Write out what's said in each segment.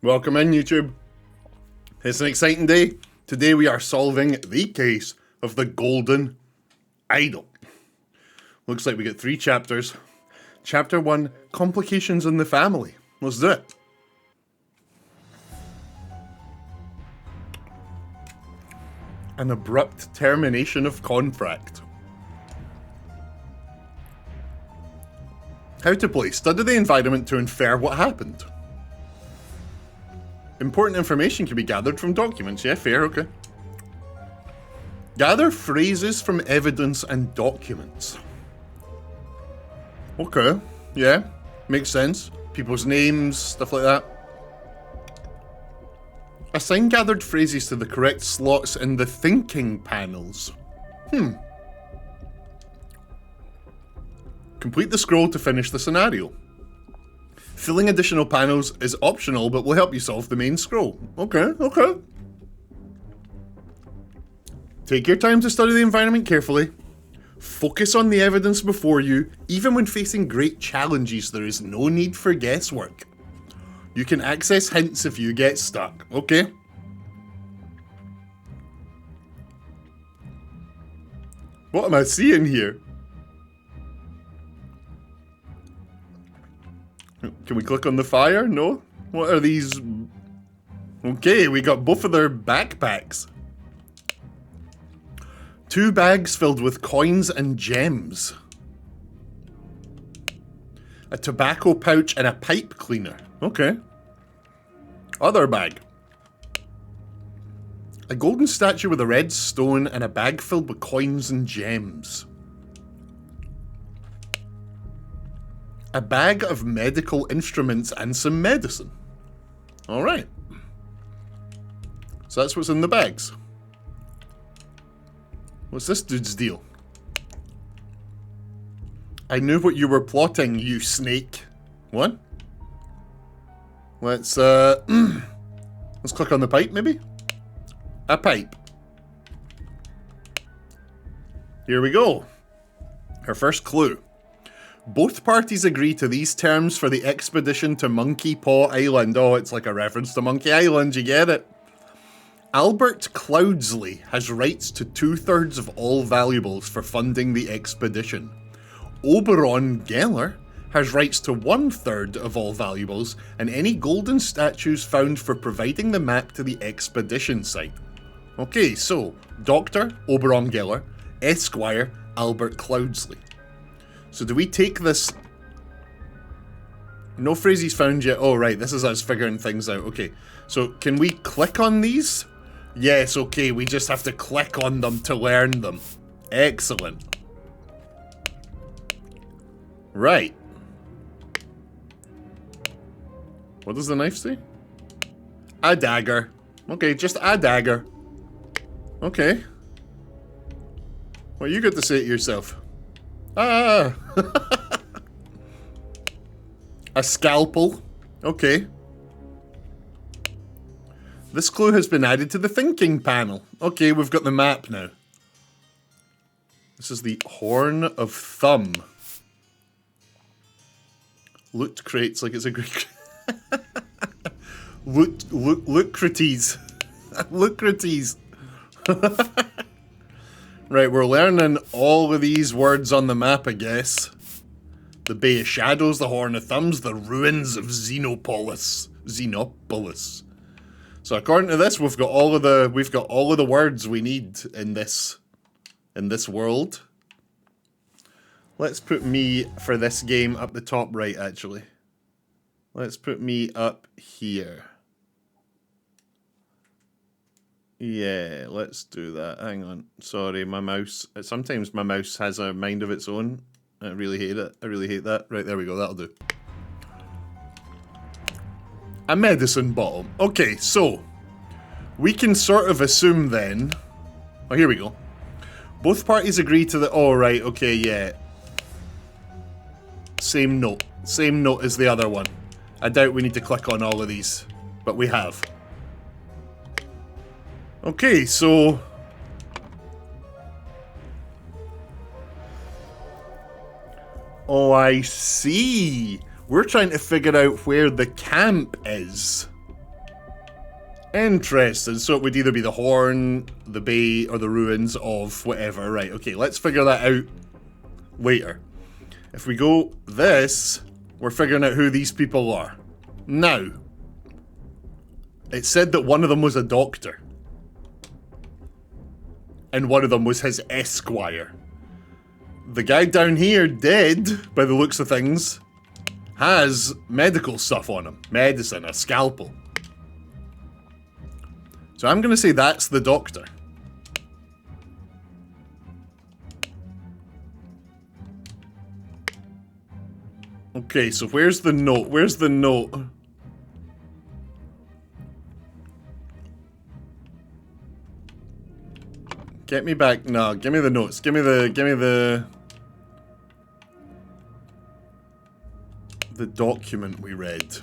Welcome in, YouTube. It's an exciting day. Today we are solving the case of the golden idol. Looks like we get 3 chapters. Chapter 1, complications in the family. Let's do it. An abrupt termination of contract. How to play. Study the environment to infer what happened. Important information can be gathered from documents. Yeah, fair, okay. Gather phrases from evidence and documents. Okay, yeah, makes sense. People's names, stuff like that. Assign gathered phrases to the correct slots in the thinking panels. Complete the scroll to finish the scenario. Filling additional panels is optional, but will help you solve the main scroll. Okay. Take your time to study the environment carefully. Focus on the evidence before you. Even when facing great challenges, there is no need for guesswork. You can access hints if you get stuck, okay? What am I seeing here? Can we click on the fire? No? What are these? Okay, we got both of their backpacks. 2 bags filled with coins and gems. A tobacco pouch and a pipe cleaner. Okay. Other bag. A golden statue with a red stone and a bag filled with coins and gems. A bag of medical instruments and some medicine. Alright. So that's what's in the bags. What's this dude's deal? I knew what you were plotting, you snake. What? Let's click on the pipe, maybe? A pipe. Here we go. Our first clue. Both parties agree to these terms for the expedition to Monkey Paw Island. Oh, it's like a reference to Monkey Island, you get it. Albert Cloudsley has rights to 2/3 of all valuables for funding the expedition. Oberon Geller has rights to 1/3 of all valuables and any golden statues found for providing the map to the expedition site. Okay, so Dr. Oberon Geller, Esquire Albert Cloudsley. So do we take this? No phrases found yet. Oh, right. This is us figuring things out. Okay. So can we click on these? Yes, okay. We just have to click on them to learn them. Excellent. Right. What does the knife say? A dagger. Okay, just a dagger. Okay. What you got to say to yourself? Ah! A scalpel. Okay. This clue has been added to the thinking panel. Okay, we've got the map now. This is the Horn of Thumb. Loot crates like it's a Greek. Lucrates. Lucrates. Right, we're learning all of these words on the map, I guess. The Bay of Shadows, the Horn of Thumbs, the ruins of Xenopolis. So according to this, we've got all of the words we need in this world. Let's put me for this game up the top right, actually. Let's put me up here. Yeah, let's do that. Hang on. Sorry, my mouse. Sometimes my mouse has a mind of its own. I really hate it. I really hate that. Right, there we go. That'll do. A medicine bottle. Okay, so we can sort of assume then. Oh, here we go. Both parties agree to the. Oh, right. Okay, yeah. Same note. Same note as the other one. I doubt we need to click on all of these, but we have. Okay, so oh, I see. We're trying to figure out where the camp is. Interesting. So it would either be the horn, the bay, or the ruins of whatever. Right, okay, let's figure that out later. If we go this, we're figuring out who these people are. Now, it said that one of them was a doctor. And one of them was his esquire. The guy down here, dead, by the looks of things, has medical stuff on him. Medicine, a scalpel. So I'm going to say that's the doctor. Okay, so where's the note? Where's the note? Get me back. No, give me the notes. Give me the document we read.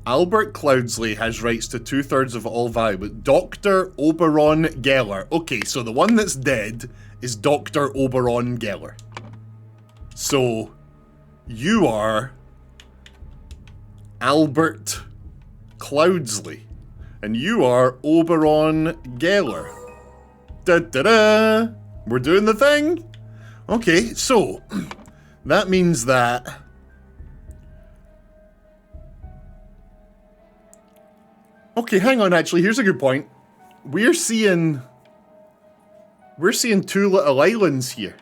Albert Cloudsley has rights to 2/3 of all valuable. Dr. Oberon Geller. Okay, so the one that's dead is Dr. Oberon Geller. So, you are Albert Cloudsley. And you are Oberon Geller. Da-da-da! We're doing the thing? Okay, so, that means that... Okay, hang on, actually, here's a good point. We're seeing two little islands here.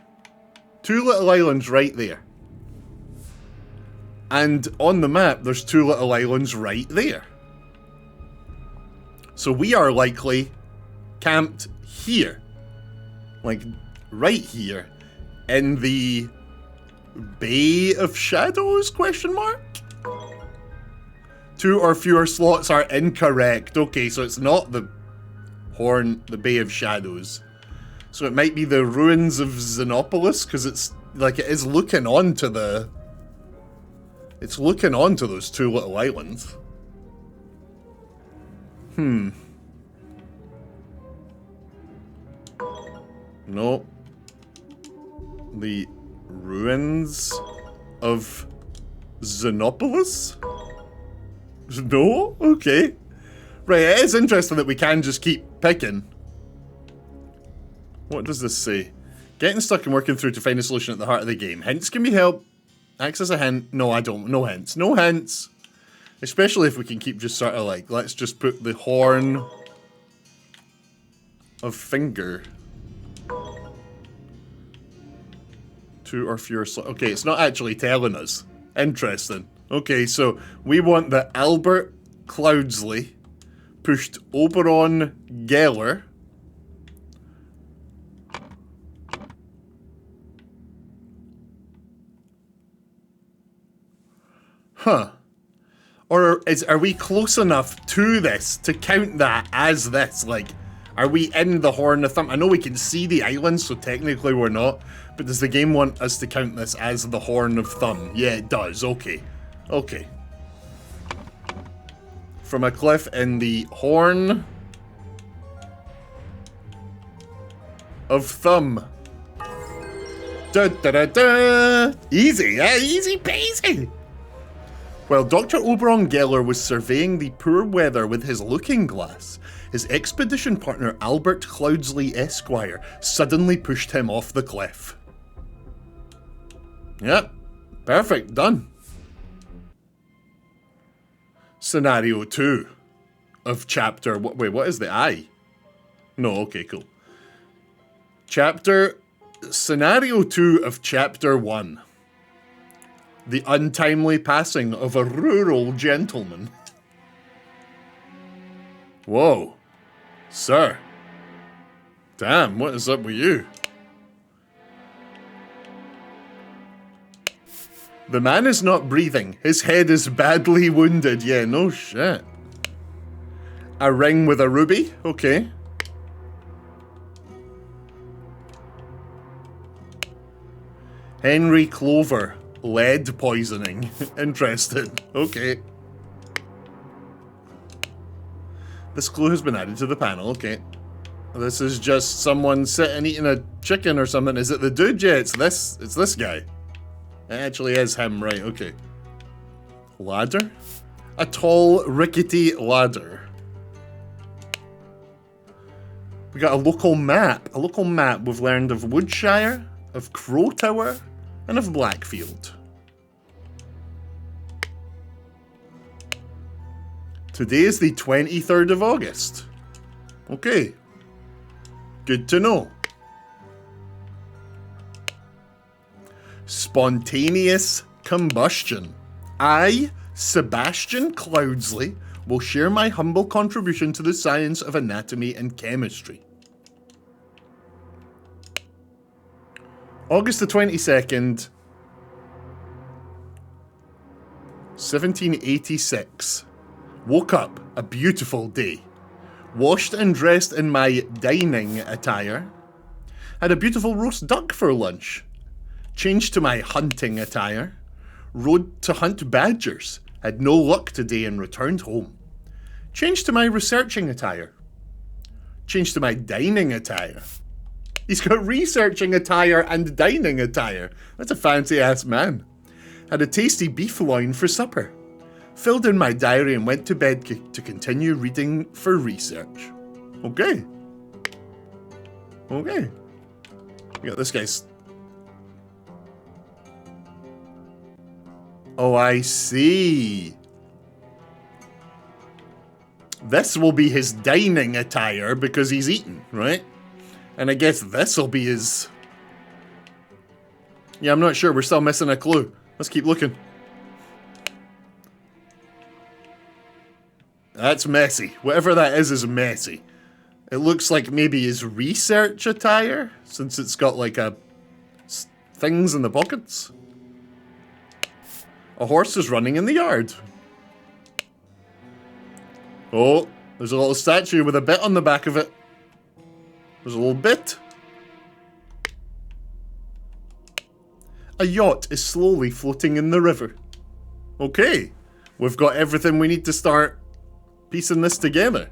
Two little islands right there. And on the map, there's two little islands right there. So we are likely camped here. Like, right here. In the Bay of Shadows, question mark? 2 or fewer slots are incorrect. Okay, so it's not the Bay of Shadows. So it might be the ruins of Xenopolis, because it's like it is looking onto the... It's looking onto those two little islands. No. The ruins of Xenopolis? No? Okay. Right, it is interesting that we can just keep picking. What does this say? Getting stuck and working through to find a solution at the heart of the game. Hints can be help. Access a hint. No, I don't. No hints. No hints. Especially if we can keep just sort of like, let's just put the horn of finger. 2 or fewer slots. Okay, it's not actually telling us. Interesting. Okay, so we want that Albert Cloudsley pushed Oberon Geller. Huh. Or are we close enough to this to count that as this? Like, are we in the Horn of Thumb? I know we can see the island, so technically we're not. But does the game want us to count this as the Horn of Thumb? Yeah, it does. Okay. Okay. From a cliff in the Horn of Thumb. Da da da da! Easy, yeah, easy peasy! While Dr. Oberon Geller was surveying the poor weather with his looking glass, his expedition partner Albert Cloudsley Esquire suddenly pushed him off the cliff. Yep, perfect, done. Scenario 2 of chapter... Wait, what is the I? No, okay, cool. Scenario 2 of chapter 1. The untimely passing of a rural gentleman. Whoa. Sir. Damn, what is up with you? The man is not breathing. His head is badly wounded. Yeah, no shit. A ring with a ruby? Okay. Henry Clover. Lead poisoning. Interesting. Okay. This clue has been added to the panel. Okay. This is just someone sitting eating a chicken or something. Is it the dude? Yeah, it's this guy. It actually is him, right, okay. ladder? A tall, rickety ladder. We got a local map. A local map we've learned of Woodshire, of Crow Tower, and of Blackfield. Today is the 23rd of August. Okay. Good to know. Spontaneous combustion. I, Sebastian Cloudsley, will share my humble contribution to the science of anatomy and chemistry. August the 22nd, 1786. Woke up, a beautiful day. Washed and dressed in my dining attire. Had a beautiful roast duck for lunch. Changed to my hunting attire. Rode to hunt badgers. Had no luck today and returned home. Changed to my researching attire. Changed to my dining attire. He's got researching attire and dining attire. That's a fancy-ass man. Had a tasty beef loin for supper. Filled in my diary and went to bed to continue reading for research. Okay. Okay. We got this guy's... Oh, I see. This will be his dining attire because he's eaten, right? And I guess this will be his... Yeah, I'm not sure. We're still missing a clue. Let's keep looking. That's messy. Whatever that is messy. It looks like maybe his research attire, since it's got like a... things in the pockets. A horse is running in the yard. Oh, there's a little statue with a bit on the back of it. There's a little bit. A yacht is slowly floating in the river. Okay, we've got everything we need to start piecing this together.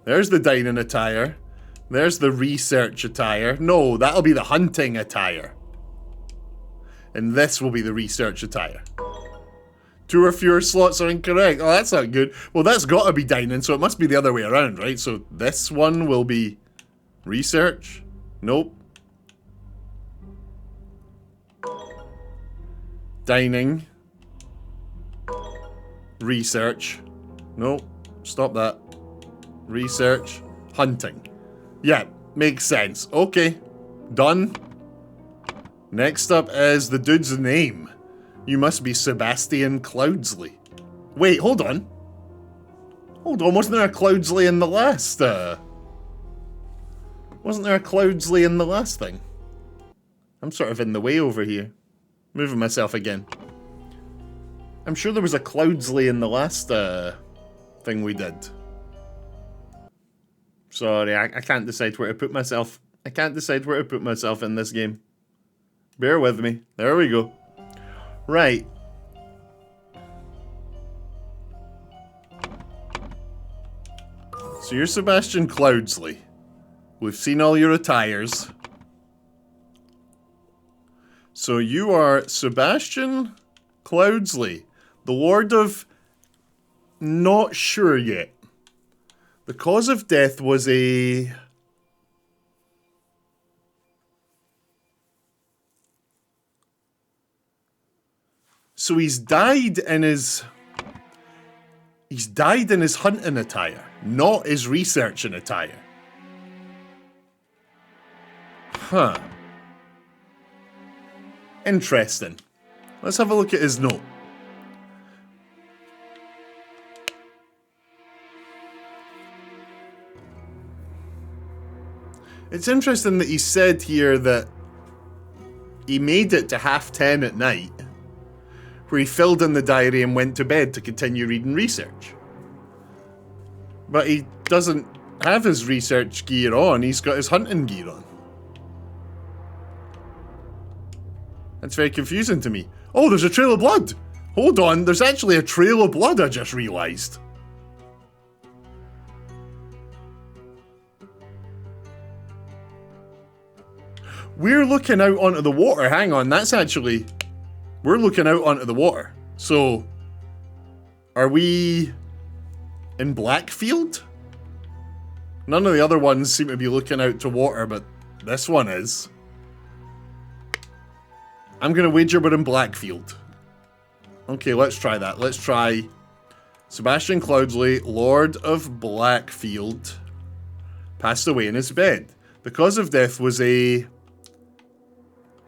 There's the dining attire. There's the research attire. No, that'll be the hunting attire. And this will be the research attire. 2 or fewer slots are incorrect. Oh, that's not good. Well, that's got to be dining, so it must be the other way around, right? So this one will be research. Nope. Dining. Research. Nope. Stop that. Research. Hunting. Yeah, makes sense. Okay. Done. Next up is the dude's name. You must be Sebastian Cloudsley. Wait, hold on. Hold on, wasn't there a Cloudsley in the last, Wasn't there a Cloudsley in the last thing? I'm sort of in the way over here. Moving myself again. I'm sure there was a Cloudsley in the last, thing we did. Sorry, I can't decide where to put myself. I can't decide where to put myself in this game. Bear with me. There we go. Right. So you're Sebastian Cloudsley. We've seen all your attires. So you are Sebastian Cloudsley, the Lord of... Not sure yet. The cause of death was a... So he's died in his hunting attire, not his researching attire. Huh. Interesting. Let's have a look at his note. It's interesting that he said here that he made it to 10:30 at night, where he filled in the diary and went to bed to continue reading research. But he doesn't have his research gear on, he's got his hunting gear on. That's very confusing to me. Oh, there's a trail of blood! Hold on, there's actually a trail of blood, I just realised. We're looking out onto the water. Hang on, that's actually... We're looking out onto the water. So, Are we in Blackfield? None of the other ones seem to be looking out to water, but this one is. I'm going to wager we're in Blackfield. Okay, let's try that. Let's try Sebastian Cloudsley, Lord of Blackfield, passed away in his bed. The cause of death was a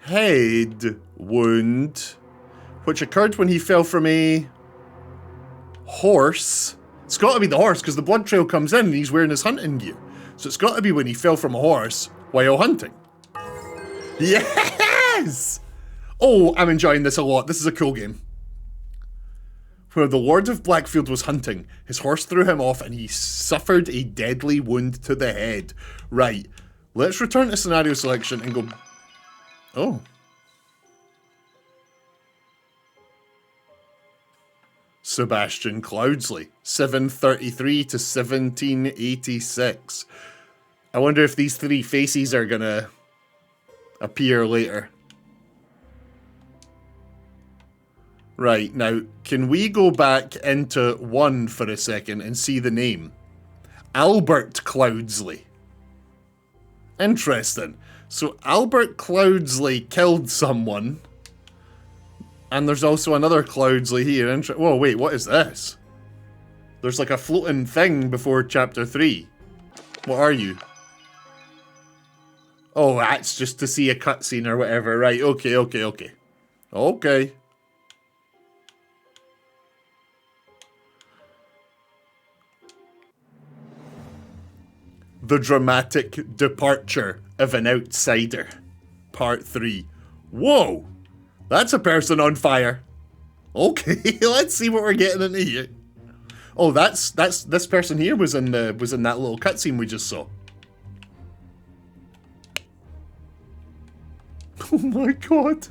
head wound, which occurred when he fell from a horse. It's got to be the horse, because the blood trail comes in and he's wearing his hunting gear. So it's got to be when he fell from a horse while hunting. Yes! Oh, I'm enjoying this a lot. This is a cool game. Where the Lord of Blackfield was hunting, his horse threw him off and he suffered a deadly wound to the head. Right, let's return to scenario selection and go... Oh. Sebastian Cloudsley, 733 to 1786. I wonder if these three faces are gonna appear later. Right, now, can we go back into 1 for a second and see the name? Albert Cloudsley. Interesting. So Albert Cloudsley killed someone. And there's also another Cloudsley here. Whoa, wait, what is this? There's like a floating thing before chapter 3. What are you? Oh, that's just to see a cutscene or whatever. Right, okay. Okay. The dramatic departure of an outsider. Part 3. Whoa! That's a person on fire. Okay, let's see what we're getting into here. Oh, that's this person here was in that little cutscene we just saw. Oh my god.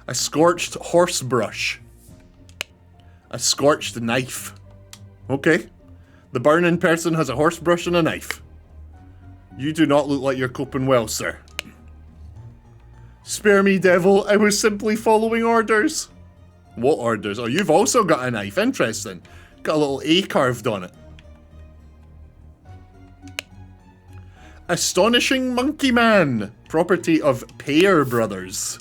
A scorched horse brush. A scorched knife. Okay. The burning person has a horse brush and a knife. You do not look like you're coping well, sir. Spare me, devil. I was simply following orders. What orders? Oh, you've also got a knife. Interesting. Got a little A carved on it. Astonishing Monkey Man. Property of Pear Brothers.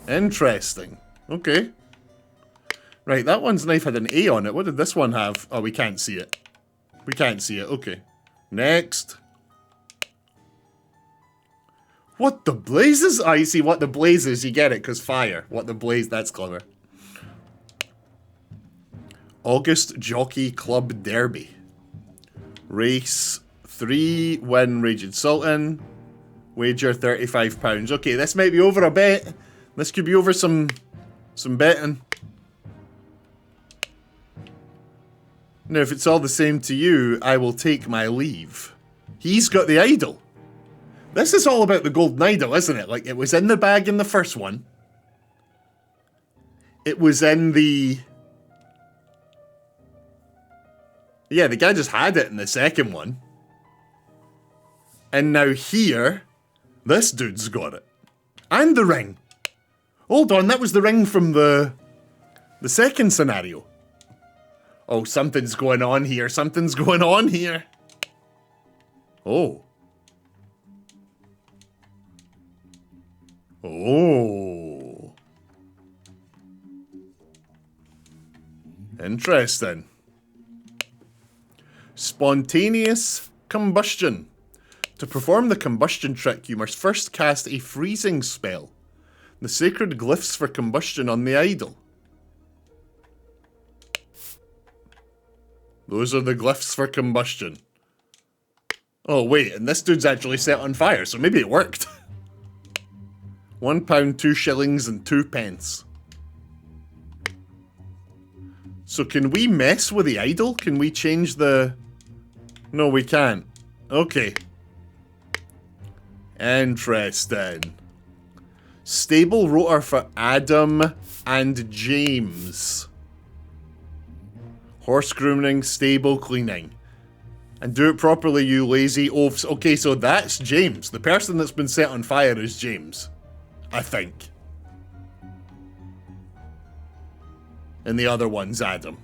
Interesting. Okay. Right, that one's knife had an A on it. What did this one have? Oh, we can't see it. We can't see it. Okay. Next. What the blazes? I see what the blazes. You get it, because fire. What the blaze. That's clever. August Jockey Club Derby. Race 3. Win Raging Sultan. Wager £35. Okay, this might be over a bet. This could be over some betting. Now, if it's all the same to you, I will take my leave. He's got the idol. This is all about the golden idol, isn't it? Like, it was in the bag in the first one. It was in the... Yeah, the guy just had it in the second one. And now here, this dude's got it. And the ring. Hold on, that was the ring from the second scenario. Oh, something's going on here. Something's going on here. Oh. Oh. Interesting. Spontaneous combustion. To perform the combustion trick, you must first cast a freezing spell. The sacred glyphs for combustion on the idol. Those are the glyphs for combustion. Oh, wait, and this dude's actually set on fire, so maybe it worked. £1, 2 shillings, and 2 pence. So can we mess with the idol? Can we change the... No, we can't. Okay. Interesting. Stable rotor for Adam and James. Horse grooming, stable cleaning. And do it properly, you lazy oafs. Okay, so that's James. The person that's been set on fire is James. I think. And the other one's Adam.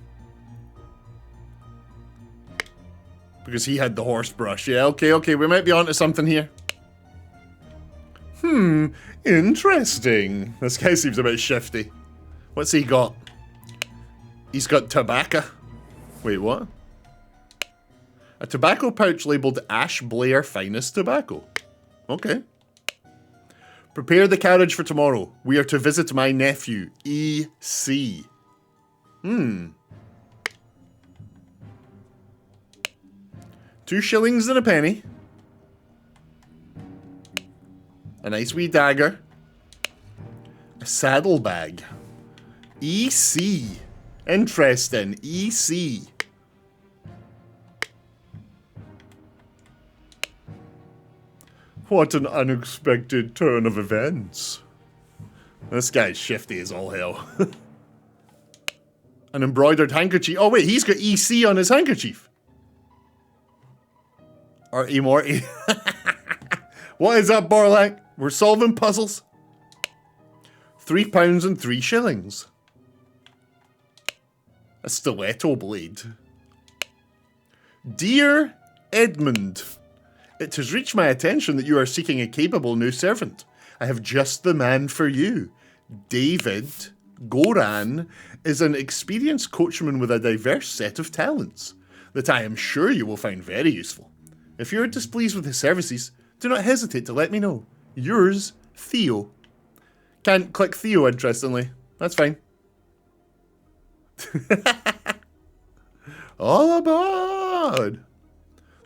Because he had the horse brush. Yeah, okay, we might be onto something here. Interesting. This guy seems a bit shifty. What's he got? He's got tobacco. Wait, what? A tobacco pouch labelled Ash Blair Finest Tobacco. Okay. Prepare the carriage for tomorrow. We are to visit my nephew, E.C. 2 shillings and a penny. A nice wee dagger. A saddlebag. E.C. Interesting. E.C. What an unexpected turn of events. This guy's shifty as all hell. An embroidered handkerchief. Oh wait, he's got EC on his handkerchief. Or Morty. What is up, Borlak? We're solving puzzles. £3 and 3 shillings. A stiletto blade. Dear Edmund, it has reached my attention that you are seeking a capable new servant. I have just the man for you. David Goran is an experienced coachman with a diverse set of talents that I am sure you will find very useful. If you are displeased with his services, do not hesitate to let me know. Yours, Theo. Can't click Theo, interestingly. That's fine. All aboard!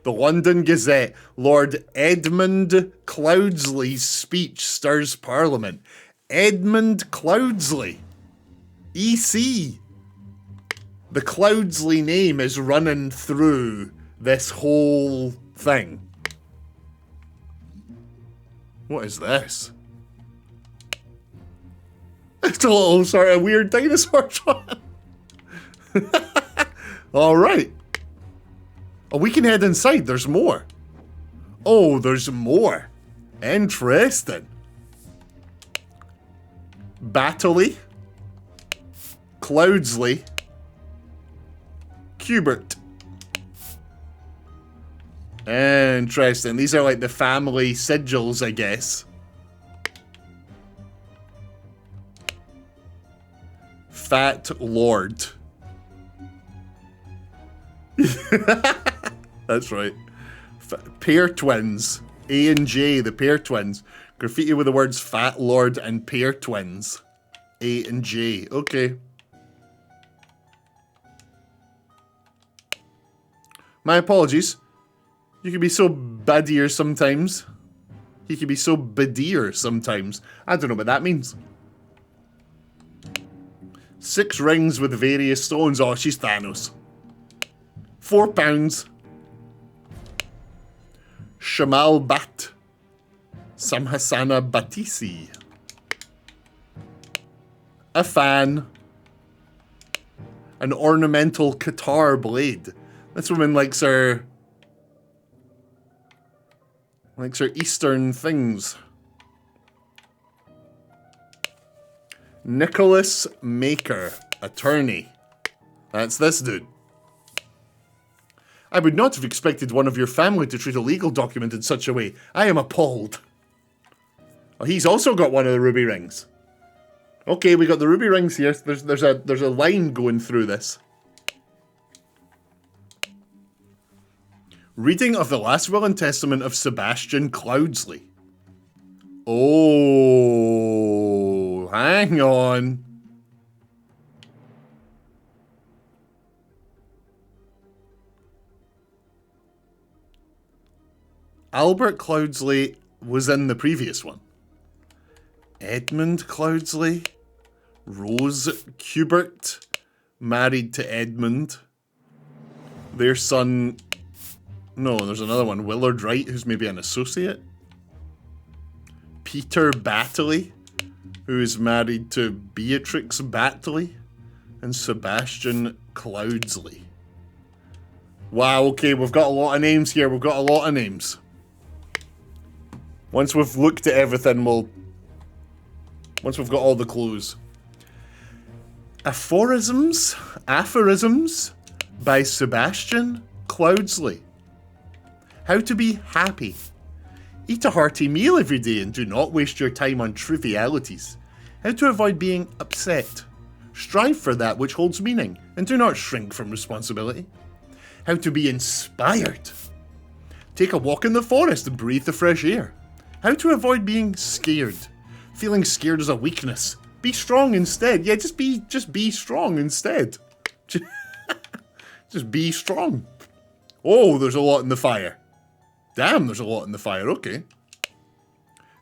The London Gazette. Lord Edmund Cloudsley's speech stirs Parliament. Edmund Cloudsley. EC. The Cloudsley name is running through this whole thing. What is this? It's a little sort of weird dinosaur shot. Alright. Oh, we can head inside. There's more. Oh, there's more. Interesting. Battley. Cloudsley. Cubert. Interesting. These are like the family sigils, I guess. Fat Lord. That's right. Pair twins. A and J, the pair twins. Graffiti with the words Fat Lord and pair twins. A and J. Okay. My apologies. You can be so baddier sometimes. He can be so badeer sometimes. I don't know what that means. 6 rings with various stones. Oh, she's Thanos. £4. Shamal Bat. Samhasana Batisi. A fan. An ornamental Qatar blade. This woman likes her Eastern things. Nicholas Maker, attorney. That's this dude. I would not have expected one of your family to treat a legal document in such a way. I am appalled. Oh, he's also got one of the ruby rings. Okay, we got the ruby rings here. There's a line going through this. Reading of the Last Will and Testament of Sebastian Cloudsley. Oh, hang on. Albert Cloudsley was in the previous one. Edmund Cloudsley. Rose Cubert. Married to Edmund. Their son... No, there's another one. Willard Wright, who's maybe an associate. Peter Battley, who is married to Beatrix Battley. And Sebastian Cloudsley. Wow, okay, we've got a lot of names here. We've got a lot of names. Once we've looked at everything, once we've got all the clues. Aphorisms by Sebastian Cloudsley. How to be happy. Eat a hearty meal every day and do not waste your time on trivialities. How to avoid being upset. Strive for that which holds meaning and do not shrink from responsibility. How to be inspired. Take a walk in the forest and breathe the fresh air. How to avoid being scared. Feeling scared is a weakness. Be strong instead. Yeah, just be strong instead. Just be strong. Oh, there's a lot in the fire. Damn, there's a lot in the fire. Okay.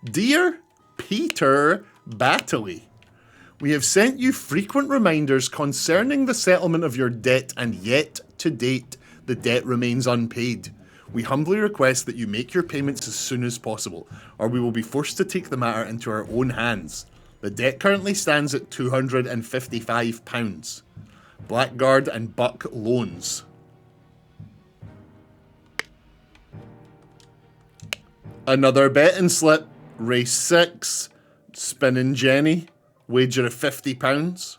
Dear Peter Battley, we have sent you frequent reminders concerning the settlement of your debt, and yet, to date, the debt remains unpaid. We humbly request that you make your payments as soon as possible, or we will be forced to take the matter into our own hands. The debt currently stands at £255. Blackguard and Buck Loans. Another betting slip. Race 6. Spinning Jenny. Wager of £50.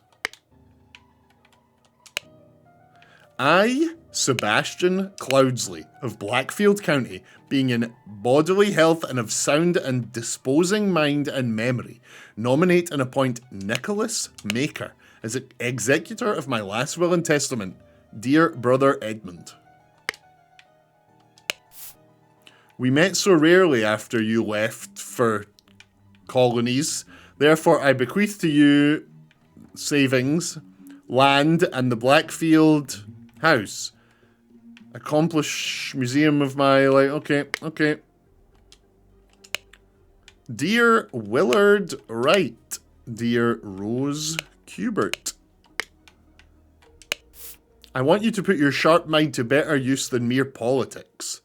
I, Sebastian Cloudsley of Blackfield County, being in bodily health and of sound and disposing mind and memory, nominate and appoint Nicholas Maker as executor of my last will and testament, dear brother Edmund. We met so rarely after you left for colonies, therefore I bequeath to you savings, land, and the Blackfield house. Accomplish museum of my life. Okay. Dear Willard Wright, dear Rose Cubert, I want you to put your sharp mind to better use than mere politics.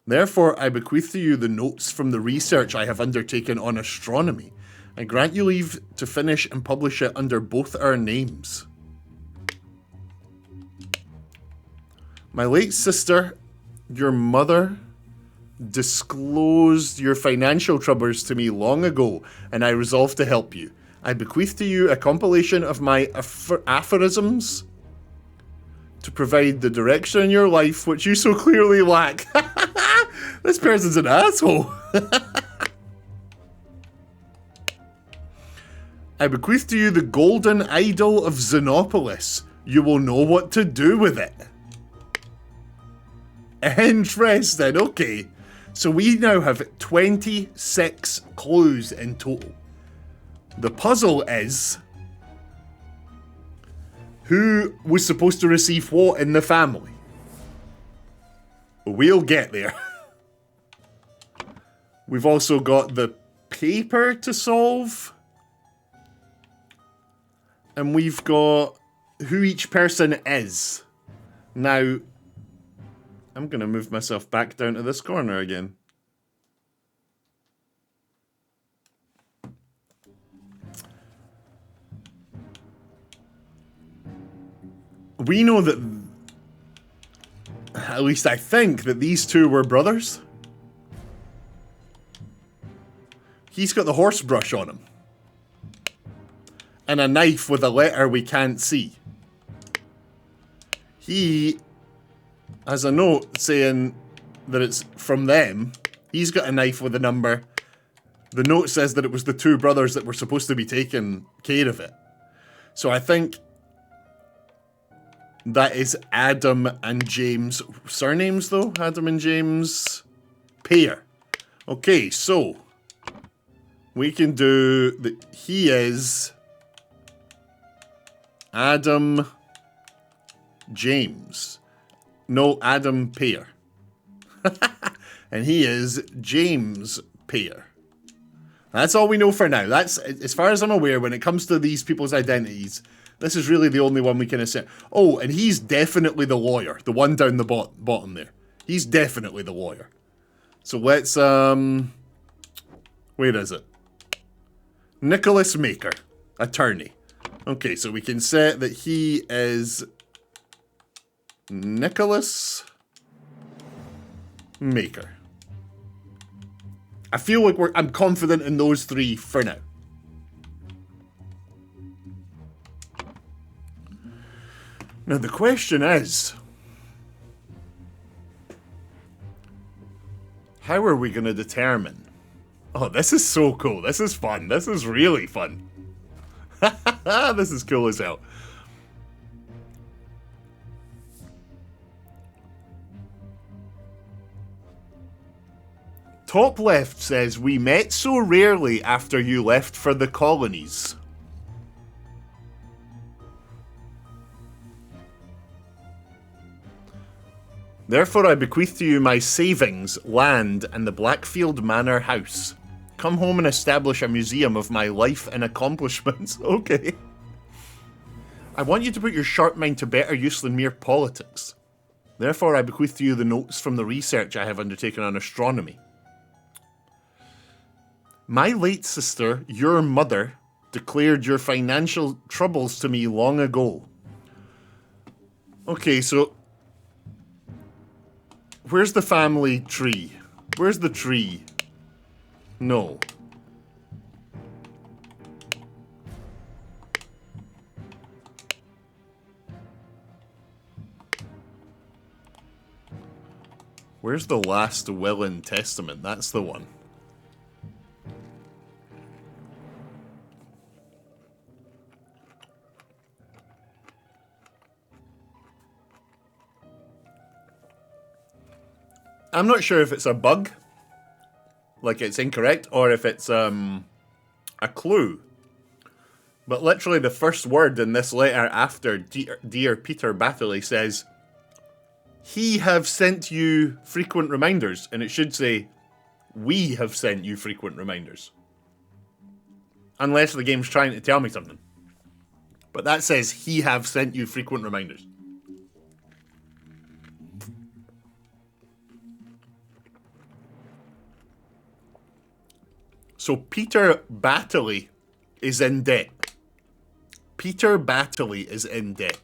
Therefore, I bequeath to you the notes from the research I have undertaken on astronomy. I grant you leave to finish and publish it under both our names. My late sister, your mother, disclosed your financial troubles to me long ago, and I resolved to help you. I bequeath to you a compilation of my aphorisms to provide the direction in your life which you so clearly lack. This person's an asshole. I bequeath to you the golden idol of Xenopolis. You will know what to do with it. Interesting, okay. So we now have 26 clues in total. The puzzle is, who was supposed to receive what in the family? We'll get there. We've also got the paper to solve. And we've got who each person is. Now, I'm going to move myself back down to this corner again. We know that, at least I think, that these two were brothers. He's got the horse brush on him. And a knife with a letter we can't see. He has a note saying that it's from them. He's got a knife with a number. The note says that it was the two brothers that were supposed to be taking care of it. So I think that is Adam and James. Surnames though? Adam and James pair. Okay, so we can do that. He is Adam James. No, Adam Pear. And he is James Pear. That's all we know for now. That's, as far as I'm aware, when it comes to these people's identities, this is really the only one we can assume. Oh, and he's definitely the lawyer. The one down the bottom there. He's definitely the lawyer. So let's, where is it? Nicholas Maker. Attorney. Okay, so we can say that he is Nicholas Maker. I feel like I'm confident in those three for now. Now the question is, how are we going to determine? Oh, this is so cool. This is fun. This is really fun. This is cool as hell. Top left says, we met so rarely after you left for the colonies. Therefore I bequeath to you my savings, land, and the Blackfield Manor house. Come home and establish a museum of my life and accomplishments. Okay. I want you to put your sharp mind to better use than mere politics. Therefore I bequeath to you the notes from the research I have undertaken on astronomy. My late sister, your mother, declared your financial troubles to me long ago. Okay, so where's the family tree? Where's the tree? No. Where's the last will and testament? That's the one. I'm not sure if it's a bug, like it's incorrect, or if it's a clue. But literally the first word in this letter after Dear Peter Batterley says, he have sent you frequent reminders, and it should say, we have sent you frequent reminders. Unless the game's trying to tell me something. But that says, he have sent you frequent reminders. So Peter Batterley is in debt. Peter Batterley is in debt.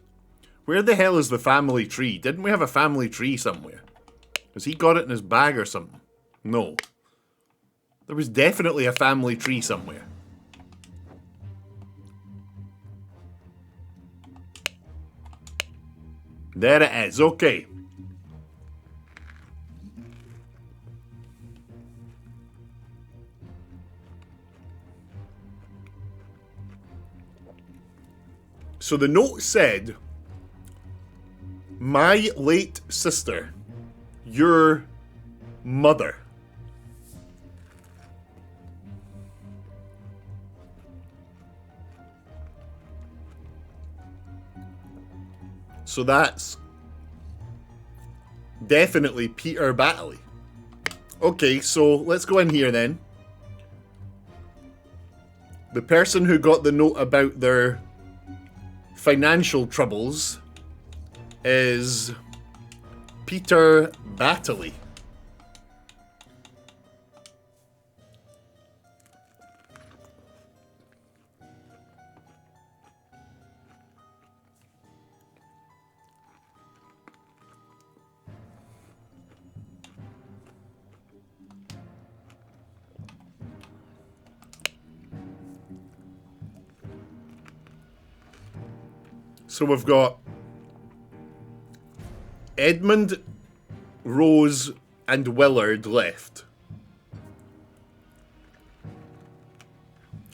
Where the hell is the family tree? Didn't we have a family tree somewhere? Has he got it in his bag or something? No. There was definitely a family tree somewhere. There it is. Okay. So the note said, my late sister, your mother. So that's definitely Peter Batterley. Okay, so let's go in here then. The person who got the note about their financial troubles is Peter Batterley. So we've got Edmund, Rose, and Willard left.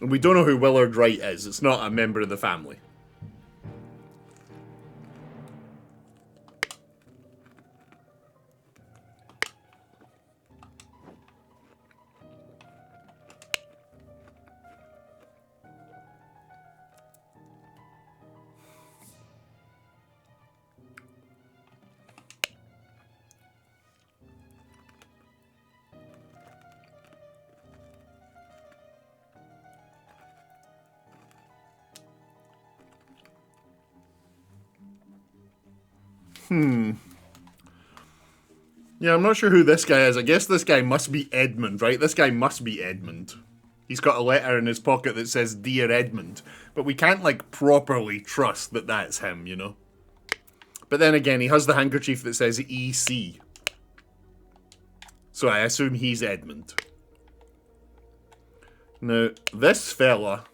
And we don't know who Willard Wright is. It's not a member of the family. Yeah, I'm not sure who this guy is. I guess this guy must be Edmund, right? This guy must be Edmund. He's got a letter in his pocket that says, Dear Edmund. But we can't, like, properly trust that that's him, you know? But then again, he has the handkerchief that says EC. So I assume he's Edmund. Now, this fella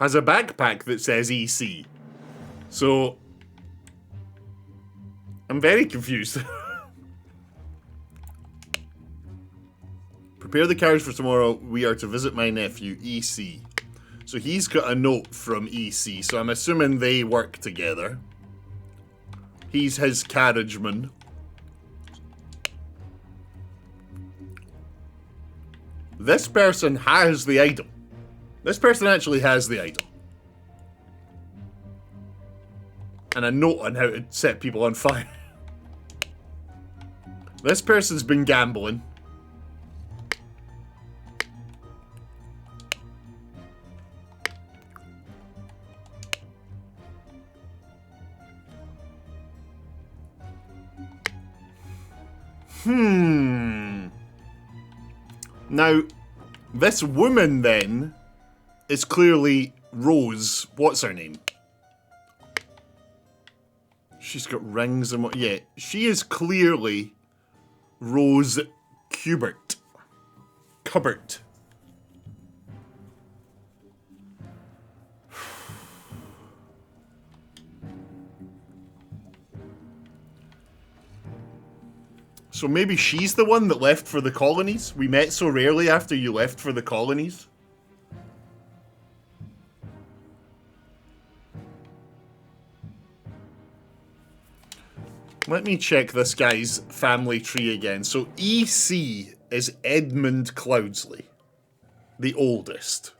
has a backpack that says EC. So I'm very confused. Prepare the carriage for tomorrow. We are to visit my nephew, EC. So he's got a note from EC, so I'm assuming they work together. He's his carriageman. This person has the idol. This person actually has the idol. And a note on how to set people on fire. This person's been gambling. Now, this woman then is clearly Rose. What's her name? She's got rings and what? Yeah, she is clearly Rose Cubert. Cupboard. So maybe she's the one that left for the colonies? We met so rarely after you left for the colonies? Let me check this guy's family tree again. So EC is Edmund Cloudsley, the oldest.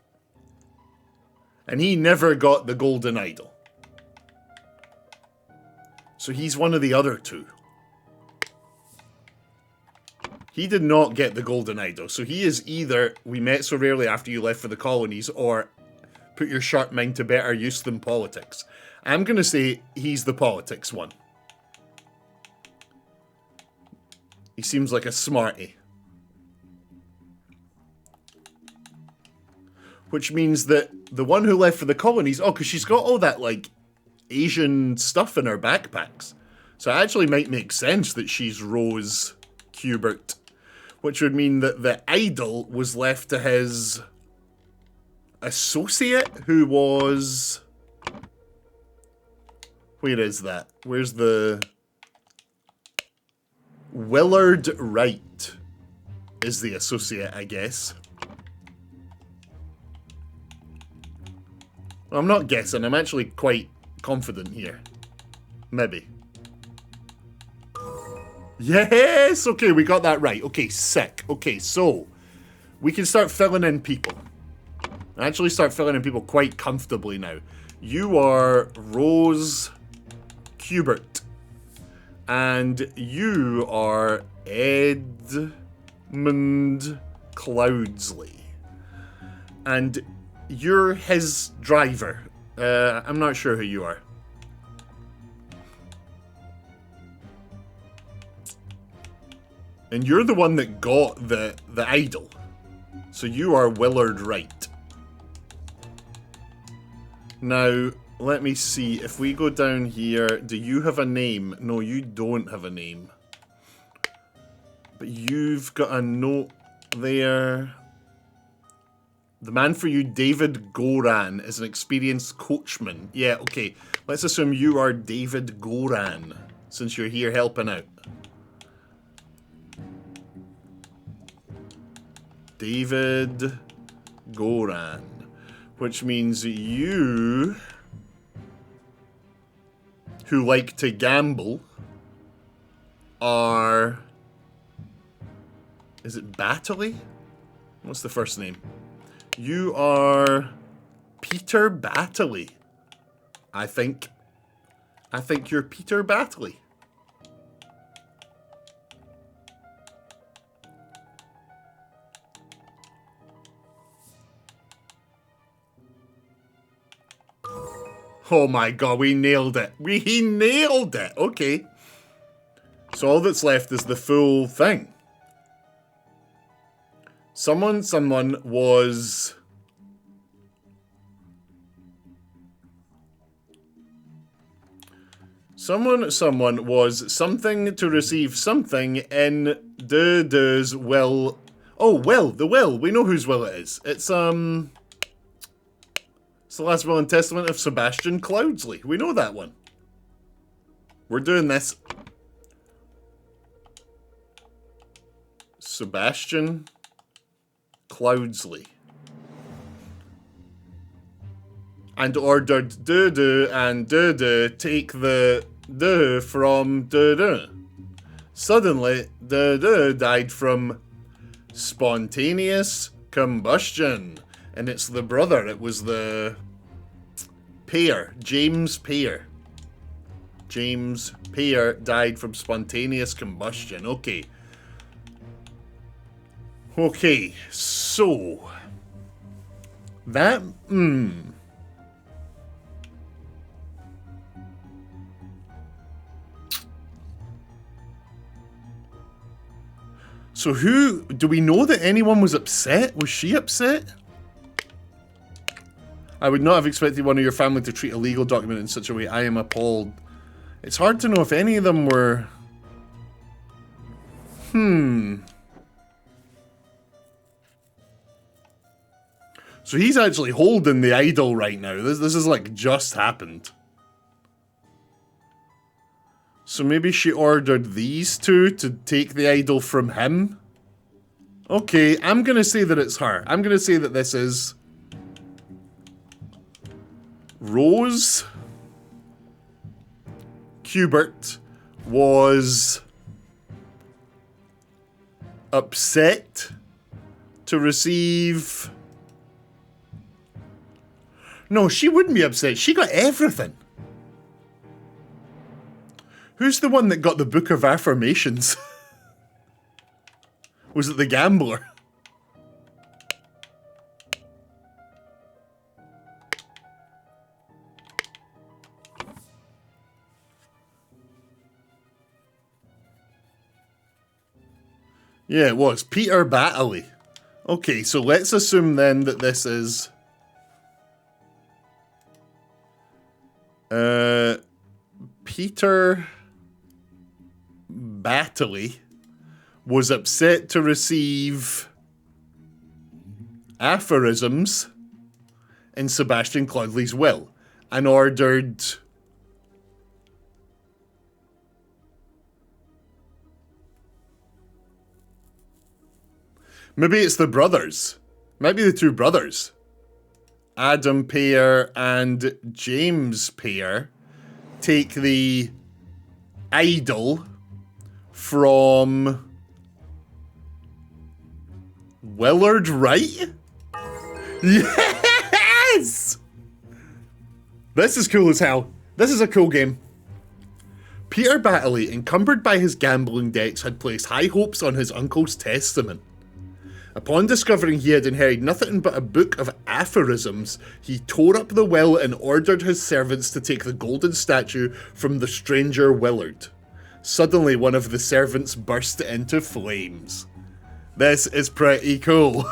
And he never got the golden idol. So he's one of the other two. He did not get the golden idol, so he is either we met so rarely after you left for the colonies, or put your sharp mind to better use than politics. I'm going to say he's the politics one. He seems like a smarty. Which means that the one who left for the colonies, oh, because she's got all that, like, Asian stuff in her backpacks. So it actually might make sense that she's Rose Cubert. Which would mean that the idol was left to his associate, who was... Where is that? Where's the... Willard Wright is the associate, I guess. I'm not guessing, I'm actually quite confident here. Maybe. Yes! Okay, we got that right. Okay, sick. Okay, so we can start filling in people. Actually start filling in people quite comfortably now. You are Rose Cubert. And you are Edmund Cloudsley. And you're his driver. I'm not sure who you are. And you're the one that got the idol. So you are Willard Wright. Now, let me see. If we go down here, do you have a name? No, you don't have a name. But you've got a note there. The man for you, David Goran, is an experienced coachman. Yeah, okay. Let's assume you are David Goran, since you're here helping out. David Goran. Which means you, who like to gamble, are... Is it Battley? What's the first name? You are Peter Battley. I think you're Peter Battley. Oh my god, we nailed it. We nailed it. Okay. So all that's left is the full thing. Someone was... Someone was something to receive something in Du's will. Oh, will. The will. We know whose will it is. It's the last will and testament of Sebastian Cloudsley. We know that one. We're doing this. Sebastian Cloudsley. And ordered Dudu and Dudu take the Du from Dudu. Suddenly, Dudu died from spontaneous combustion. And it's the brother, it was the Pear, James Pear. James Pear died from spontaneous combustion. Okay. Okay, so that So who do we know that anyone was upset? Was she upset? I would not have expected one of your family to treat a legal document in such a way. I am appalled. It's hard to know if any of them were... So he's actually holding the idol right now. This is like just happened. So maybe she ordered these two to take the idol from him? Okay, I'm gonna say that it's her. I'm gonna say that this is... Rose Kubert was upset to receive... No, she wouldn't be upset. She got everything. Who's the one that got the Book of Affirmations? Was it the gambler? Yeah, it was. Peter Battley. Okay, so let's assume then that this is... Peter Battley was upset to receive aphorisms in Sebastian Cloudsley's will and ordered... Maybe it's the brothers. Maybe the two brothers. Adam Pear and James Pear take the idol from Willard Wright? Yes! This is cool as hell. This is a cool game. Peter Battley, encumbered by his gambling debts, had placed high hopes on his uncle's testament. Upon discovering he had inherited nothing but a book of aphorisms, he tore up the will and ordered his servants to take the golden statue from the stranger Willard. Suddenly, one of the servants burst into flames. This is pretty cool.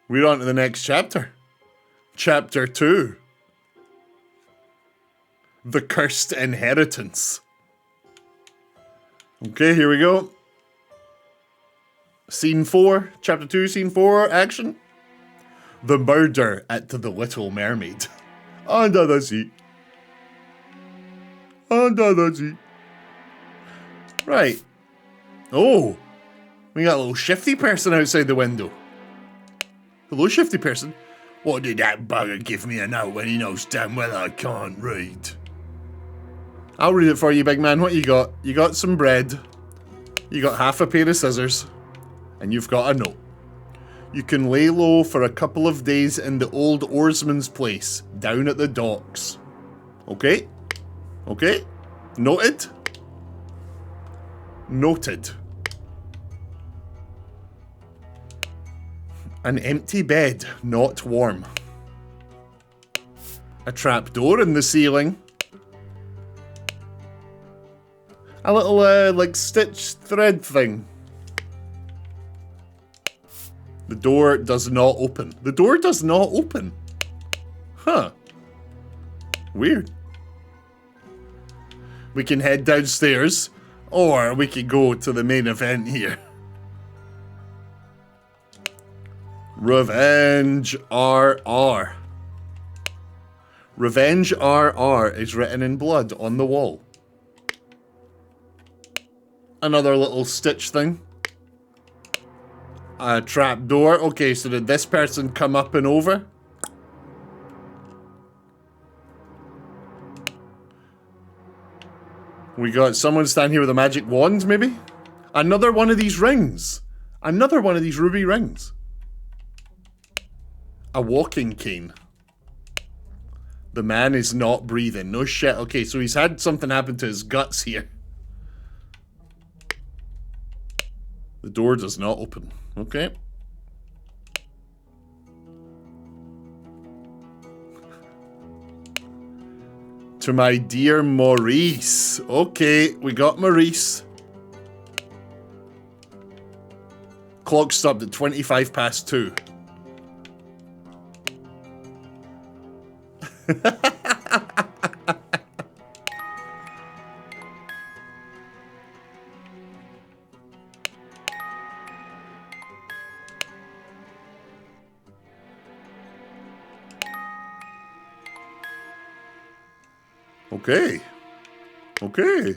We're on to the next chapter. Chapter 2. The Cursed Inheritance. Okay, here we go. Scene 4, Chapter 2, Scene 4, action. The murder at the Little Mermaid. Under the sea. Under the sea. Right. Oh, we got a little shifty person outside the window. Hello, shifty person. What did that bugger give me a note when he knows damn well I can't read? I'll read it for you, big man. What you got? You got some bread. You got half a pair of scissors. And you've got a note. You can lay low for a couple of days in the old oarsman's place, down at the docks. Okay? Okay? Noted? Noted. An empty bed, not warm. A trapdoor in the ceiling. A little, like, stitch thread thing. The door does not open. The door does not open. Huh. Weird. We can head downstairs, or we could go to the main event here. Revenge RR. Revenge RR is written in blood on the wall. Another little stitch thing. A trap door. Okay, so did this person come up and over? We got someone standing here with a magic wand, maybe? Another one of these rings. Another one of these ruby rings. A walking cane. The man is not breathing. No shit. Okay, so he's had something happen to his guts here. The door does not open. Okay. To my dear Maurice. Okay, we got Maurice. Clock stopped at 25 past 2. Okay. Okay.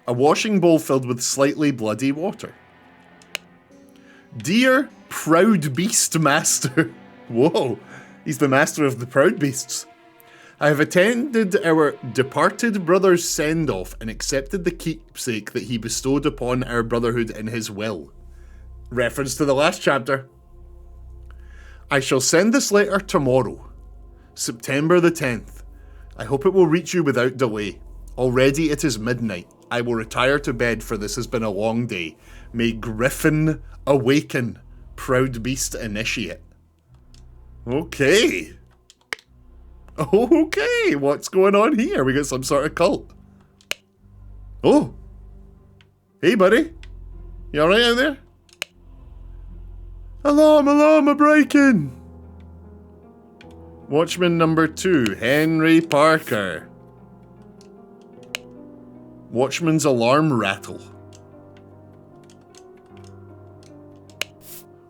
A washing bowl filled with slightly bloody water. Dear Proud Beast Master. Whoa. He's the master of the Proud Beasts. I have attended our departed brother's send-off and accepted the keepsake that he bestowed upon our brotherhood in his will. Reference to the last chapter. I shall send this letter tomorrow, September the 10th. I hope it will reach you without delay. Already it is midnight. I will retire to bed, for this has been a long day. May Griffin awaken, Proud Beast Initiate. Okay. Okay, what's going on here? We got some sort of cult. Oh. Hey, buddy. You alright out there? Alarm, alarm, a break-in! Watchman number 2, Henry Parker. Watchman's alarm rattle.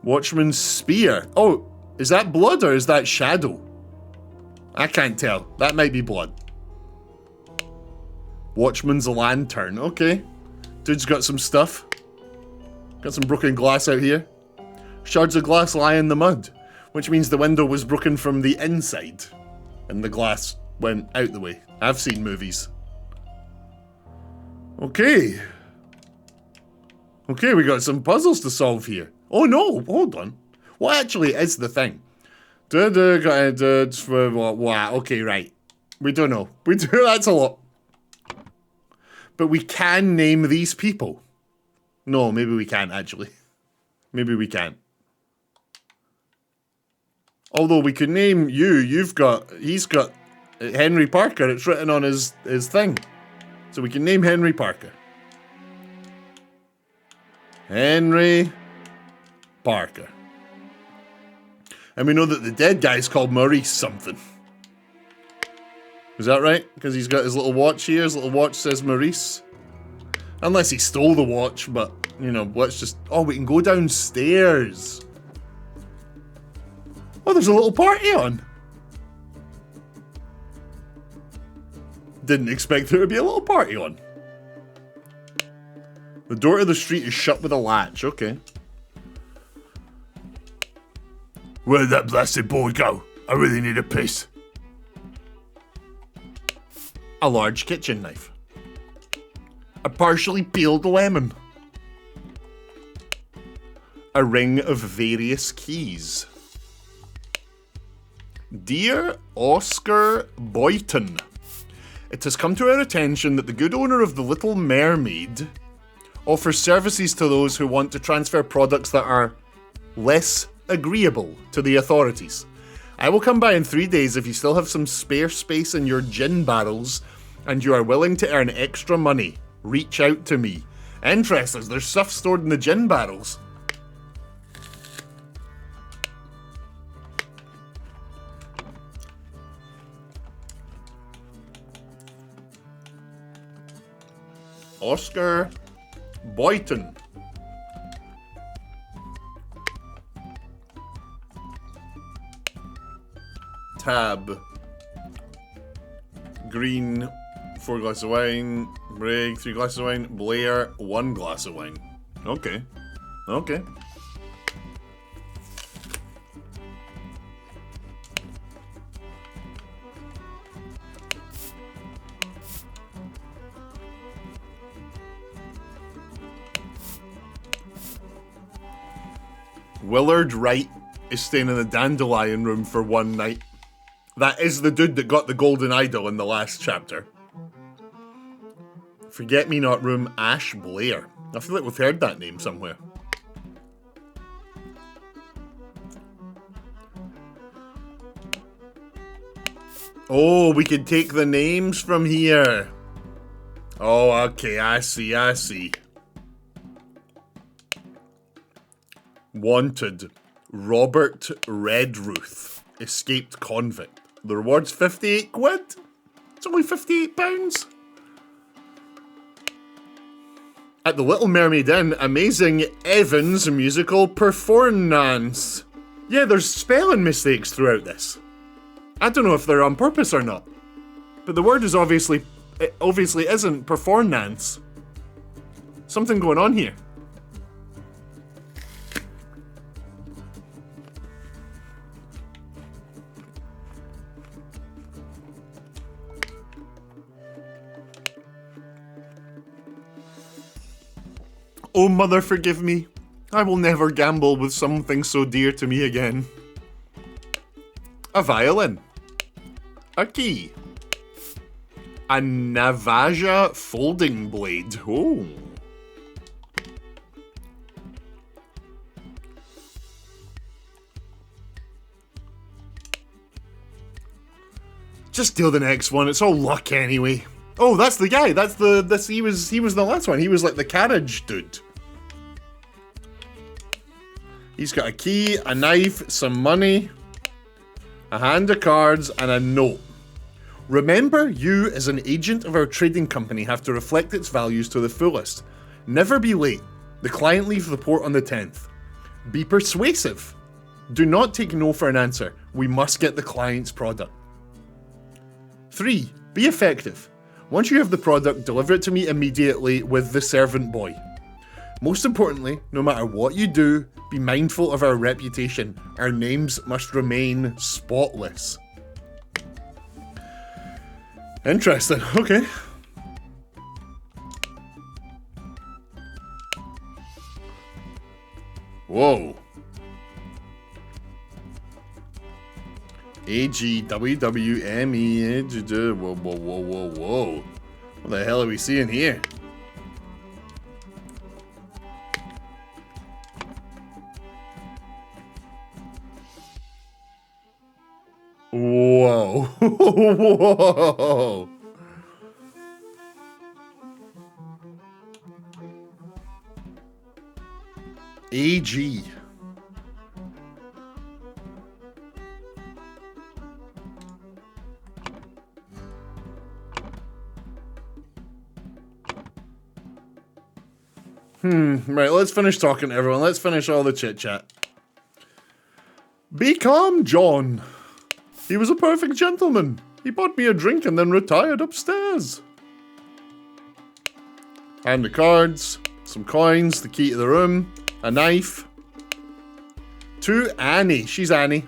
Watchman's spear. Oh, is that blood or is that shadow? I can't tell. That might be blood. Watchman's lantern. Okay. Dude's got some stuff. Got some broken glass out here. Shards of glass lie in the mud, which means the window was broken from the inside, and the glass went out the way. I've seen movies. Okay. Okay, we got some puzzles to solve here. Oh no, hold on. What actually is the thing? Okay, right. We don't know. We do, that's a lot. But we can name these people. No, maybe we can't actually. Maybe we can't. Although we could name you, he's got Henry Parker, it's written on his thing. So we can name Henry Parker. Henry Parker. And we know that the dead guy's called Maurice something. Is that right? Because he's got his little watch here, his little watch says Maurice. Unless he stole the watch, but, you know, let's just... Oh, we can go downstairs. Oh, there's a little party on. Didn't expect there to be a little party on. The door to the street is shut with a latch. Okay. Where'd that blasted boy go? I really need a piss. A large kitchen knife. A partially peeled lemon. A ring of various keys. Dear Oscar Boyton, it has come to our attention that the good owner of the Little Mermaid offers services to those who want to transfer products that are less agreeable to the authorities. I will come by in 3 days if you still have some spare space in your gin barrels and you are willing to earn extra money. Reach out to me. Interesting, there's stuff stored in the gin barrels. Oscar Boyton. Tab. Green, 4 glasses of wine. Brig, 3 glasses of wine. Blair, 1 glass of wine. Okay. Okay. Willard Wright is staying in the Dandelion Room for one night. That is the dude that got the golden idol in the last chapter. Forget-me-not room, Ash Blair. I feel like we've heard that name somewhere. Oh, we can take the names from here. Oh, okay, I see, I see. Wanted, Robert Redruth, escaped convict. The reward's 58 quid? It's only 58 pounds. At the Little Mermaid Inn, amazing Evans musical performance. Yeah, there's spelling mistakes throughout this. I don't know if they're on purpose or not. But the word is obviously isn't performance. Something going on here. Oh, mother, forgive me. I will never gamble with something so dear to me again. A violin. A key. A Navaja folding blade. Oh. Just deal the next one. It's all luck anyway. Oh, that's the guy. He was the last one. He was like the carriage dude. He's got a key, a knife, some money, a hand of cards, and a note. Remember, you as an agent of our trading company have to reflect its values to the fullest. Never be late. The client leaves the port on the 10th. Be persuasive. Do not take no for an answer. We must get the client's product. 3. Be effective. Once you have the product, deliver it to me immediately with the servant boy. Most importantly, no matter what you do, be mindful of our reputation. Our names must remain spotless. Interesting, okay. Whoa. AGWWME. Whoa, whoa, whoa, whoa, whoa. What the hell are we seeing here? Whoa. Whoa. AG. Right, let's finish talking to everyone. Let's finish all the chit-chat. Be calm, John. He was a perfect gentleman. He bought me a drink and then retired upstairs. And the cards, some coins, the key to the room, a knife. To Annie. She's Annie.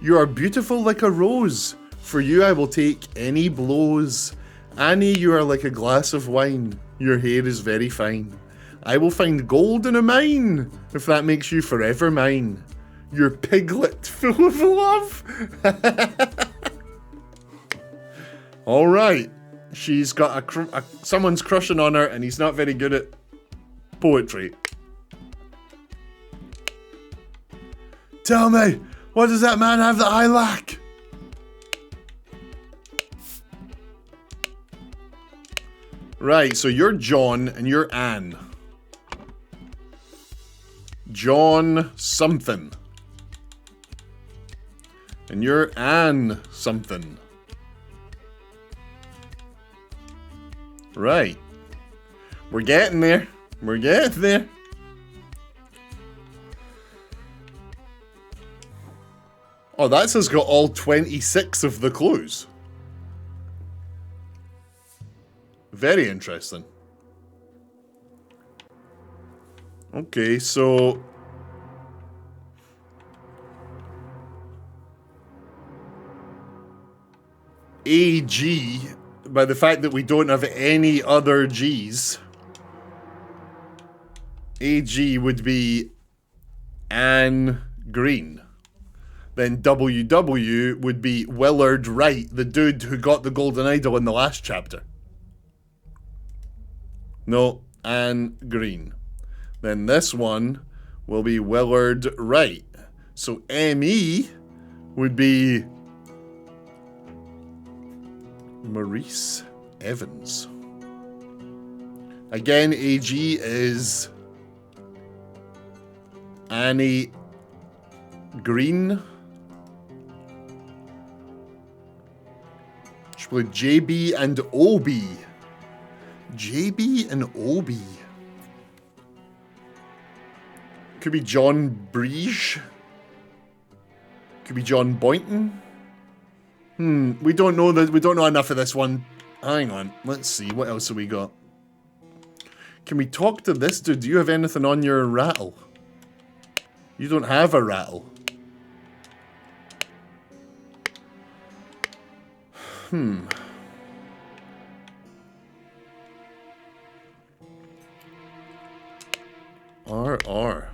You are beautiful like a rose. For you I will take any blows. Annie, you are like a glass of wine. Your hair is very fine. I will find gold in a mine, if that makes you forever mine. Your piglet full of love. All right. She's got someone's crushing on her, and he's not very good at poetry. Tell me, what does that man have that I lack? Right, so you're John, and you're Anne. John something. And you're Anne something. Right. We're getting there. We're getting there. Oh, that's has got all 26 of the clues. Very interesting. Okay, so... AG, by the fact that we don't have any other G's, AG would be Anne Green. Then WW would be Willard Wright, the dude who got the Golden Idol in the last chapter. No, Anne Green. Then this one will be Willard Wright. So ME would be Maurice Evans. Again, AG is Annie Green. She played JB and OB. JB and OB. Could be John Breege. Could be John Boynton. We don't know that. We don't know enough of this one. Hang on. Let's see. What else have we got? Can we talk to this dude? Do you have anything on your rattle? You don't have a rattle. R.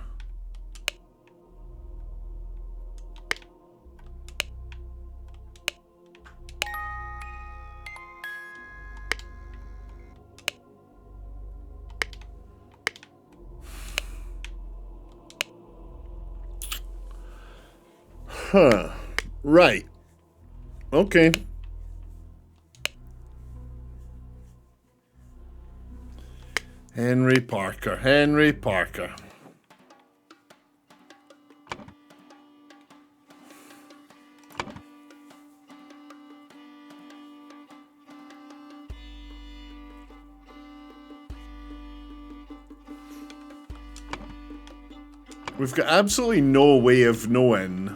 Huh. Right. Okay. Henry Parker. Henry Parker. We've got absolutely no way of knowing.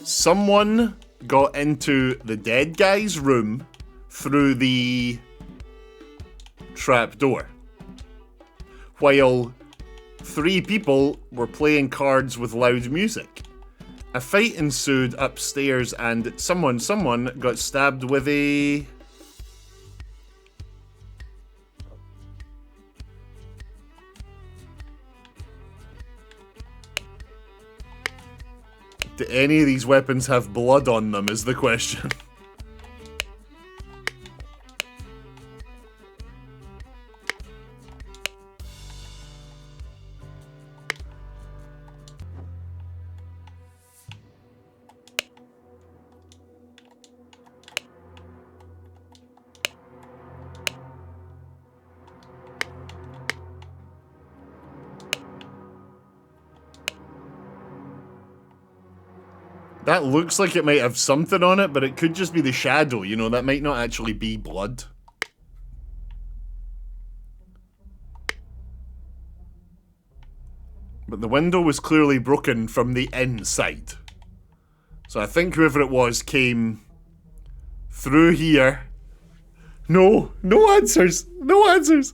Someone got into the dead guy's room through the trapdoor, while 3 people were playing cards with loud music. A fight ensued upstairs and someone got stabbed with a... Do any of these weapons have blood on them is the question. That looks like it might have something on it, but it could just be the shadow, you know, that might not actually be blood. But the window was clearly broken from the inside. So I think whoever it was came through here. No answers. No answers.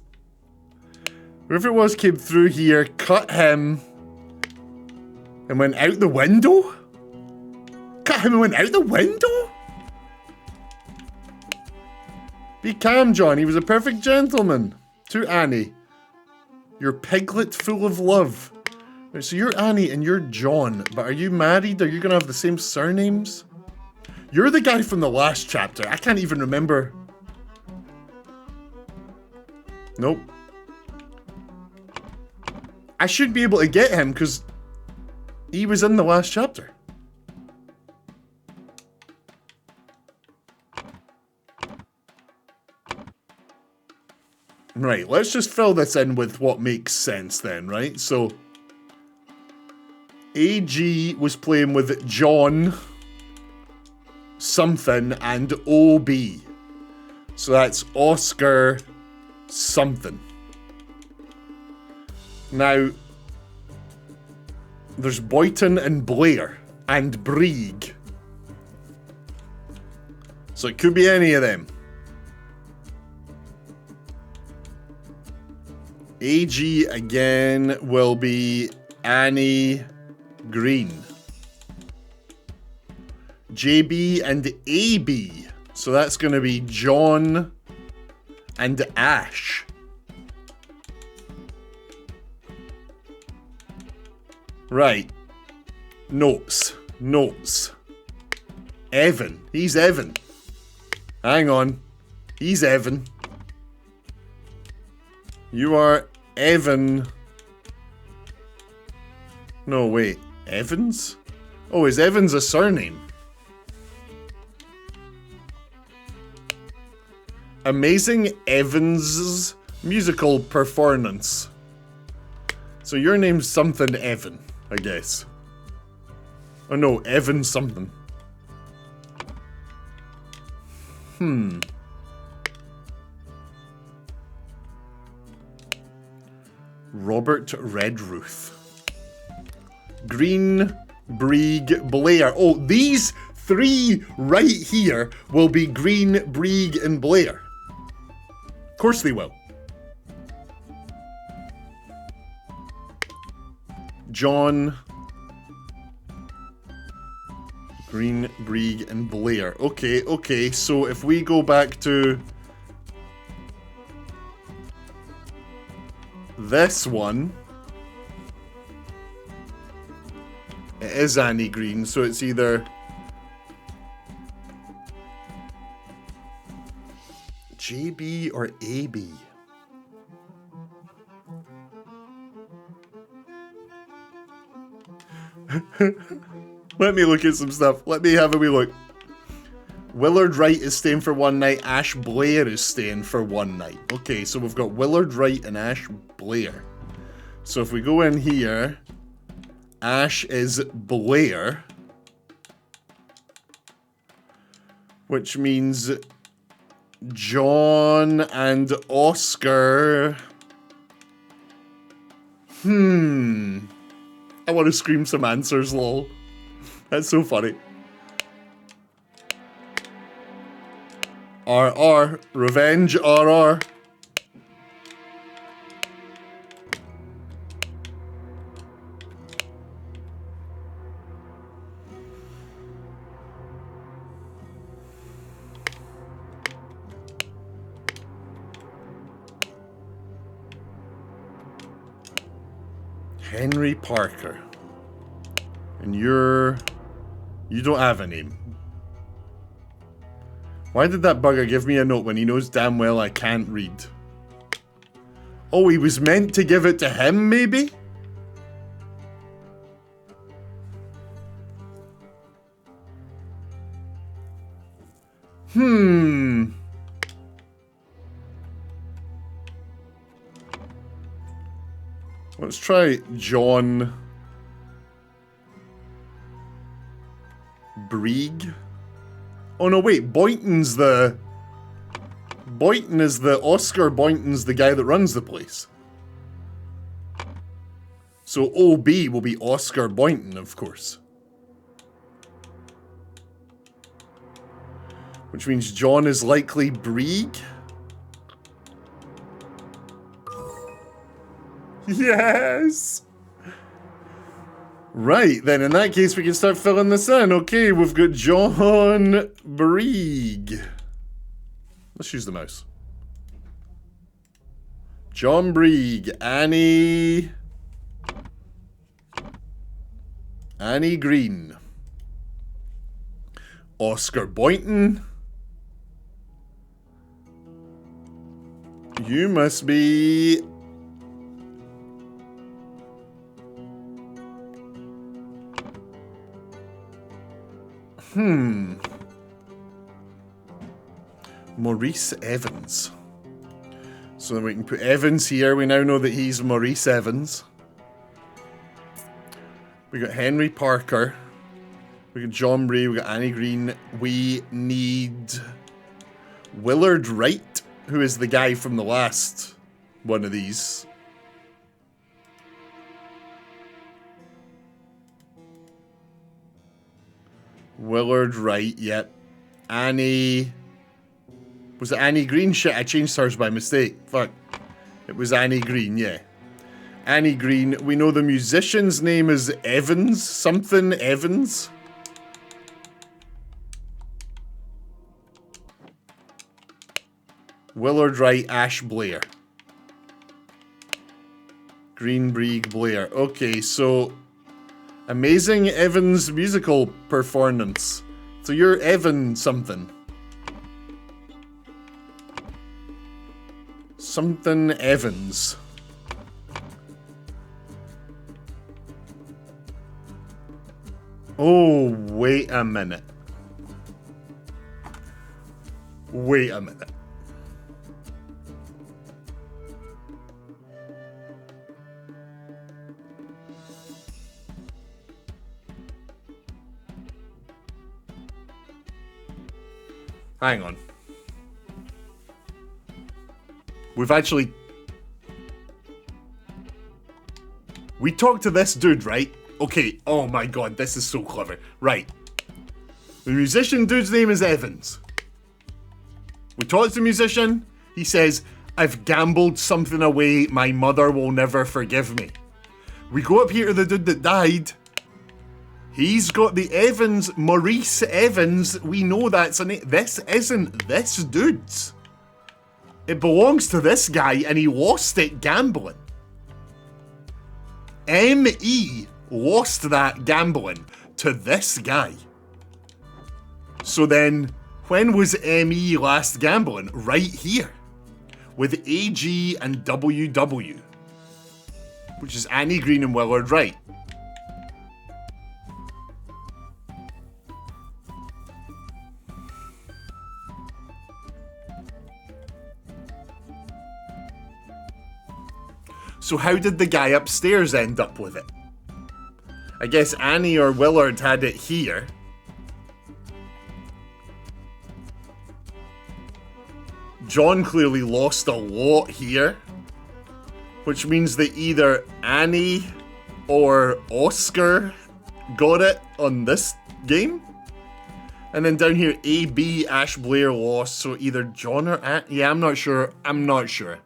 Whoever it was came through here, cut him, and went out the window? Cut him and went out the window? Be calm, John. He was a perfect gentleman. To Annie. Your piglet full of love. Right, so you're Annie and you're John, but are you married? Are you gonna have the same surnames? You're the guy from the last chapter. I can't even remember. Nope. I should be able to get him because he was in the last chapter. Right, let's just fill this in with what makes sense then, right? So, AG was playing with John something and OB. So that's Oscar something. Now, there's Boyton and Blair and Brieg. So it could be any of them. AG again will be Annie Green. JB and AB. So that's going to be John and Ash. Right. Notes. Evan. He's Evan. Hang on. He's Evan. You are Evan. No, wait. Evans? Oh, is Evans a surname? Amazing Evans' musical performance. So your name's something Evan, I guess. Oh no, Evan something. Robert Redruth. Green, Brieg, Blair. Oh, these three right here will be Green, Brieg, and Blair. Of course they will. John, Green, Brieg, and Blair. Okay, so if we go back to this one, it is Annie Green, so it's either JB or AB. Let me look at some stuff. Let me have a wee look. Willard Wright is staying for one night. Ash Blair is staying for one night. Okay, so we've got Willard Wright and Ash Blair. So if we go in here, Ash is Blair, which means John and Oscar. I want to scream some answers, lol. That's so funny. RR. Revenge RR. Henry Parker. And you don't have a name. Why did that bugger give me a note when he knows damn well I can't read? Oh, he was meant to give it to him, maybe? Let's try John Brieg. Oh no, wait, Boynton is the Oscar Boynton's the guy that runs the place. So OB will be Oscar Boynton, of course. Which means John is likely Brieg. Yes! Right, then in that case we can start filling this in. Okay, we've got John Brieg. Let's use the mouse. John Brieg, Annie Green, Oscar Boynton. You must be Maurice Evans. So then we can put Evans here. We now know that he's Maurice Evans. We got Henry Parker. We got John Bray, we got Annie Green. We need Willard Wright, who is the guy from the last one of these. Willard Wright, yep. Annie... Was it Annie Green? Shit, I changed hers by mistake. Fuck. It was Annie Green, yeah. Annie Green. We know the musician's name is Evans. Something Evans. Willard Wright, Ash Blair. Greenbrieg Blair. Okay, so... Amazing Evans musical performance. So you're Evan something. Something Evans. Oh, wait a minute. Wait a minute. Hang on. We've actually... We talked to this dude, right? Okay, oh my god, this is so clever. Right. The musician dude's name is Evans. We talked to the musician. He says, I've gambled something away. My mother will never forgive me. We go up here to the dude that died. He's got the Evans, Maurice Evans. We know that's a name. This isn't this dude's. It belongs to this guy and he lost it gambling. M.E. lost that gambling to this guy. So then, when was M.E. last gambling? Right here. With A.G. and W.W. Which is Annie Green and Willard Wright. So how did the guy upstairs end up with it? I guess Annie or Willard had it here. John clearly lost a lot here. Which means that either Annie or Oscar got it on this game. And then down here, AB, Ash Blair lost. So either John or Annie. Yeah, I'm not sure. I'm not sure.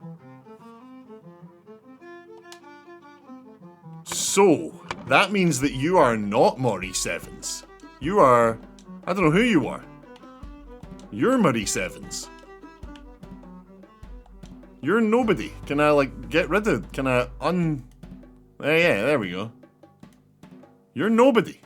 So, that means that you are not Maurice Evans. You are... I don't know who you are. You're Maurice Evans. You're nobody. Can I, like, get rid of... Can I yeah, there we go. You're nobody.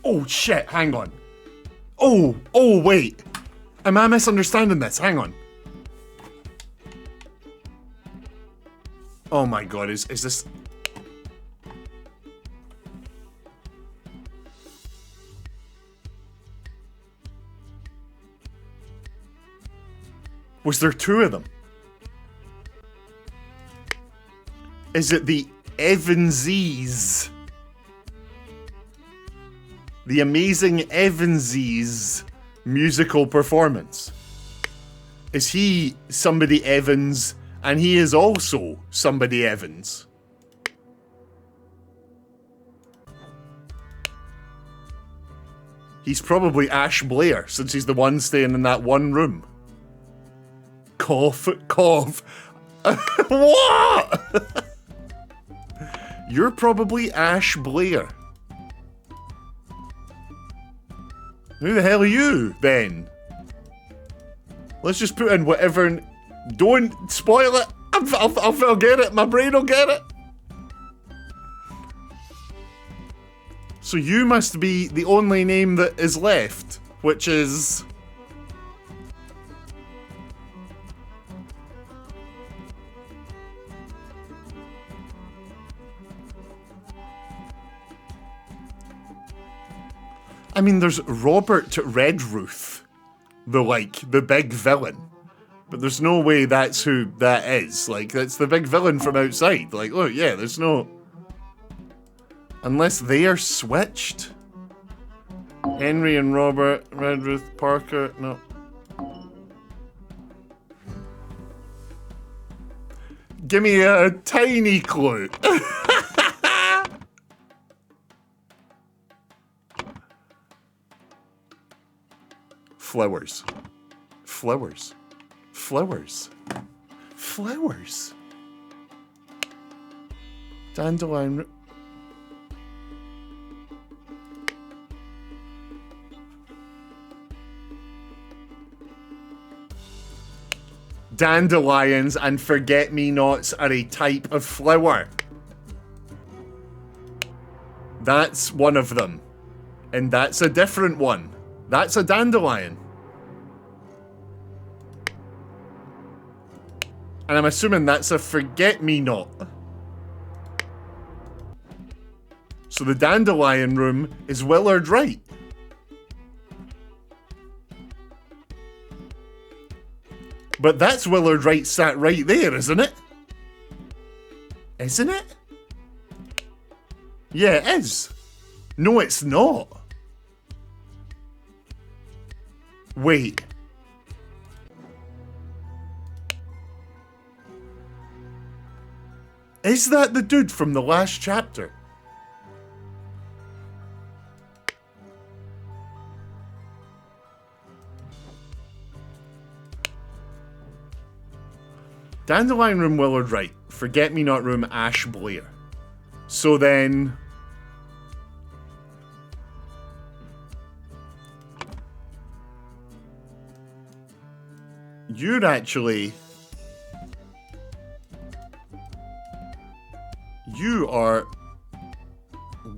Oh shit, hang on. Oh, wait. Am I misunderstanding this? Hang on. Oh my god, is this... Was there two of them? Is it the Evansies? The amazing Evansies musical performance. Is he somebody Evans and he is also somebody Evans? He's probably Ash Blair since he's the one staying in that one room. Cough, cough. What? You're probably Ash Blair. Who the hell are you, then? Let's just put in whatever... Don't spoil it! I'll get it! My brain will get it! So you must be the only name that is left, which is... I mean, there's Robert Redruth, the big villain. But there's no way that's who that is. Like, that's the big villain from outside. Like, look, yeah, there's no... Unless they are switched. Henry and Robert, Redruth, Parker, no. Give me a tiny clue. Flowers. Flowers. Flowers. Flowers. Dandelion. Dandelions and forget-me-nots are a type of flower. That's one of them. And that's a different one. That's a dandelion. And I'm assuming that's a forget-me-not. So the dandelion room is Willard Wright. But that's Willard Wright sat right there, isn't it? Isn't it? Yeah, it is. No, it's not. Wait. Is that the dude from the last chapter? Dandelion Room, Willard Wright. Forget-me-not room, Ash Blair. So then... You're actually... You are...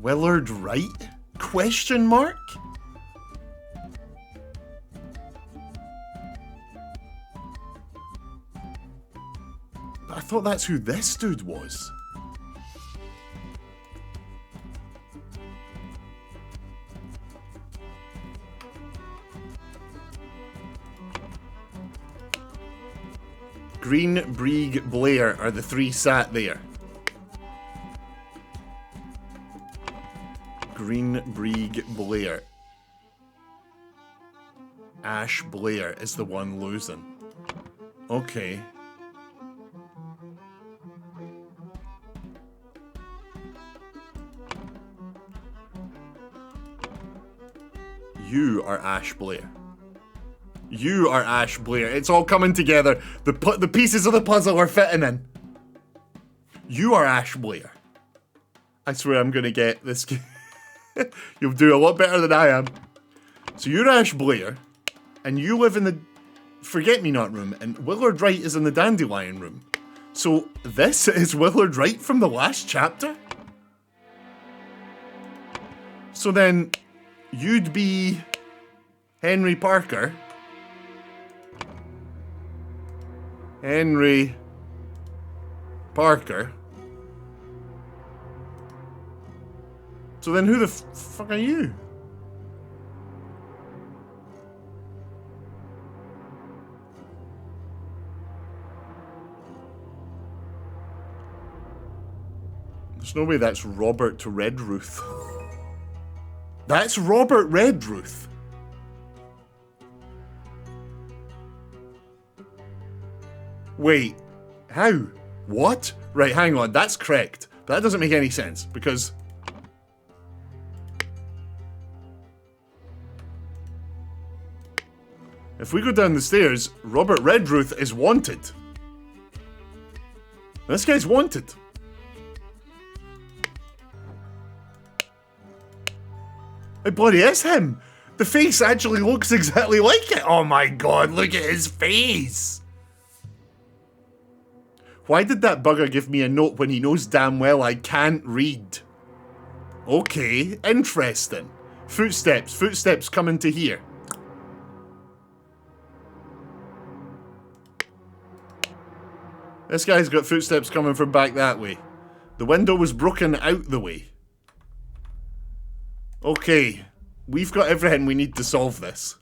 Willard Wright? Question mark? I thought that's who this dude was. Green, Brieg, Blair are the three sat there. Green, Brieg, Blair. Ash Blair is the one losing. Okay. You are Ash Blair. You are Ash Blair. It's all coming together. The pieces of the puzzle are fitting in. You are Ash Blair. I swear I'm gonna get this. You'll do a lot better than I am. So you're Ash Blair, and you live in the Forget-me-not room, and Willard Wright is in the Dandelion room. So this is Willard Wright from the last chapter? So then, you'd be Henry Parker. Henry Parker. So then who the fuck are you? There's no way that's Robert Redruth. That's Robert Redruth. Wait, how? What? Right, hang on, that's correct. But that doesn't make any sense, because... If we go down the stairs, Robert Redruth is wanted. This guy's wanted. It bloody is him! The face actually looks exactly like it. Oh my god, look at his face. Why did that bugger give me a note when he knows damn well I can't read? Okay, interesting. Footsteps coming to here. This guy's got footsteps coming from back that way. The window was broken out the way. Okay, we've got everything we need to solve this.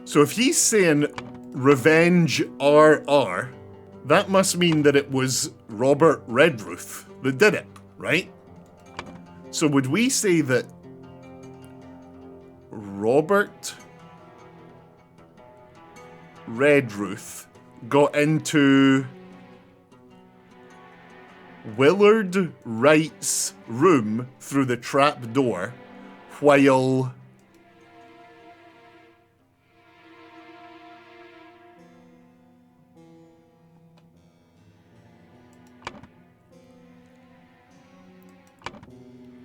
So if he's saying revenge RR, that must mean that it was Robert Redruth that did it, right? So would we say that Robert Redruth got into Willard Wright's room through the trap door while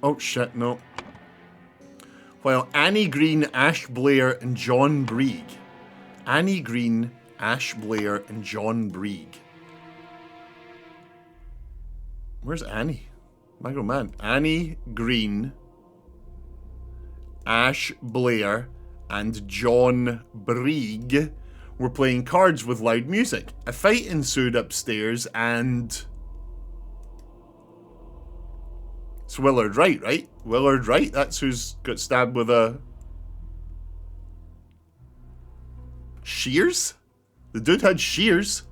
oh shit, no. While Annie Green, Ash Blair, and John Brieg. Annie Green, Ash Blair, and John Brieg. Where's Annie? My god, man. Annie Green, Ash Blair, and John Brieg were playing cards with loud music. A fight ensued upstairs and... It's Willard Wright, right? Willard Wright, that's who's got stabbed with a... shears? The dude had shears.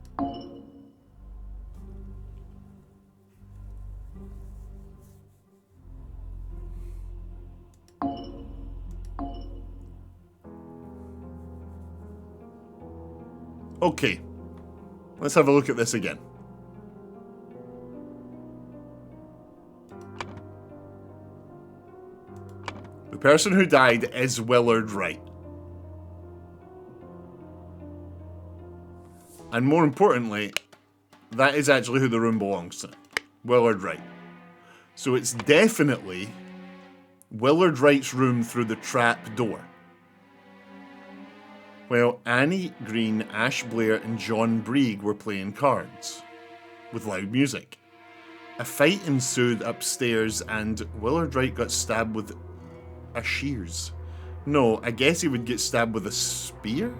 Okay. Let's have a look at this again. The person who died is Willard Wright. And more importantly, that is actually who the room belongs to. Willard Wright. So it's definitely Willard Wright's room through the trap door. Well, Annie Green, Ash Blair, and John Brieg were playing cards with loud music. A fight ensued upstairs and Willard Wright got stabbed with a shears. No, I guess he would get stabbed with a spear?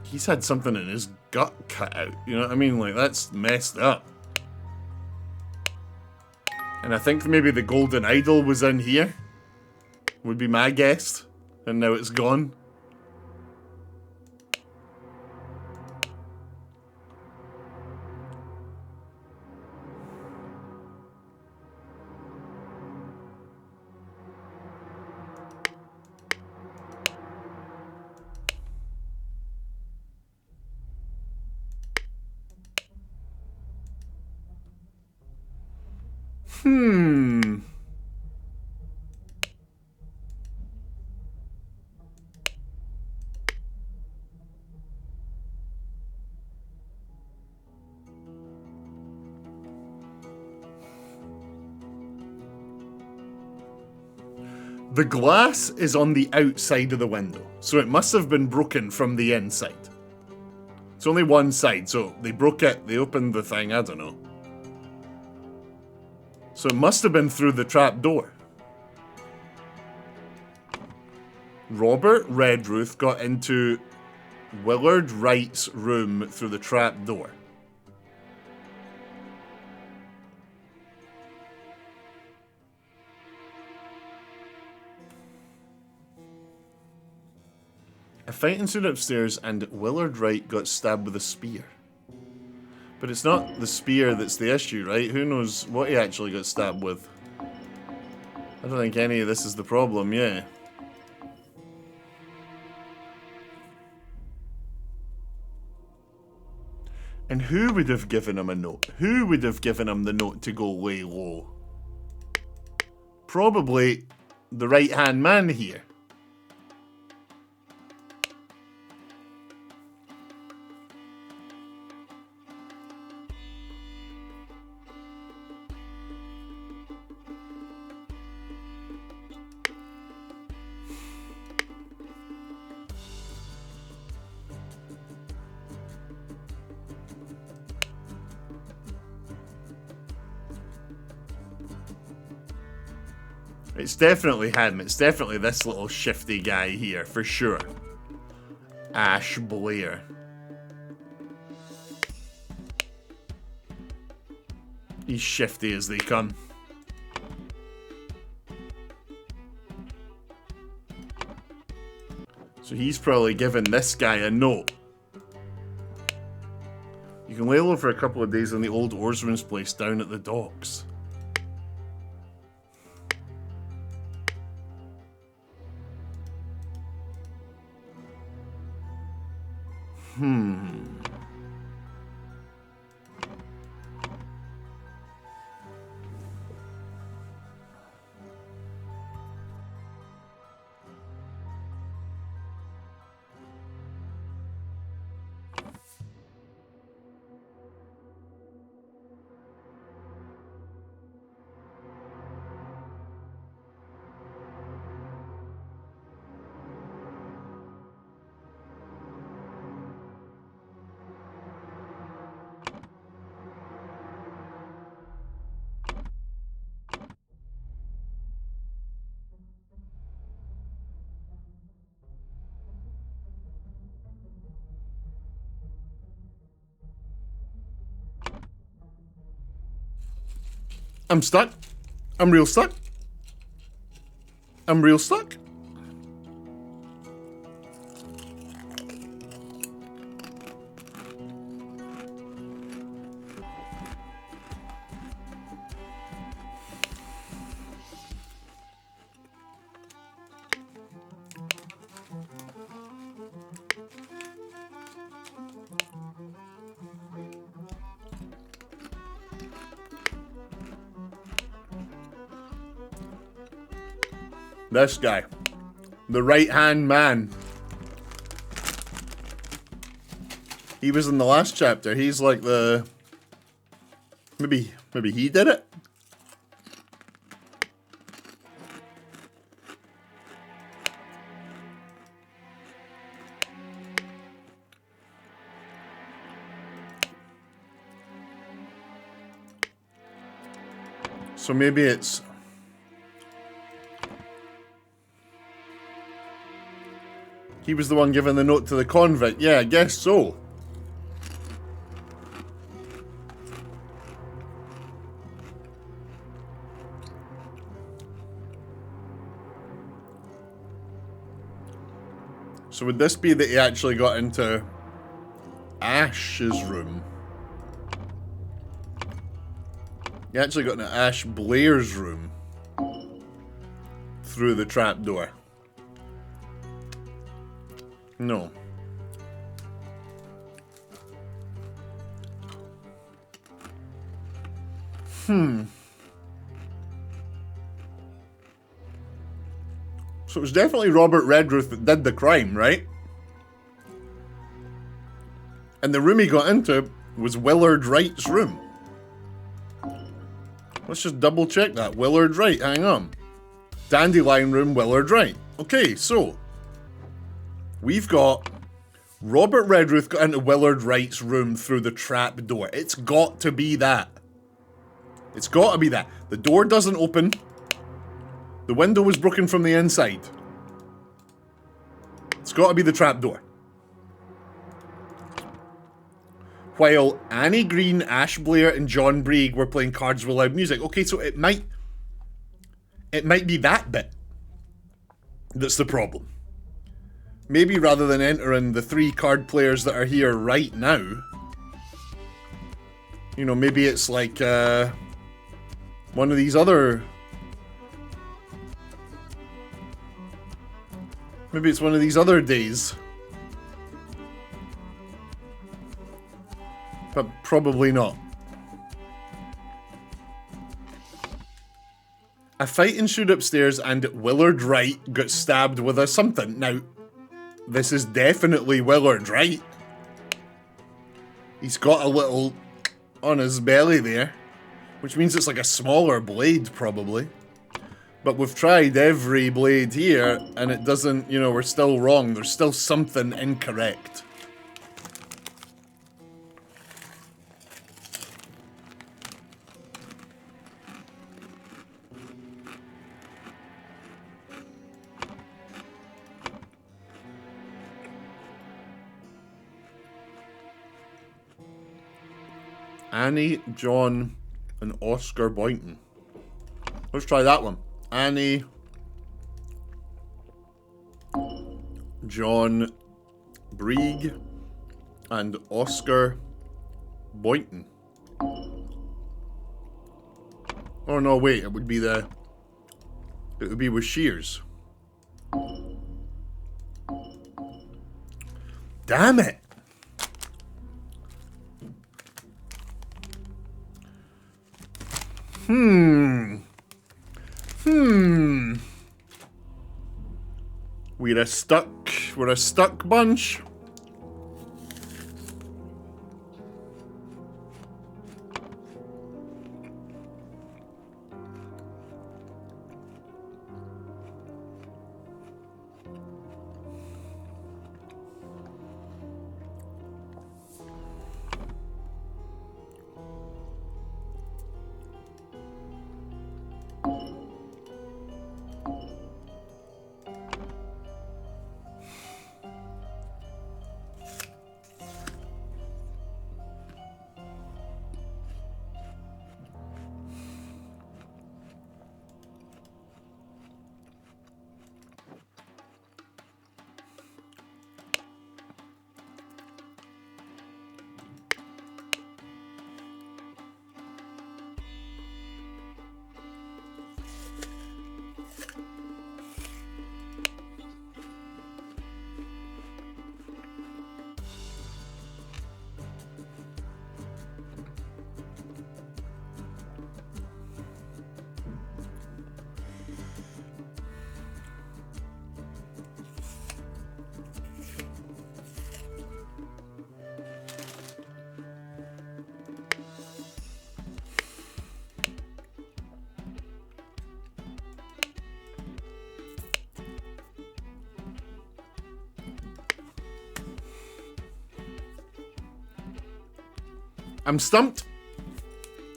He's had something in his gut cut out. You know what I mean? Like, that's messed up. And I think maybe the golden idol was in here. Would be my guess. And now it's gone. The glass is on the outside of the window, so it must have been broken from the inside. It's only one side, so they broke it, they opened the thing, I don't know. So it must have been through the trap door. Robert Redruth got into Willard Wright's room through the trap door. A fight ensued upstairs and Willard Wright got stabbed with a spear. But it's not the spear that's the issue, right? Who knows what he actually got stabbed with? I don't think any of this is the problem, yeah. And who would have given him a note? Who would have given him the note to go lay low? Probably the right-hand man here. It's definitely him. It's definitely this little shifty guy here, for sure. Ash Blair. He's shifty as they come. So he's probably given this guy a note. You can lay low for a couple of days in the old oarsman's place down at the docks. I'm stuck. I'm real stuck. I'm real stuck. This guy. The right-hand man. He was in the last chapter. He's like the... Maybe he did it? So maybe it's... He was the one giving the note to the convict. Yeah, I guess so. So would this be that he actually got into Ash's room? He actually got into Ash Blair's room through the trapdoor. No. So it was definitely Robert Redruth that did the crime, right? And the room he got into was Willard Wright's room. Let's just double check that. Willard Wright, hang on. Dandelion room, Willard Wright. Okay, so... We've got Robert Redruth got into Willard Wright's room through the trap door. It's got to be that. It's got to be that. The door doesn't open. The window was broken from the inside. It's got to be the trapdoor. While Annie Green, Ash Blair, and John Brieg were playing cards with loud music. Okay, so it might be that bit that's the problem. Maybe rather than entering the 3 card players that are here right now, you know, maybe it's like one of these other... Maybe it's one of these other days. But probably not. A fight ensued upstairs and Willard Wright got stabbed with a something. Now, this is definitely Willard Wright. He's got a little on his belly there, which means it's like a smaller blade, probably. But we've tried every blade here, and it doesn't, you know, we're still wrong. There's still something incorrect. Annie, John, and Oscar Boynton. Let's try that one. Annie, John Brieg, and Oscar Boynton. Oh no, wait, it would be with shears. Damn it! We're a stuck bunch. I'm stumped.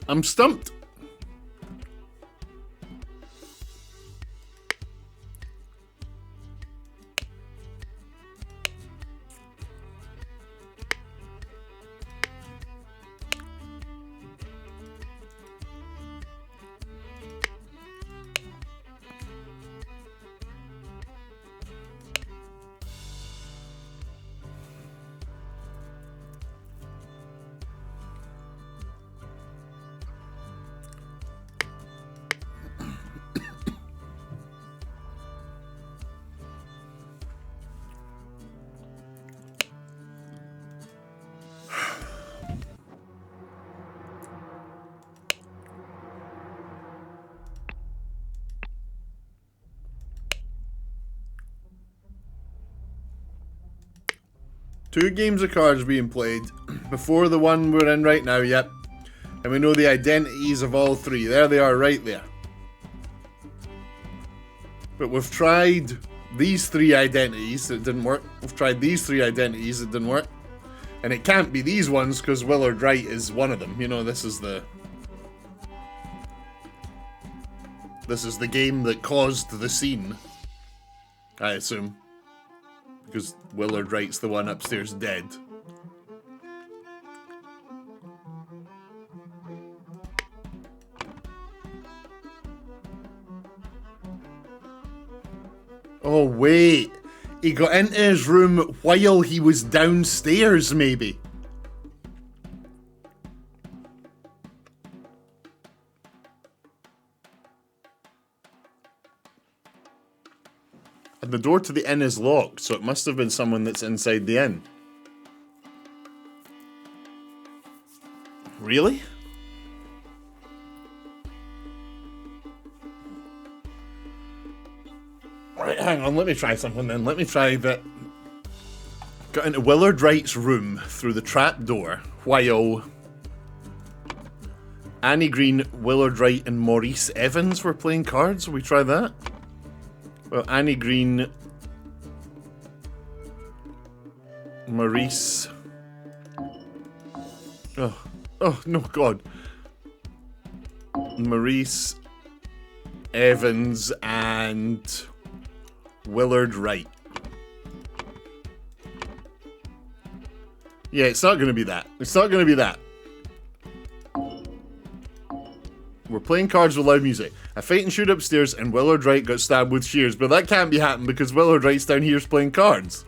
I'm stumped. Two games of cards being played before the one we're in right now, yep. And we know the identities of all three. There they are right there. But we've tried these three identities, it didn't work. We've tried these three identities, it didn't work. And it can't be these ones because Willard Wright is one of them. You know, this is the game that caused the scene, I assume. Because Willard Wright's the one upstairs dead. Oh, wait. He got into his room while he was downstairs, maybe. And the door to the inn is locked, so it must have been someone that's inside the inn. Really? Right, hang on, let me try something then. Let me try that. Got into Willard Wright's room through the trap door while Annie Green, Willard Wright, and Maurice Evans were playing cards. Will we try that? Well, Annie Green, Maurice. Oh no, God. Maurice Evans and Willard Wright. Yeah, it's not going to be that. It's not going to be that. We're playing cards with loud music. A fight ensued upstairs and Willard Wright got stabbed with shears. But that can't be happening because Willard Wright's down here playing cards.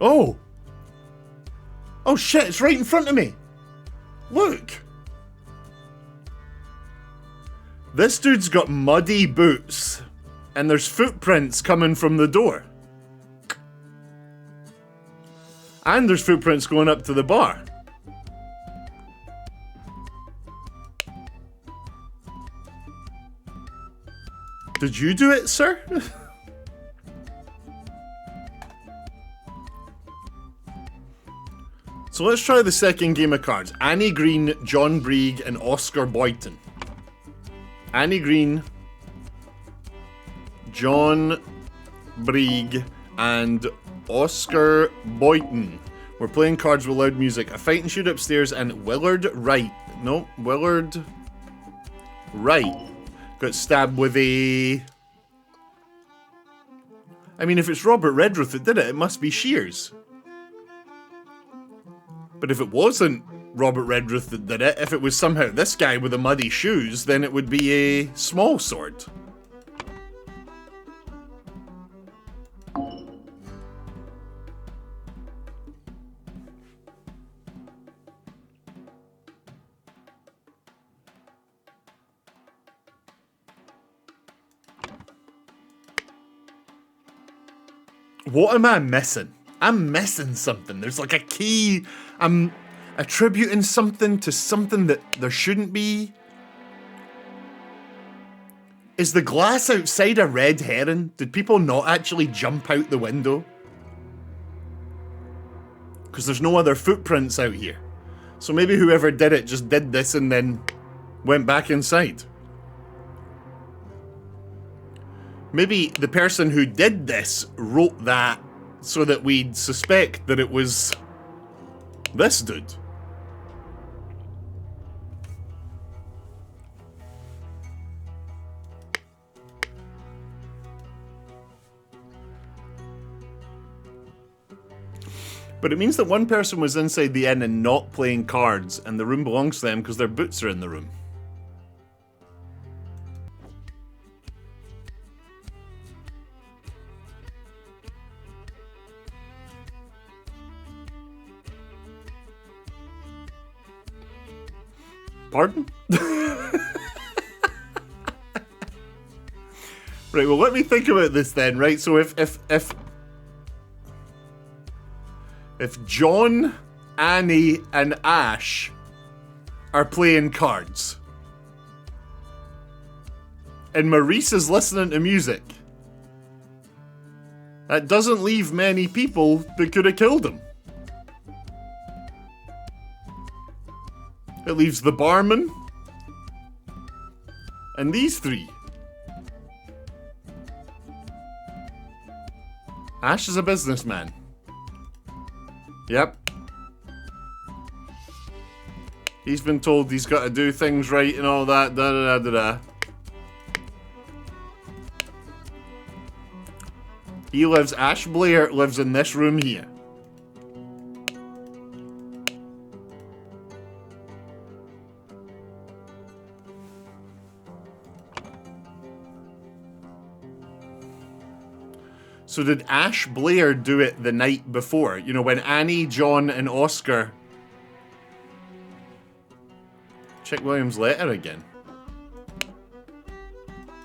Oh! Oh shit, it's right in front of me! Look! This dude's got muddy boots, and there's footprints coming from the door. And there's footprints going up to the bar. Did you do it, sir? So let's try the second game of cards. Annie Green, John Brieg, and Oscar Boyton. Annie Green, John Brieg, and Oscar Boyton. We're playing cards with loud music. A fight ensued upstairs and Willard Wright. No, Willard Wright got stabbed with a... I mean, if it's Robert Redruth that did it, it must be shears. But if it wasn't Robert Redruth that did it, if it was somehow this guy with the muddy shoes, then it would be a small sword. What am I missing? I'm missing something. There's like a key. I'm attributing something to something that there shouldn't be. Is the glass outside a red herring? Did people not actually jump out the window? Because there's no other footprints out here. So maybe whoever did it just did this and then went back inside. Maybe the person who did this wrote that so that we'd suspect that it was this dude. But it means that one person was inside the inn and not playing cards, and the room belongs to them because their boots are in the room. Pardon? Right, well, let me think about this then, right? So if John, Annie, and Ash are playing cards, and Maurice is listening to music, that doesn't leave many people that could have killed him. It leaves the barman and these three. Ash is a businessman. Yep. He's been told he's got to do things right and all that. Da da da da da. He lives. Ash Blair lives in this room here. So did Ash Blair do it the night before? You know, when Annie, John, and Oscar... Check William's letter again.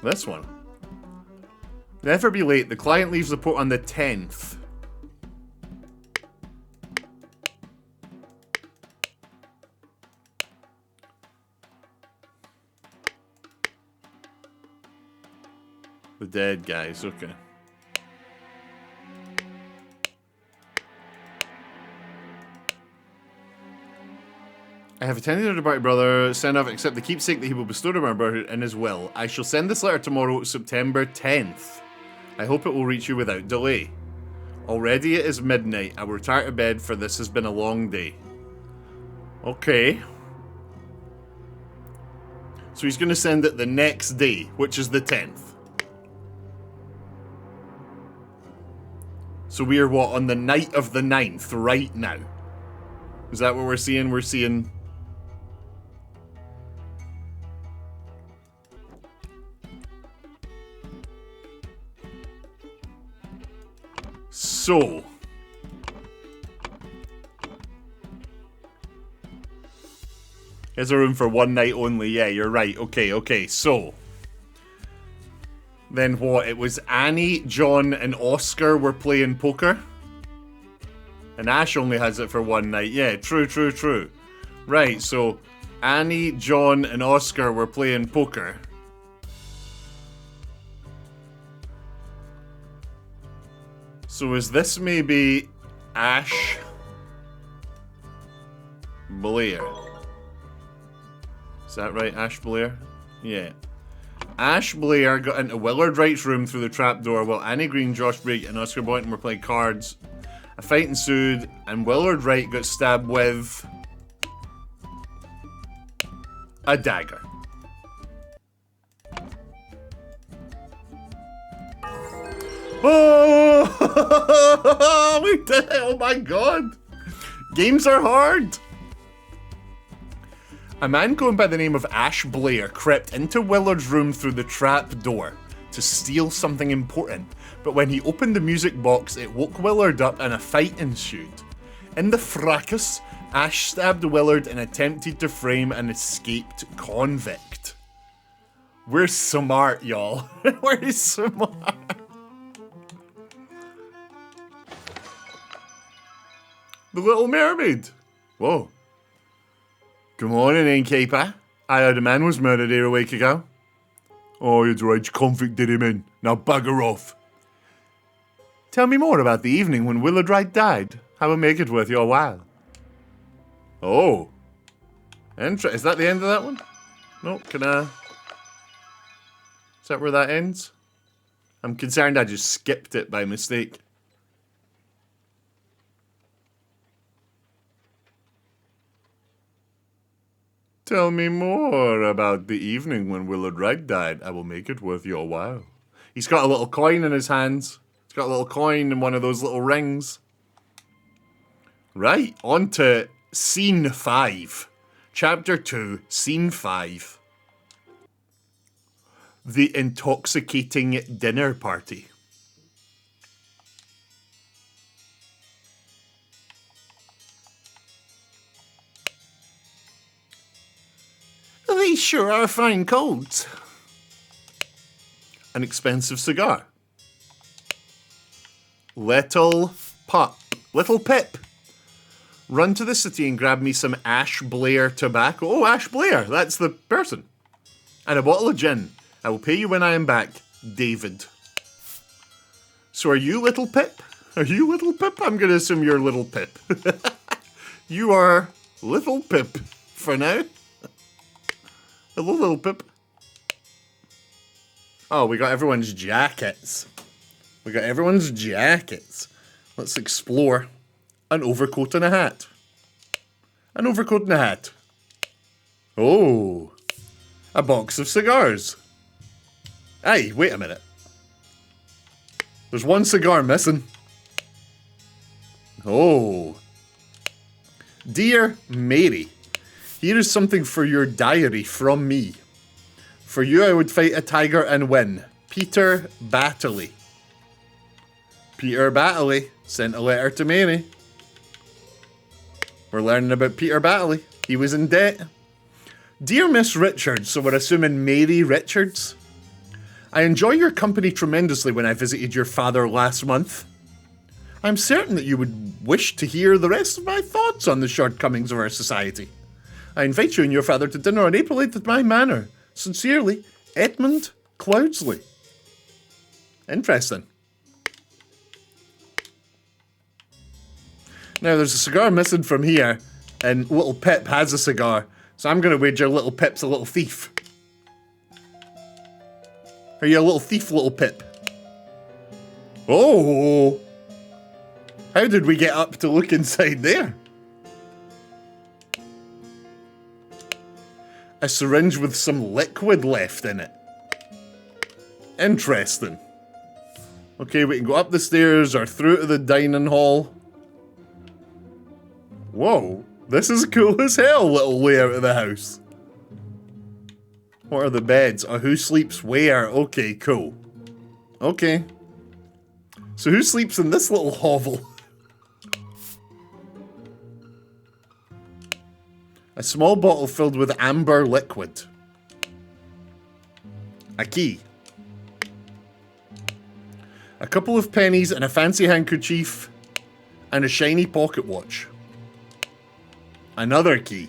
This one. Never be late. The client leaves the port on the 10th. The dead guys, okay. I have attended your departed brother, send off accept the keepsake that he will bestow to my brother in his will. I shall send this letter tomorrow, September 10th. I hope it will reach you without delay. Already it is midnight. I will retire to bed, for this has been a long day. Okay. So he's going to send it the next day, which is the 10th. So we are what, on the night of the 9th right now? Is that what we're seeing? We're seeing... So... There's a room for one night only. Yeah, you're right. Okay, okay. So... Then what? It was Annie, John, and Oscar were playing poker? And Ash only has it for one night. Yeah, true, true, true. Right, so... Annie, John, and Oscar were playing poker. So is this maybe Ash Blair? Is that right, Ash Blair? Yeah. Ash Blair got into Willard Wright's room through the trapdoor while Annie Green, Josh Brake, and Oscar Boynton were playing cards. A fight ensued, and Willard Wright got stabbed with a dagger. Oh, we did it! Oh my god! Games are hard! A man going by the name of Ash Blair crept into Willard's room through the trap door to steal something important, but when he opened the music box, it woke Willard up and a fight ensued. In the fracas, Ash stabbed Willard and attempted to frame an escaped convict. We're smart, y'all. We're smart. The Little Mermaid. Whoa. Good morning, innkeeper. I heard a man was murdered here a week ago. Oh, you're right, convict did him in. Now bugger off. Tell me more about the evening when Willard Wright died. I will make it worth your while. Oh. Is that the end of that one? No, can I... Is that where that ends? I'm concerned I just skipped it by mistake. Tell me more about the evening when Willard Wright died. I will make it worth your while. He's got a little coin in his hands. He's got a little coin in one of those little rings. Right, on to Scene 5. Chapter 2, Scene 5. The intoxicating dinner party. These sure are fine coats. An expensive cigar. Little Pip. Run to the city and grab me some Ash Blair tobacco. Oh, Ash Blair, that's the person. And a bottle of gin. I will pay you when I am back, David. So are you Little Pip? Are you Little Pip? I'm going to assume you're Little Pip. You are Little Pip for now. Hello, Little Pip. Oh, we got everyone's jackets. We got everyone's jackets. Let's explore. An overcoat and a hat. An overcoat and a hat. Oh. A box of cigars. Hey, wait a minute. There's one cigar missing. Oh. Dear Mary, here is something for your diary from me. For you, I would fight a tiger and win. Peter Battley. Peter Battley sent a letter to Mary. We're learning about Peter Battley. He was in debt. Dear Miss Richards, so we're assuming Mary Richards. I enjoy your company tremendously when I visited your father last month. I'm certain that you would wish to hear the rest of my thoughts on the shortcomings of our society. I invite you and your father to dinner on April 8th at my manor. Sincerely, Edmund Cloudsley. Interesting. Now, there's a cigar missing from here, and Little Pip has a cigar, so I'm going to wager Little Pip's a little thief. Are you a little thief, Little Pip? Oh! How did we get up to look inside there? A syringe with some liquid left in it. Interesting. Okay, we can go up the stairs or through to the dining hall. Whoa, this is cool as hell, little layout of the house. What are the beds? Oh, who sleeps where? Okay, cool. Okay. So who sleeps in this little hovel? A small bottle filled with amber liquid. A key. A couple of pennies and a fancy handkerchief. And a shiny pocket watch. Another key.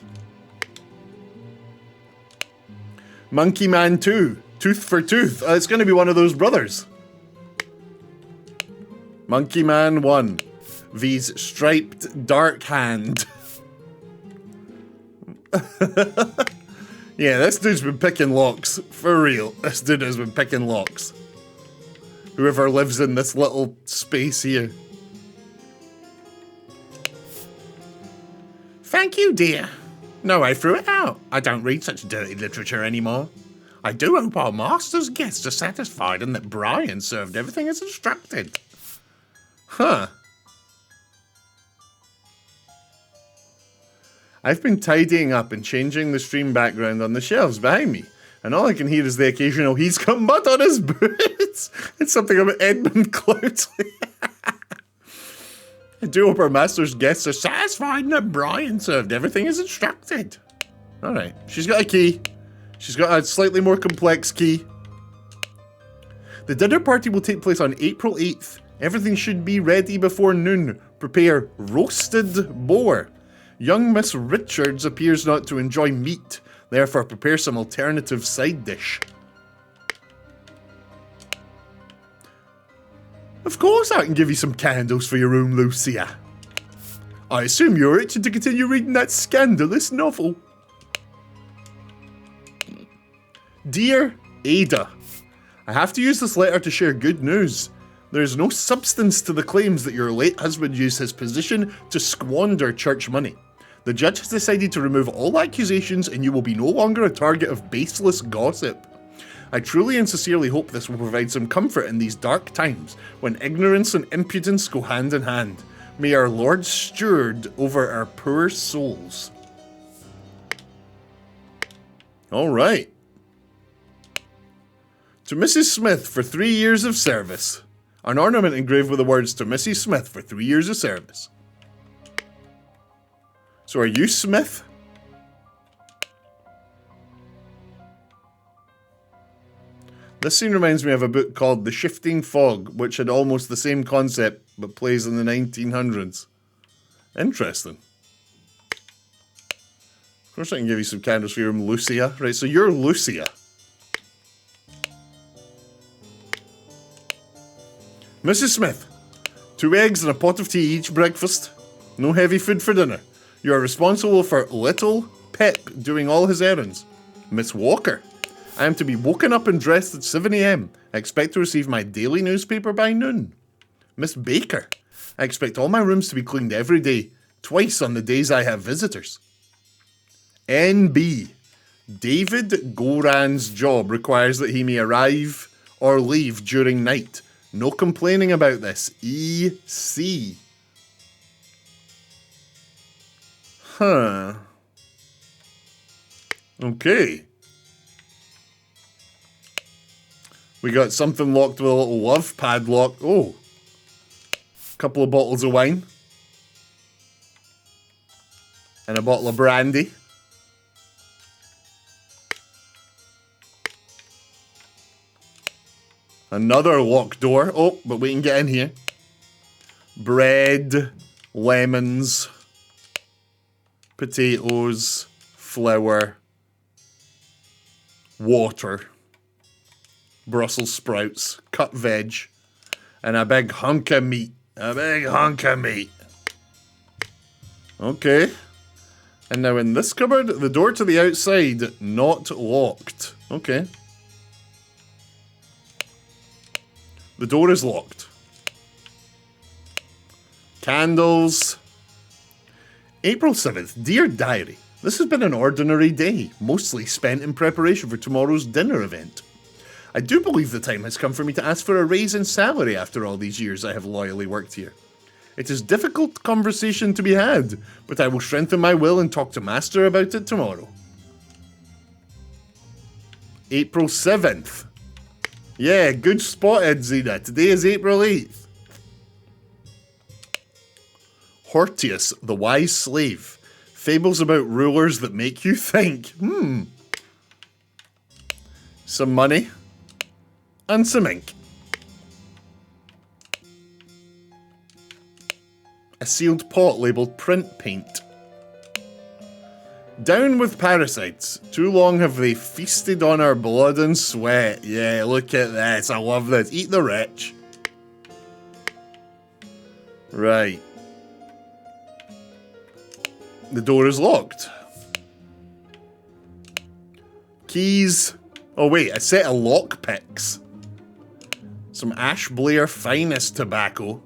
Monkey Man 2. Tooth for tooth. Oh, it's going to be one of those brothers. Monkey Man 1. V's striped dark hand. Yeah, this dude's been picking locks. For real. This dude has been picking locks. Whoever lives in this little space here. Thank you, dear. No, I threw it out. I don't read such dirty literature anymore. I do hope our master's guests are satisfied and that Brian served everything as instructed. Huh. I've been tidying up and changing the stream background on the shelves behind me, and all I can hear is the occasional "he's got mud on his boots." It's something about Edmund Cloudsley. I do hope our master's guests are satisfied and that Brian served everything as instructed. Alright, she's got a key. She's got a slightly more complex key. The dinner party will take place on April 8th. Everything should be ready before noon. Prepare roasted boar. Young Miss Richards appears not to enjoy meat. Therefore, prepare some alternative side dish. Of course I can give you some candles for your room, Lucia. I assume you're itching to continue reading that scandalous novel. Dear Ada, I have to use this letter to share good news. There is no substance to the claims that your late husband used his position to squander church money. The judge has decided to remove all accusations and you will be no longer a target of baseless gossip. I truly and sincerely hope this will provide some comfort in these dark times when ignorance and impudence go hand in hand. May our Lord steward over our poor souls. Alright. To Mrs. Smith for 3 years of service. An ornament engraved with the words, to Mrs. Smith for 3 years of service. So are you Smith? This scene reminds me of a book called The Shifting Fog, which had almost the same concept, but plays in the 1900s. Interesting. Of course I can give you some candles for your room, Lucia. Right, so you're Lucia. Mrs. Smith, 2 eggs and a pot of tea each breakfast. No heavy food for dinner. You are responsible for little Pip doing all his errands. Miss Walker, I am to be woken up and dressed at 7 a.m. I expect to receive my daily newspaper by noon. Miss Baker. I expect all my rooms to be cleaned every day, twice on the days I have visitors. NB. David Goran's job requires that he may arrive or leave during night. No complaining about this. EC. Huh. Okay. We got something locked with a little love padlock. Oh. A couple of bottles of wine. And a bottle of brandy. Another locked door. Oh, but we can get in here. Bread, lemons, potatoes, flour, water, Brussels sprouts, cut veg, and a big hunk of meat. A big hunk of meat. Okay. And now in this cupboard, the door to the outside, not locked. Okay. The door is locked. Candles. April 7th. Dear Diary, this has been an ordinary day, mostly spent in preparation for tomorrow's dinner event. I do believe the time has come for me to ask for a raise in salary after all these years I have loyally worked here. It is difficult conversation to be had, but I will strengthen my will and talk to Master about it tomorrow. April 7th. Yeah, good spotted, Zena. Today is April 8th. Hortius, the wise slave. Fables about rulers that make you think. Some money. And some ink. A sealed pot labelled print paint. Down with parasites. Too long have they feasted on our blood and sweat. Yeah, look at this. I love this. Eat the rich. Right. The door is locked. Keys. Oh wait, a set of lockpicks. Some Ash Blair finest tobacco.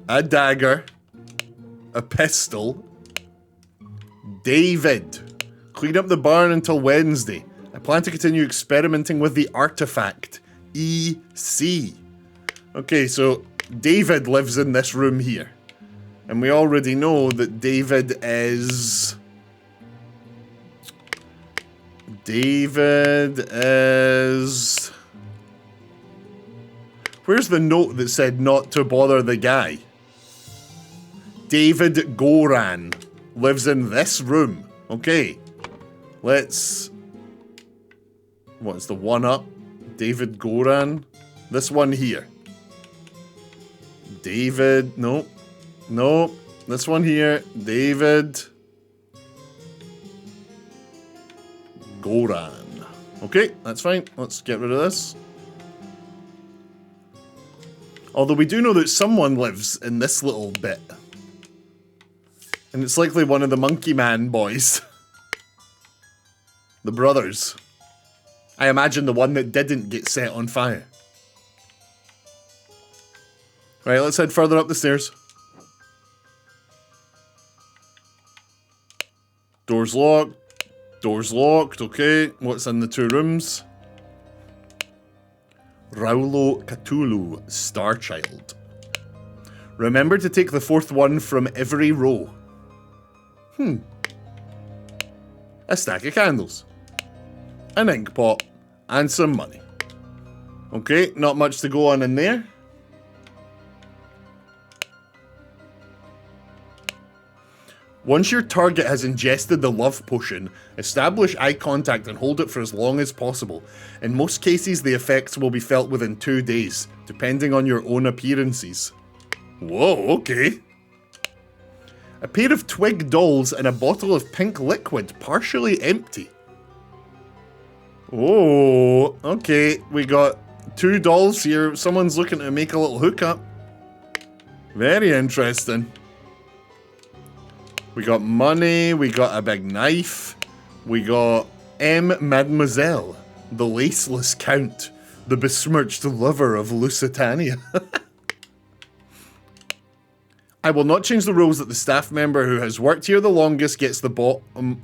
A dagger. A pistol. David. Clean up the barn until Wednesday. I plan to continue experimenting with the artifact. EC. Okay, so David lives in this room here. And we already know that David is... Where's the note that said not to bother the guy? David Goran lives in this room. Okay. Let's... What's the one up? David Goran. This one here. David... Nope. Nope. This one here. David... Goran. Okay, that's fine. Let's get rid of this. Although we do know that someone lives in this little bit. And it's likely one of the Monkey Man boys. The brothers. I imagine the one that didn't get set on fire. Right, let's head further up the stairs. Door's locked. Door's locked, okay. What's in the two rooms? Raulo Cthulhu, Starchild. Remember to take the fourth one from every row. A stack of candles. An ink pot. And some money. Okay, not much to go on in there. Once your target has ingested the love potion, establish eye contact and hold it for as long as possible. In most cases, the effects will be felt within 2 days, depending on your own appearances. Whoa, okay. A pair of twig dolls and a bottle of pink liquid, partially empty. Oh, okay. We got 2 dolls here. Someone's looking to make a little hookup. Very interesting. We got money, we got a big knife, We got M. Mademoiselle, the laceless count, the besmirched lover of Lusitania. I will not change the rules that the staff member who has worked here the longest gets the bottom...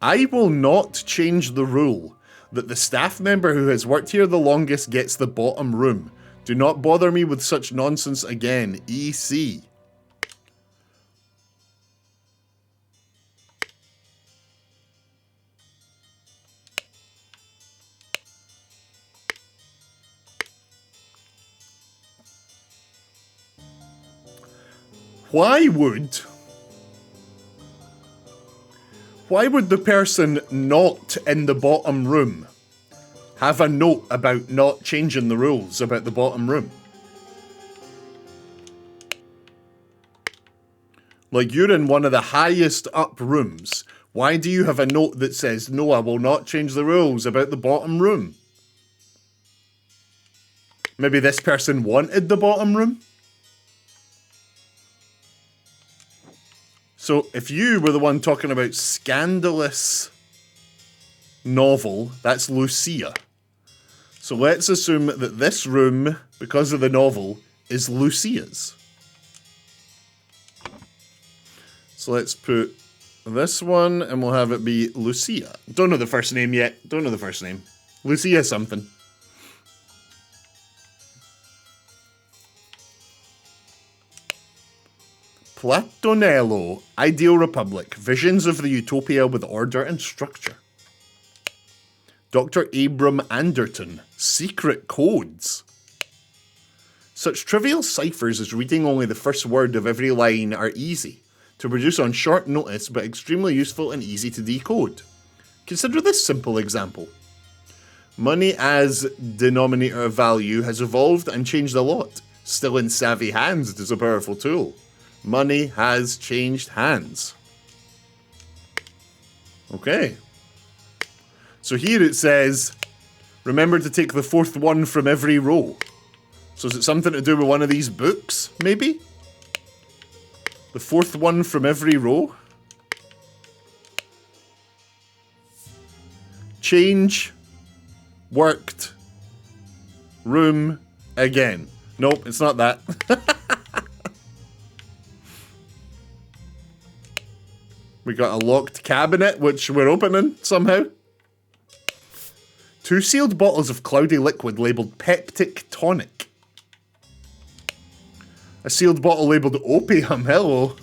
I will not change the rule that the staff member who has worked here the longest gets the bottom room. Do not bother me with such nonsense again. EC. Why would the person not in the bottom room have a note about not changing the rules about the bottom room? Like, you're in one of the highest up rooms. Why do you have a note that says, no, I will not change the rules about the bottom room? Maybe this person wanted the bottom room? So, if you were the one talking about scandalous novel, that's Lucia. So let's assume that this room, because of the novel, is Lucia's. So let's put this one, and we'll have it be Lucia. Don't know the first name yet. Don't know the first name. Lucia something. Platonello, Ideal Republic, Visions of the Utopia with Order and Structure. Dr. Abram Anderton, Secret Codes. Such trivial ciphers as reading only the first word of every line are easy to produce on short notice, but extremely useful and easy to decode. Consider this simple example. Money as denominator of value has evolved and changed a lot. Still in savvy hands, it is a powerful tool. Money has changed hands. Okay. So here it says, remember to take the fourth one from every row. So is it something to do with one of these books, maybe? The fourth one from every row? Change. Worked. Room. Again. Nope, it's not that. We got a locked cabinet, which we're opening somehow. 2 sealed bottles of cloudy liquid labelled peptic tonic. A sealed bottle labelled opium, hello.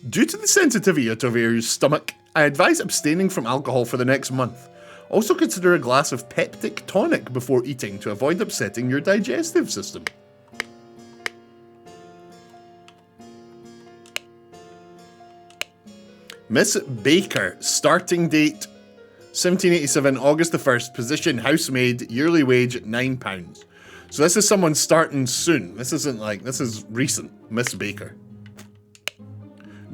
Due to the sensitivity of your stomach, I advise abstaining from alcohol for the next month. Also consider a glass of peptic tonic before eating to avoid upsetting your digestive system. Miss Baker, starting date 1787, August the 1st, position housemaid, yearly wage £9. So this is someone starting soon. This isn't like, this is recent. Miss Baker.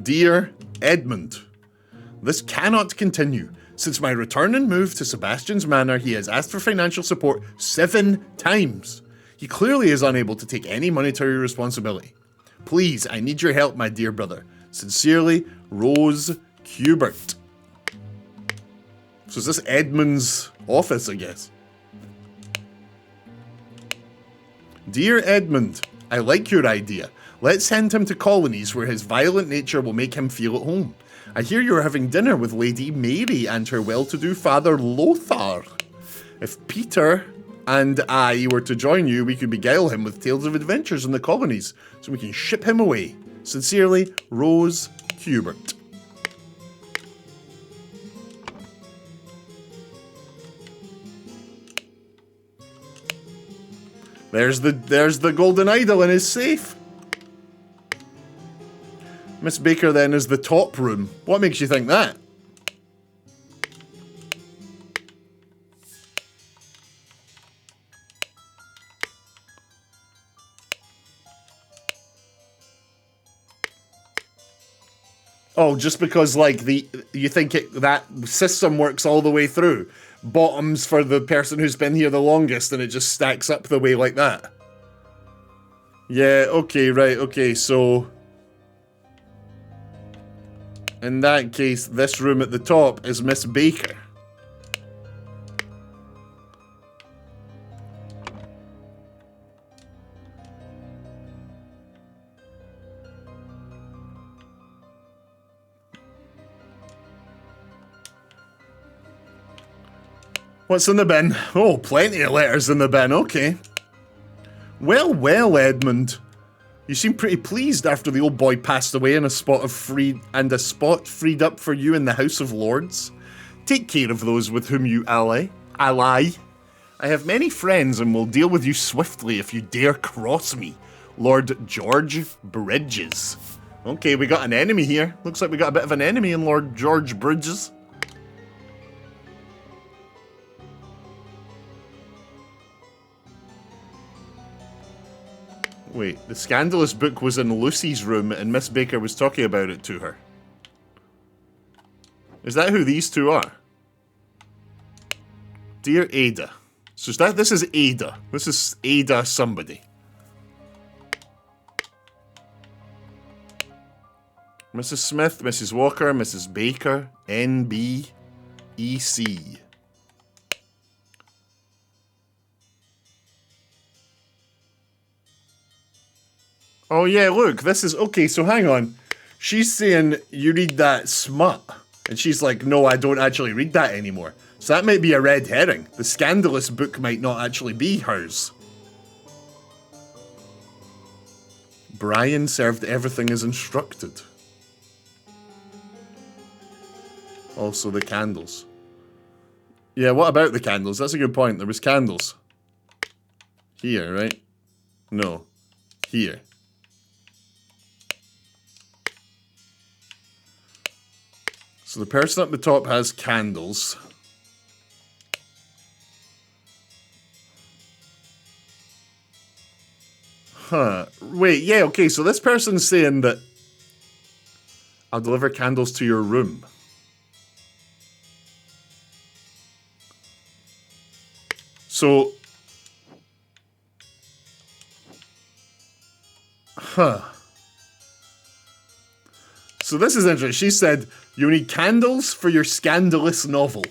Dear Edmund, this cannot continue. Since my return and move to Sebastian's Manor, he has asked for financial support 7 times. He clearly is unable to take any monetary responsibility. Please, I need your help, my dear brother. Sincerely, Rose Hubert. So is this Edmund's office, I guess? Dear Edmund, I like your idea. Let's send him to colonies where his violent nature will make him feel at home. I hear you're having dinner with Lady Mary and her well-to-do father Lothar. If Peter and I were to join you, we could beguile him with tales of adventures in the colonies, so we can ship him away. Sincerely, Rose Hubert. There's the golden idol in his safe. Miss Baker then is the top room. What makes you think that? Oh, just because like you think that system works all the way through. Bottoms for the person who's been here the longest, and it just stacks up the way like that. Yeah, okay, right, okay, so In that case, this room at the top is Miss Baker. What's in the bin? Oh, plenty of letters in the bin, okay. Well, well, Edmund. You seem pretty pleased after the old boy passed away and a spot freed up for you in the House of Lords. Take care of those with whom you ally. I have many friends and will deal with you swiftly if you dare cross me. Lord George Bridges. Okay, we got an enemy here. Looks like we got a bit of an enemy in Lord George Bridges. Wait, the scandalous book was in Lucy's room and Miss Baker was talking about it to her. Is that who these two are? Dear Ada. So this is Ada. This is Ada somebody. Mrs. Smith, Mrs. Walker, Mrs. Baker, NB, EC. Oh yeah, look, this is, okay, so hang on. She's saying, you read that smut. And she's like, no, I don't actually read that anymore. So that might be a red herring. The scandalous book might not actually be hers. Brian served everything as instructed. Also the candles. Yeah, what about the candles? That's a good point. There was candles. Here, right? No. Here. So the person up the top has candles. Huh. Wait, yeah, okay, so this person's saying that I'll deliver candles to your room. So... Huh. So this is interesting. She said, you need candles for your scandalous novel.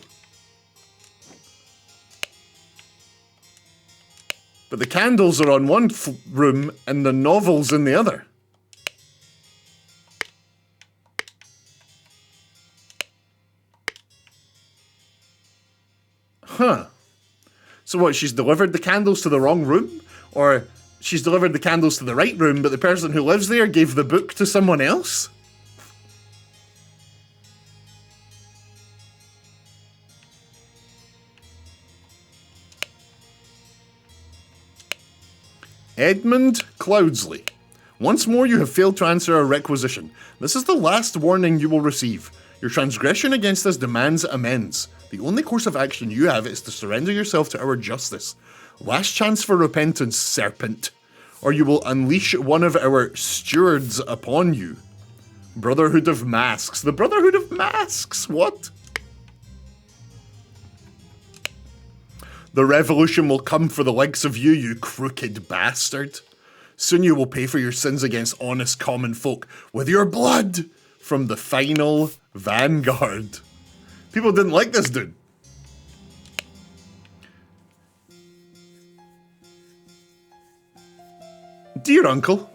But the candles are on one room and the novel's in the other. Huh. So what, she's delivered the candles to the wrong room? Or she's delivered the candles to the right room, but the person who lives there gave the book to someone else? Edmund Cloudsley. Once more you have failed to answer our requisition. This is the last warning you will receive. Your transgression against us demands amends. The only course of action you have is to surrender yourself to our justice. Last chance for repentance, serpent, or you will unleash one of our stewards upon you. Brotherhood of Masks. The Brotherhood of Masks? What? The revolution will come for the likes of you, you crooked bastard. Soon you will pay for your sins against honest common folk with your blood from the final vanguard. People didn't like this dude. Dear uncle,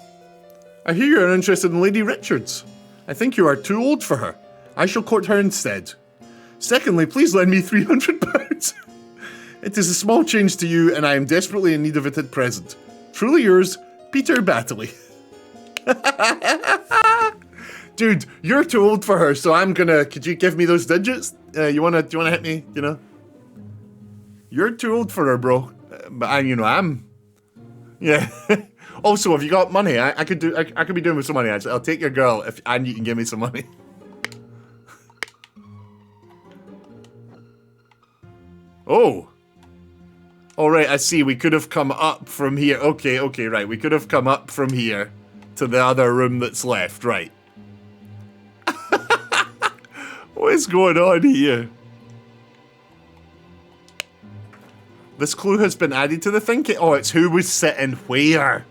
I hear you are interested in Lady Richards. I think you are too old for her. I shall court her instead. Secondly, please lend me £300. It is a small change to you, and I am desperately in need of it at present. Truly yours, Peter Battley. Dude, you're too old for her, so I'm gonna... Could you give me those digits? Do you wanna hit me? You know? You're too old for her, bro. But I'm... Yeah. Also, have you got money? I could be doing with some money, actually. I'll take your girl, and you can give me some money. Oh. Alright, I see. We could have come up from here. Okay, right. We could have come up from here to the other room that's left. Right. What is going on here? This clue has been added to the thinking. Oh, it's who was sitting where.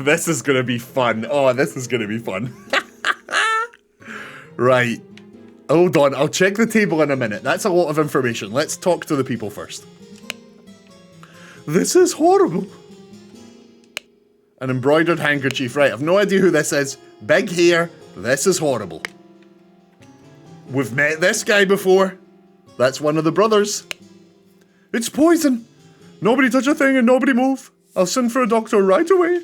This is gonna be fun. Oh, this is gonna be fun. Right. Hold on, I'll check the table in a minute. That's a lot of information. Let's talk to the people first. This is horrible. An embroidered handkerchief. Right, I've no idea who this is. Big hair. This is horrible. We've met this guy before. That's one of the brothers. It's poison. Nobody touch a thing and nobody move. I'll send for a doctor right away.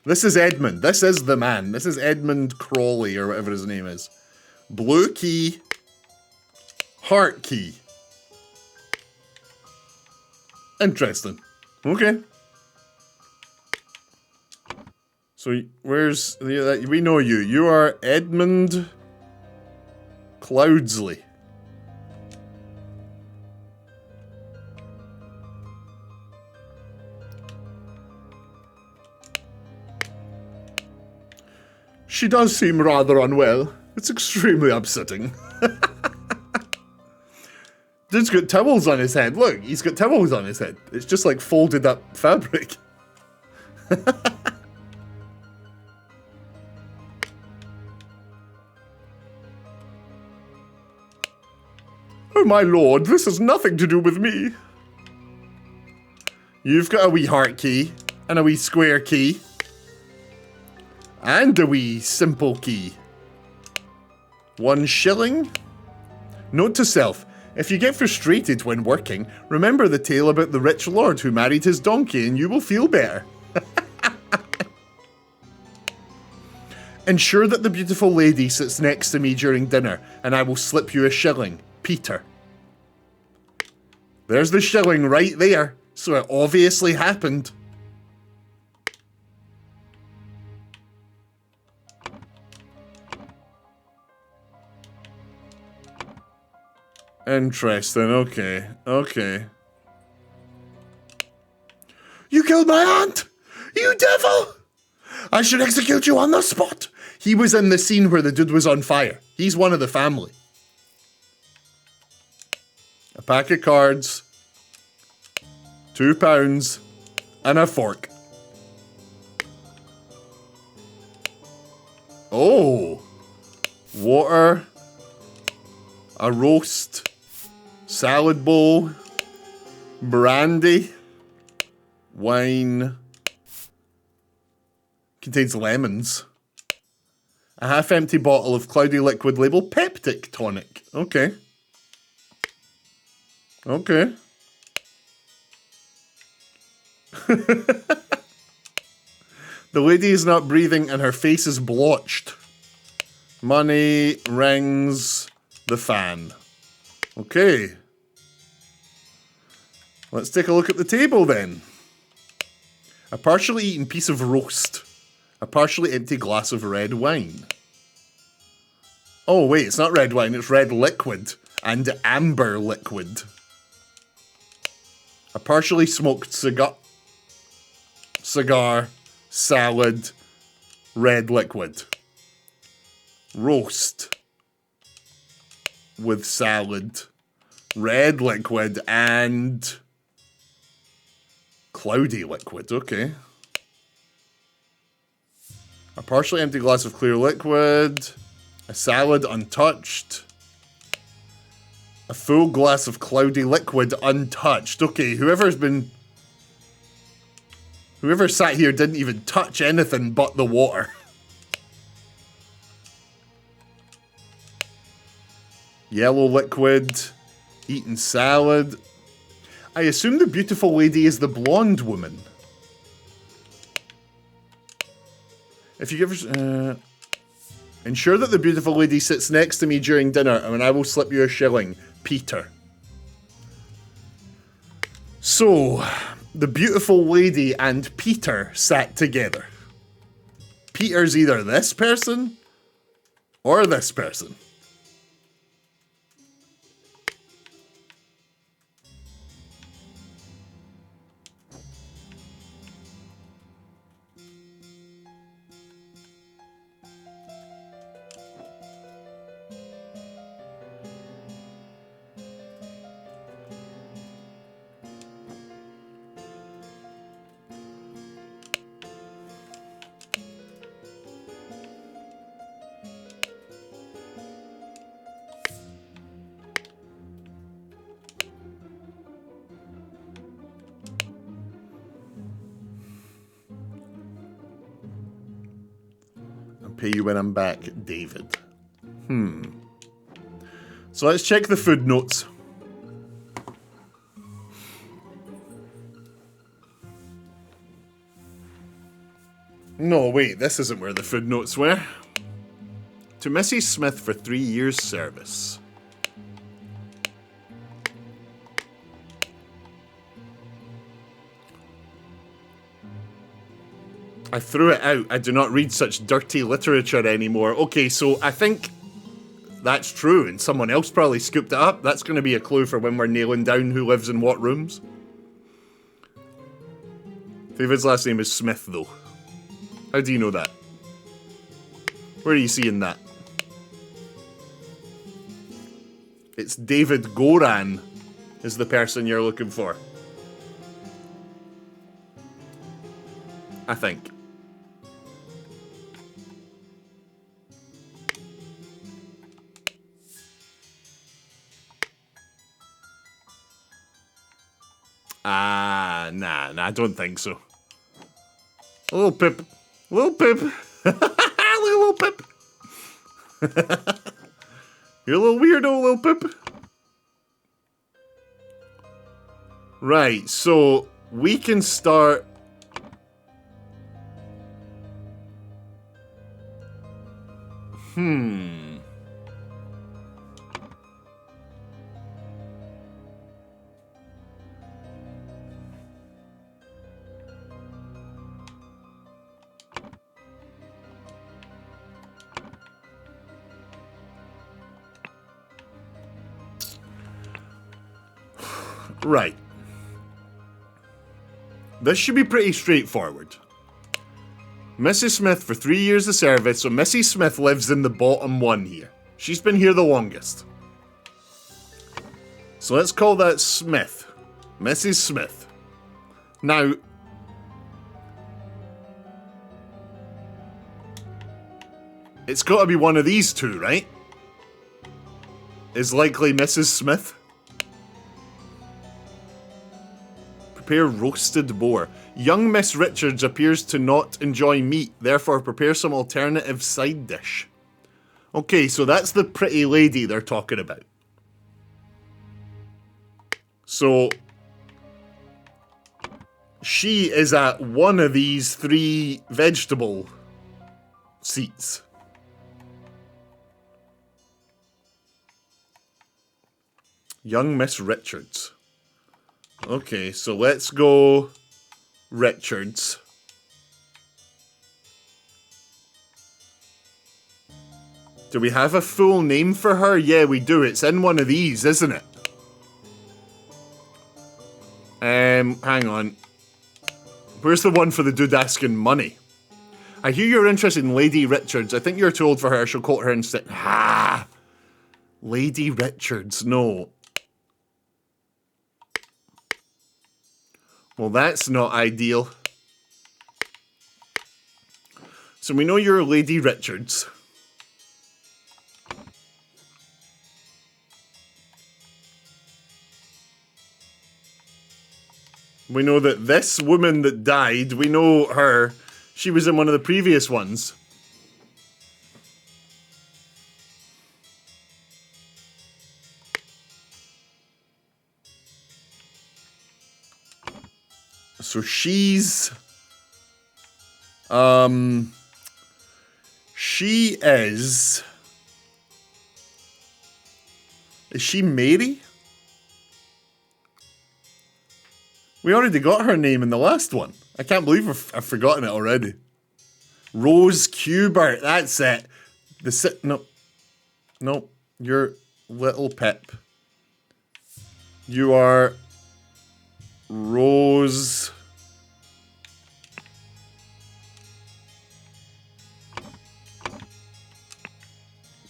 This is Edmund. This is the man. This is Edmund Crawley or whatever his name is. Blue key. Heart key. Interesting. Okay. So where's we know you. You are Edmund Cloudsley. She does seem rather unwell. It's extremely upsetting. Dude's got towels on his head. Look, he's got towels on his head. It's just like folded up fabric. Oh my lord, this has nothing to do with me. You've got a wee heart key, and a wee square key, and a wee simple key. 1 shilling? Note to self, if you get frustrated when working, remember the tale about the rich lord who married his donkey and you will feel better. Ensure that the beautiful lady sits next to me during dinner and I will slip you a shilling. Peter. There's the shilling right there, so it obviously happened. Interesting, okay, okay. You killed my aunt! You devil! I should execute you on the spot! He was in the scene where the dude was on fire. He's one of the family. A pack of cards, £2, and a fork. Oh! Water, a roast, salad bowl, brandy, wine, contains lemons, a half-empty bottle of cloudy liquid labeled peptic tonic. Okay. Okay. The lady is not breathing and her face is blotched. Money, rings, the fan. Okay. Let's take a look at the table then. A partially eaten piece of roast. A partially empty glass of red wine. Oh wait, it's not red wine, it's red liquid. And amber liquid. A partially smoked cigar, salad, red liquid. Roast with salad, red liquid, and cloudy liquid. Okay. A partially empty glass of clear liquid, a salad untouched, a full glass of cloudy liquid untouched. Okay, whoever sat here didn't even touch anything but the water. Yellow liquid, eaten salad. I assume the beautiful lady is the blonde woman. If you give her... ensure that the beautiful lady sits next to me during dinner and I will slip you a shilling. Peter. So, the beautiful lady and Peter sat together. Peter's either this person or this person. Pay you when I'm back, David. So let's check the food notes. No, wait, this isn't where the food notes were. To Mrs. Smith for 3 years' service. I threw it out. I do not read such dirty literature anymore. Okay, so I think that's true, and someone else probably scooped it up. That's going to be a clue for when we're nailing down who lives in what rooms. David's last name is Smith, though. How do you know that? Where are you seeing that? It's David Goran is the person you're looking for. I think. Nah, I don't think so. Little Pip. Little Pip. Little Pip. You're a little weirdo, Little Pip. Right, so we can start... Right. This should be pretty straightforward. Mrs. Smith for 3 years of service, so Mrs. Smith lives in the bottom one here. She's been here the longest. So let's call that Smith. Mrs. Smith. Now, it's got to be one of these two, right? Is likely Mrs. Smith. Prepare roasted boar. Young Miss Richards appears to not enjoy meat, therefore prepare some alternative side dish. Okay, so that's the pretty lady they're talking about. So, she is at one of these 3 vegetable seats. Young Miss Richards. Okay, so let's go Richards. Do we have a full name for her? Yeah, we do. It's in one of these, isn't it? Hang on. Where's the one for the dude asking money? I hear you're interested in Lady Richards. I think you're too old for her. She'll quote her instead. Ha! Lady Richards, no. Well, that's not ideal. So we know you're Lady Richards. We know that this woman that died, we know her. She was in one of the previous ones. So she's... She is... Is she Mary? We already got her name in the last one. I can't believe I've forgotten it already. Rose Cubert, that's it. No, you're Little Pip. You are Rose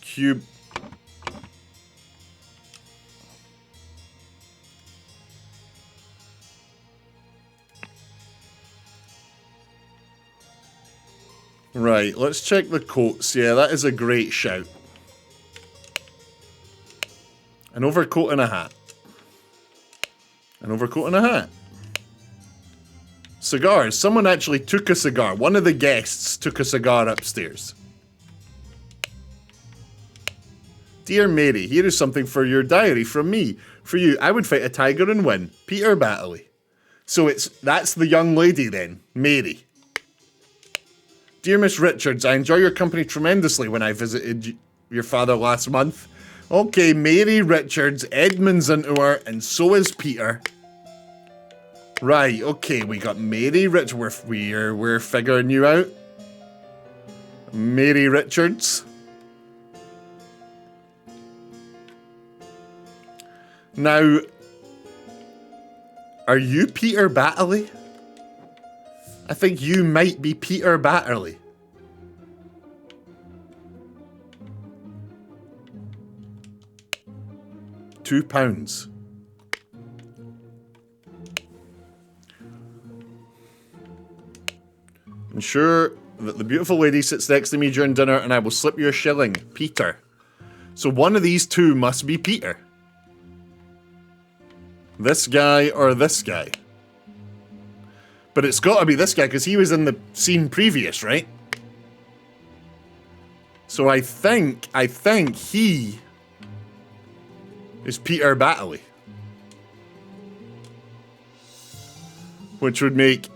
Cube. Right, let's check the coats. Yeah, that is a great shout. An overcoat and a hat. An overcoat and a hat. Cigars. Someone actually took a cigar. One of the guests took a cigar upstairs. Dear Mary, here is something for your diary from me. For you, I would fight a tiger and win. Peter Battley. So that's the young lady then, Mary. Dear Miss Richards, I enjoy your company tremendously when I visited your father last month. Okay, Mary Richards, Edmund's into her, and so is Peter. Right, okay, we got Mary Richards. We're figuring you out. Mary Richards. Now, are you Peter Battley? I think you might be Peter Battley. £2. Ensure that the beautiful lady sits next to me during dinner and I will slip you a shilling. Peter. So one of these two must be Peter. This guy or this guy. But it's got to be this guy because he was in the scene previous, right? So I think he is Peter Battley. Which would make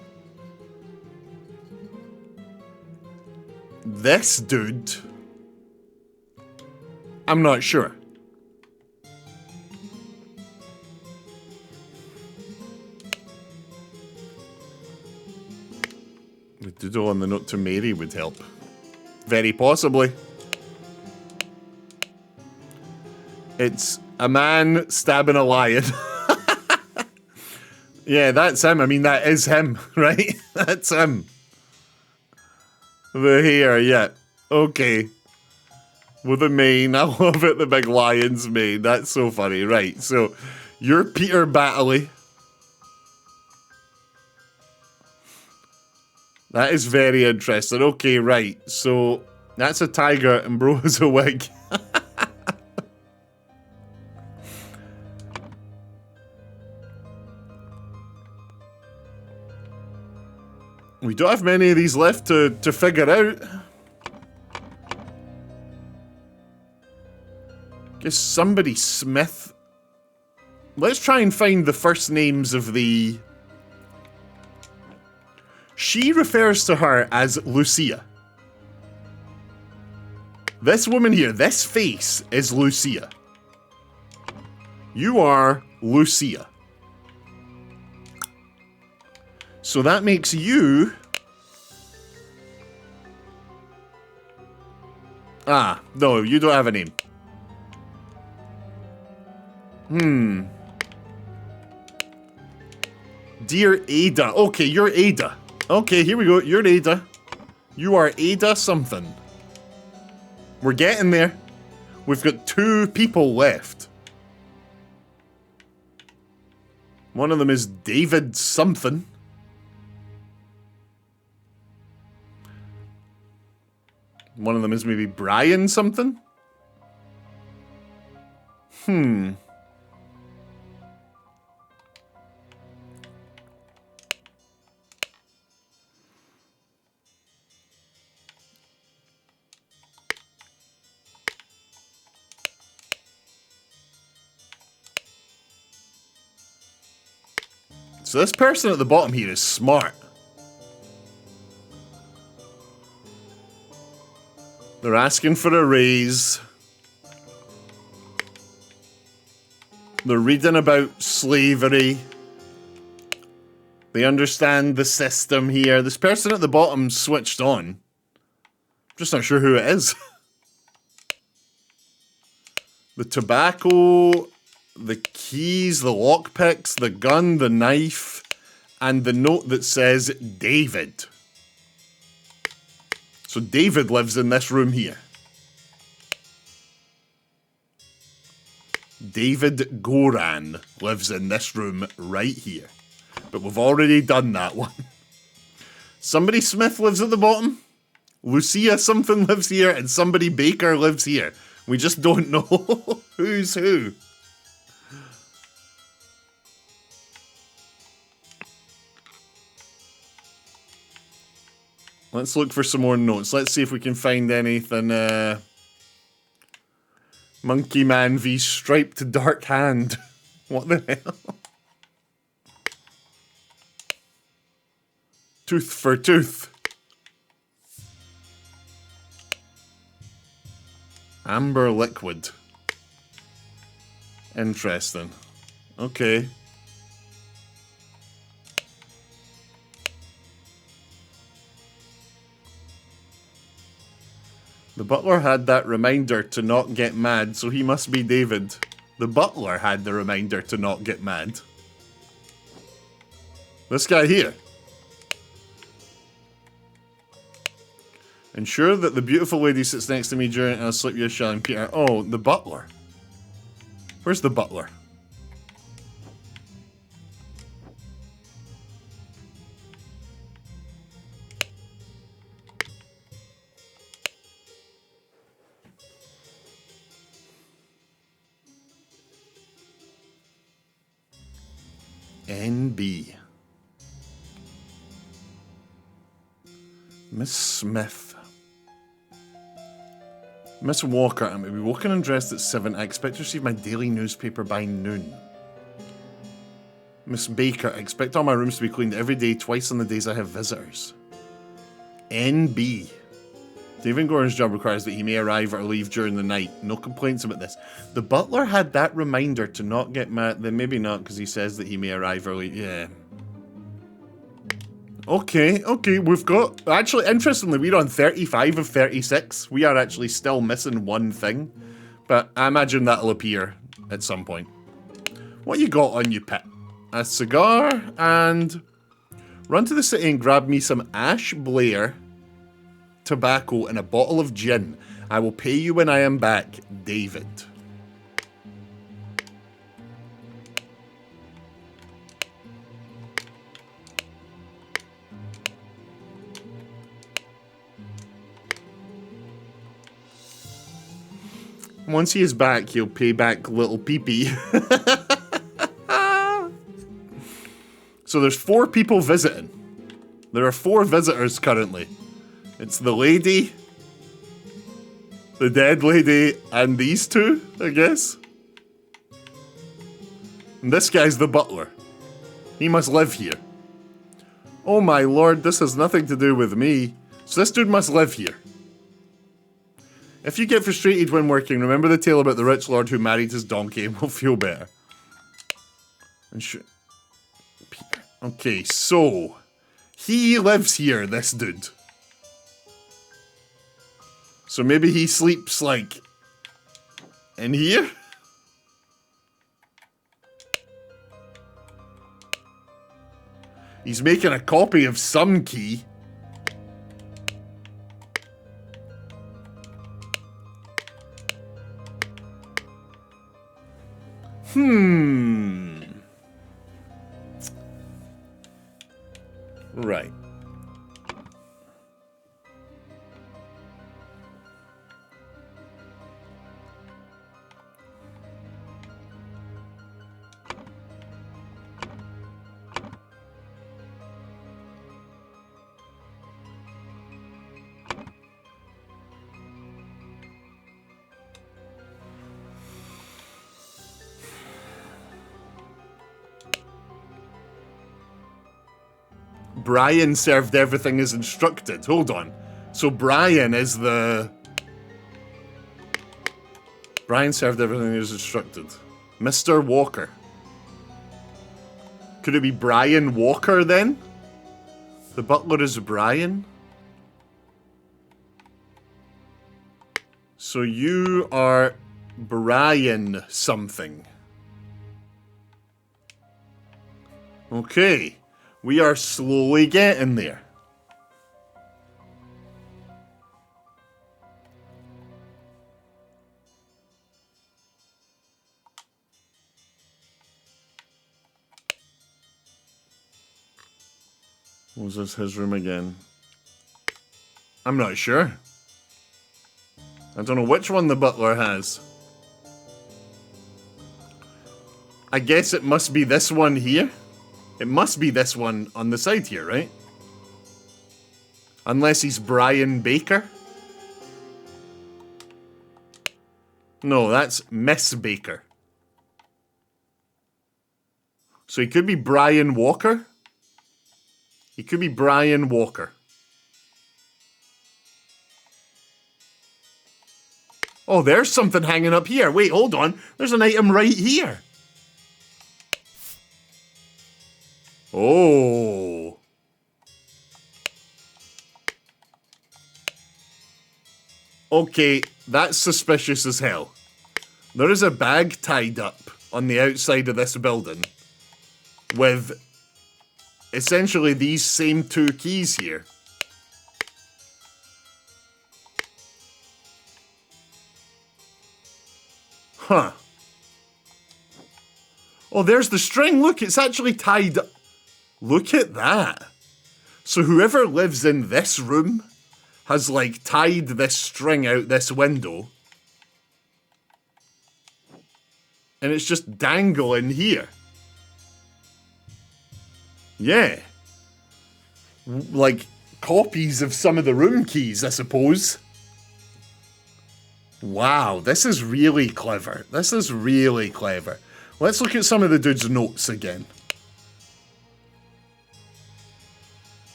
this dude, I'm not sure. The doodle on the note to Mary would help. Very possibly. It's a man stabbing a lion. Yeah, that's him. I mean, that is him, right? That's him. The hair, yeah. Okay. With the mane. I love it, the big lion's mane. That's so funny. Right, so you're Peter Battley. That is very interesting. Okay, right. So that's a tiger and bro is a wig. We don't have many of these left to figure out. Guess somebody Smith. Let's try and find the first names of the... She refers to her as Lucia. This woman here, this face is Lucia. You are Lucia. So that makes you... Ah, no, you don't have a name. Dear Ada. Okay, you're Ada. Okay, here we go. You're Ada. You are Ada something. We're getting there. We've got 2 people left. One of them is David something. One of them is maybe Brian something. So this person at the bottom here is smart. They're asking for a raise. They're reading about slavery. They understand the system here. This person at the bottom switched on. I'm just not sure who it is. The tobacco, the keys, the lockpicks, the gun, the knife, and the note that says David. So David lives in this room here. David Goran lives in this room right here. But we've already done that one. Somebody Smith lives at the bottom. Lucia something lives here. And somebody Baker lives here. We just don't know who's who. Let's look for some more notes. Let's see if we can find anything. Monkey Man v Striped Dark Hand. What the hell? Tooth for tooth. Amber liquid. Interesting. Okay. The butler had that reminder to not get mad, so he must be David. The butler had the reminder to not get mad. This guy here. Ensure that the beautiful lady sits next to me during I'll slip you a shilling, Peter. Oh, the butler. Where's the butler? NB. Miss Smith. Miss Walker, I may be woken and dressed at 7. I expect to receive my daily newspaper by noon. Miss Baker, I expect all my rooms to be cleaned every day, twice on the days I have visitors. NB. David Gordon's job requires that he may arrive or leave during the night. No complaints about this. The butler had that reminder to not get mad. Then maybe not, because he says that he may arrive or leave. Yeah. Okay, we've got... Actually, interestingly, we're on 35 of 36. We are actually still missing one thing. But I imagine that'll appear at some point. What you got on you, Pit? A cigar and... Run to the city and grab me some Ash Blair... tobacco and a bottle of gin. I will pay you when I am back, David. Once he is back, he'll pay back little Peepee. So there's 4 people visiting. There are 4 visitors currently. It's the lady, the dead lady, and these 2, I guess. And this guy's the butler. He must live here. Oh my lord, this has nothing to do with me. So this dude must live here. If you get frustrated when working, remember the tale about the rich lord who married his donkey and will feel better. And okay, so... he lives here, this dude. So maybe he sleeps, like, in here? He's making a copy of some key. Right. Brian served everything as instructed. Hold on. So Brian is the... Brian served everything as instructed. Mr. Walker. Could it be Brian Walker then? The butler is Brian? So you are Brian something. Okay. We are slowly getting there. Was this his room again? I'm not sure. I don't know which one the butler has. I guess it must be this one here. It must be this one on the side here, right? Unless he's Brian Baker. No, that's Miss Baker. So he could be Brian Walker. He could be Brian Walker. Oh, there's something hanging up here. Wait, hold on. There's an item right here. Oh. Okay, that's suspicious as hell. There is a bag tied up on the outside of this building with essentially these same two keys here. Huh. Oh, there's the string. Look, it's actually tied up. Look at that. So whoever lives in this room has, like, tied this string out this window. And it's just dangling here. Yeah. Like, copies of some of the room keys, I suppose. Wow, this is really clever. This is really clever. Let's look at some of the dude's notes again.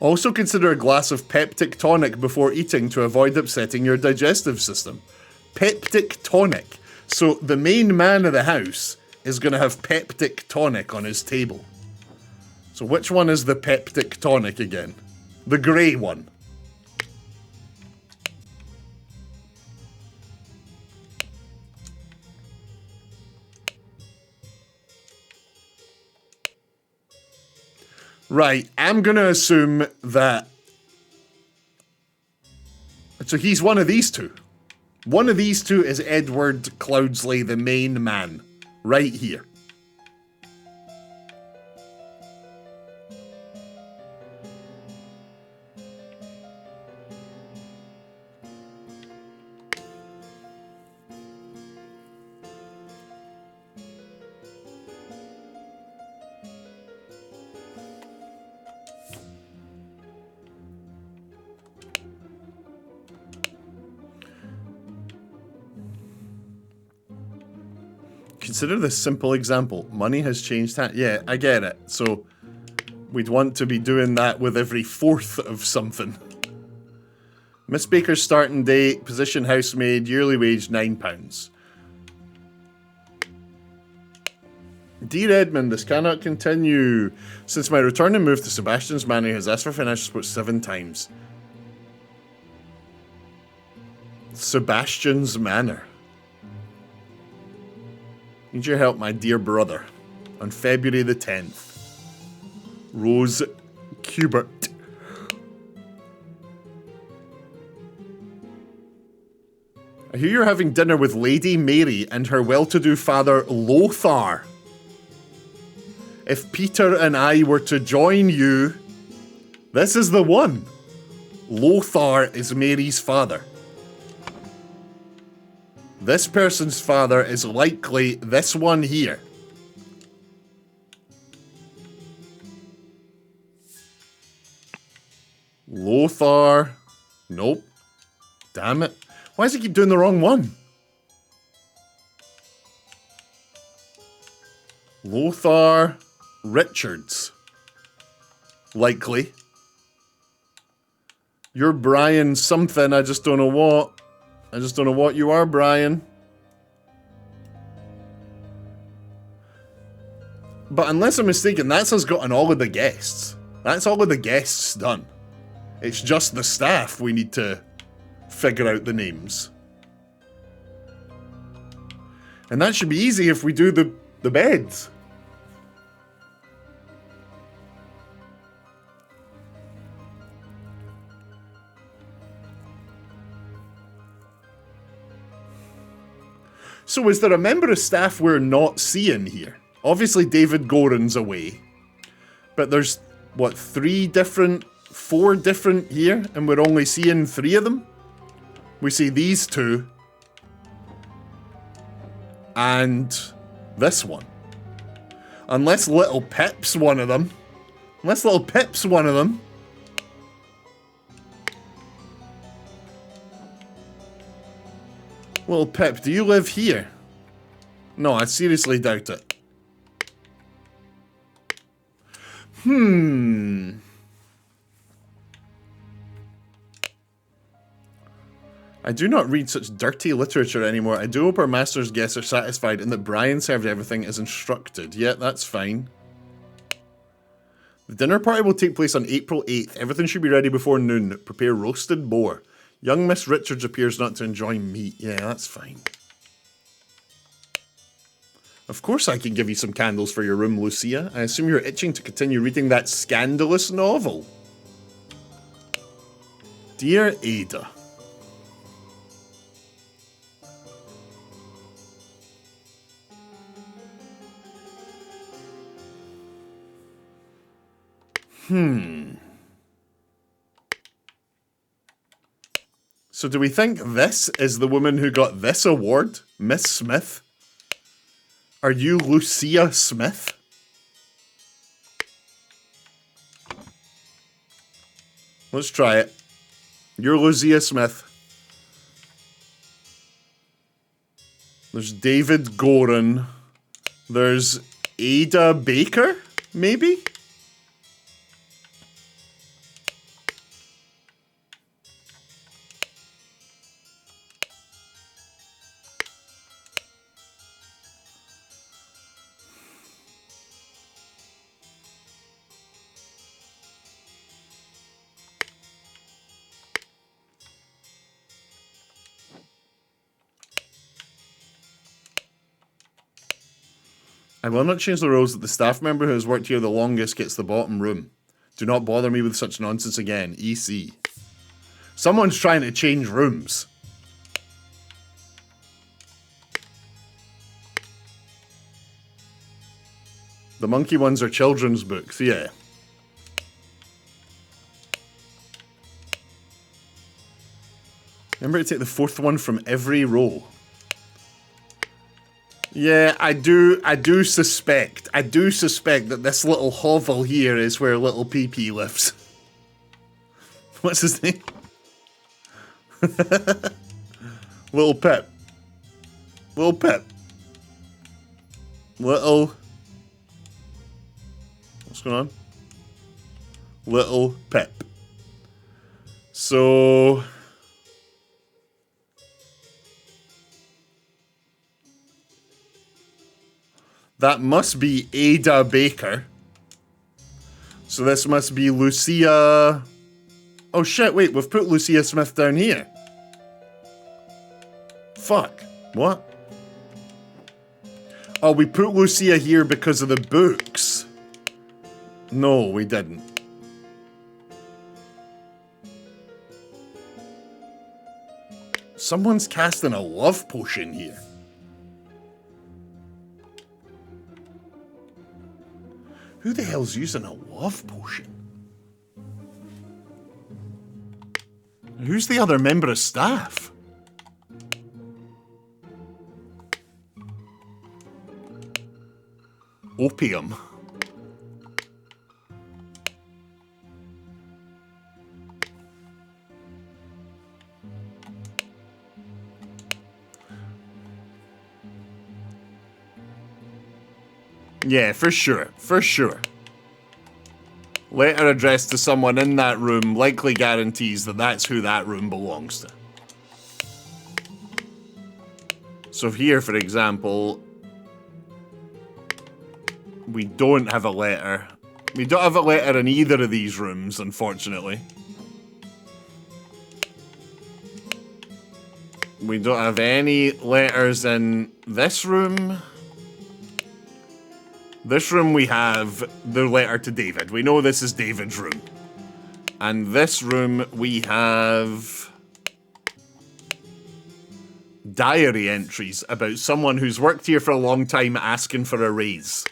Also consider a glass of peptic tonic before eating to avoid upsetting your digestive system. Peptic tonic. So the main man of the house is going to have peptic tonic on his table. So which one is the peptic tonic again? The grey one. Right, I'm going to assume that... So he's one of these two. One of these two is Edward Cloudsley, the main man. Right here. Consider this simple example. Money has changed hands. Yeah, I get it. So we'd want to be doing that with every fourth of something. Miss Baker's starting date, position housemaid, yearly wage £9. Dear Edmund, this cannot continue. Since my return and move to Sebastian's Manor, he has asked for financial support 7 times. Sebastian's Manor. Need your help, my dear brother. On February the 10th. Rose Kubert. I hear you're having dinner with Lady Mary and her well-to-do father, Lothar. If Peter and I were to join you, this is the one. Lothar is Mary's father. This person's father is likely this one here. Lothar. Nope. Damn it. Why does he keep doing the wrong one? Lothar Richards. Likely. You're Brian something, I just don't know what. I just don't know what you are, Brian. But unless I'm mistaken, that's us gotten all of the guests. That's all of the guests done. It's just the staff we need to figure out the names. And that should be easy if we do the beds. So is there a member of staff we're not seeing here? Obviously David Goran's away. But there's, what, 4 different here? And we're only seeing 3 of them? We see these 2. And this one. Unless Little Pip's one of them. Unless Little Pip's one of them. Well, Pip, do you live here? No, I seriously doubt it. I do not read such dirty literature anymore. I do hope our master's guests are satisfied and that Brian served everything as instructed. Yeah, that's fine. The dinner party will take place on April 8th. Everything should be ready before noon. Prepare roasted boar. Young Miss Richards appears not to enjoy meat. Yeah, that's fine. Of course I can give you some candles for your room, Lucia. I assume you're itching to continue reading that scandalous novel. Dear Ada. So do we think this is the woman who got this award? Miss Smith? Are you Lucia Smith? Let's try it. You're Lucia Smith. There's David Goren. There's Ada Baker, maybe? I will not change the rules that the staff member who has worked here the longest gets the bottom room. Do not bother me with such nonsense again. EC. Someone's trying to change rooms. The monkey ones are children's books, yeah. Remember to take the fourth one from every row. Yeah, I do suspect that this little hovel here is where little PP lives. What's his name? Little Pip. Little Pip. Little... What's going on? Little Pip. So... that must be Ada Baker. So this must be Lucia... Oh shit, wait, we've put Lucia Smith down here. Fuck. What? Oh, we put Lucia here because of the books. No, we didn't. Someone's casting a love potion here. Who the hell's using a love potion? Who's the other member of staff? Opium. Yeah, for sure. For sure. Letter addressed to someone in that room likely guarantees that that's who that room belongs to. So here, for example, we don't have a letter. We don't have a letter in either of these rooms, unfortunately. We don't have any letters in this room. This room we have the letter to David. We know this is David's room. And this room we have diary entries about someone who's worked here for a long time asking for a raise.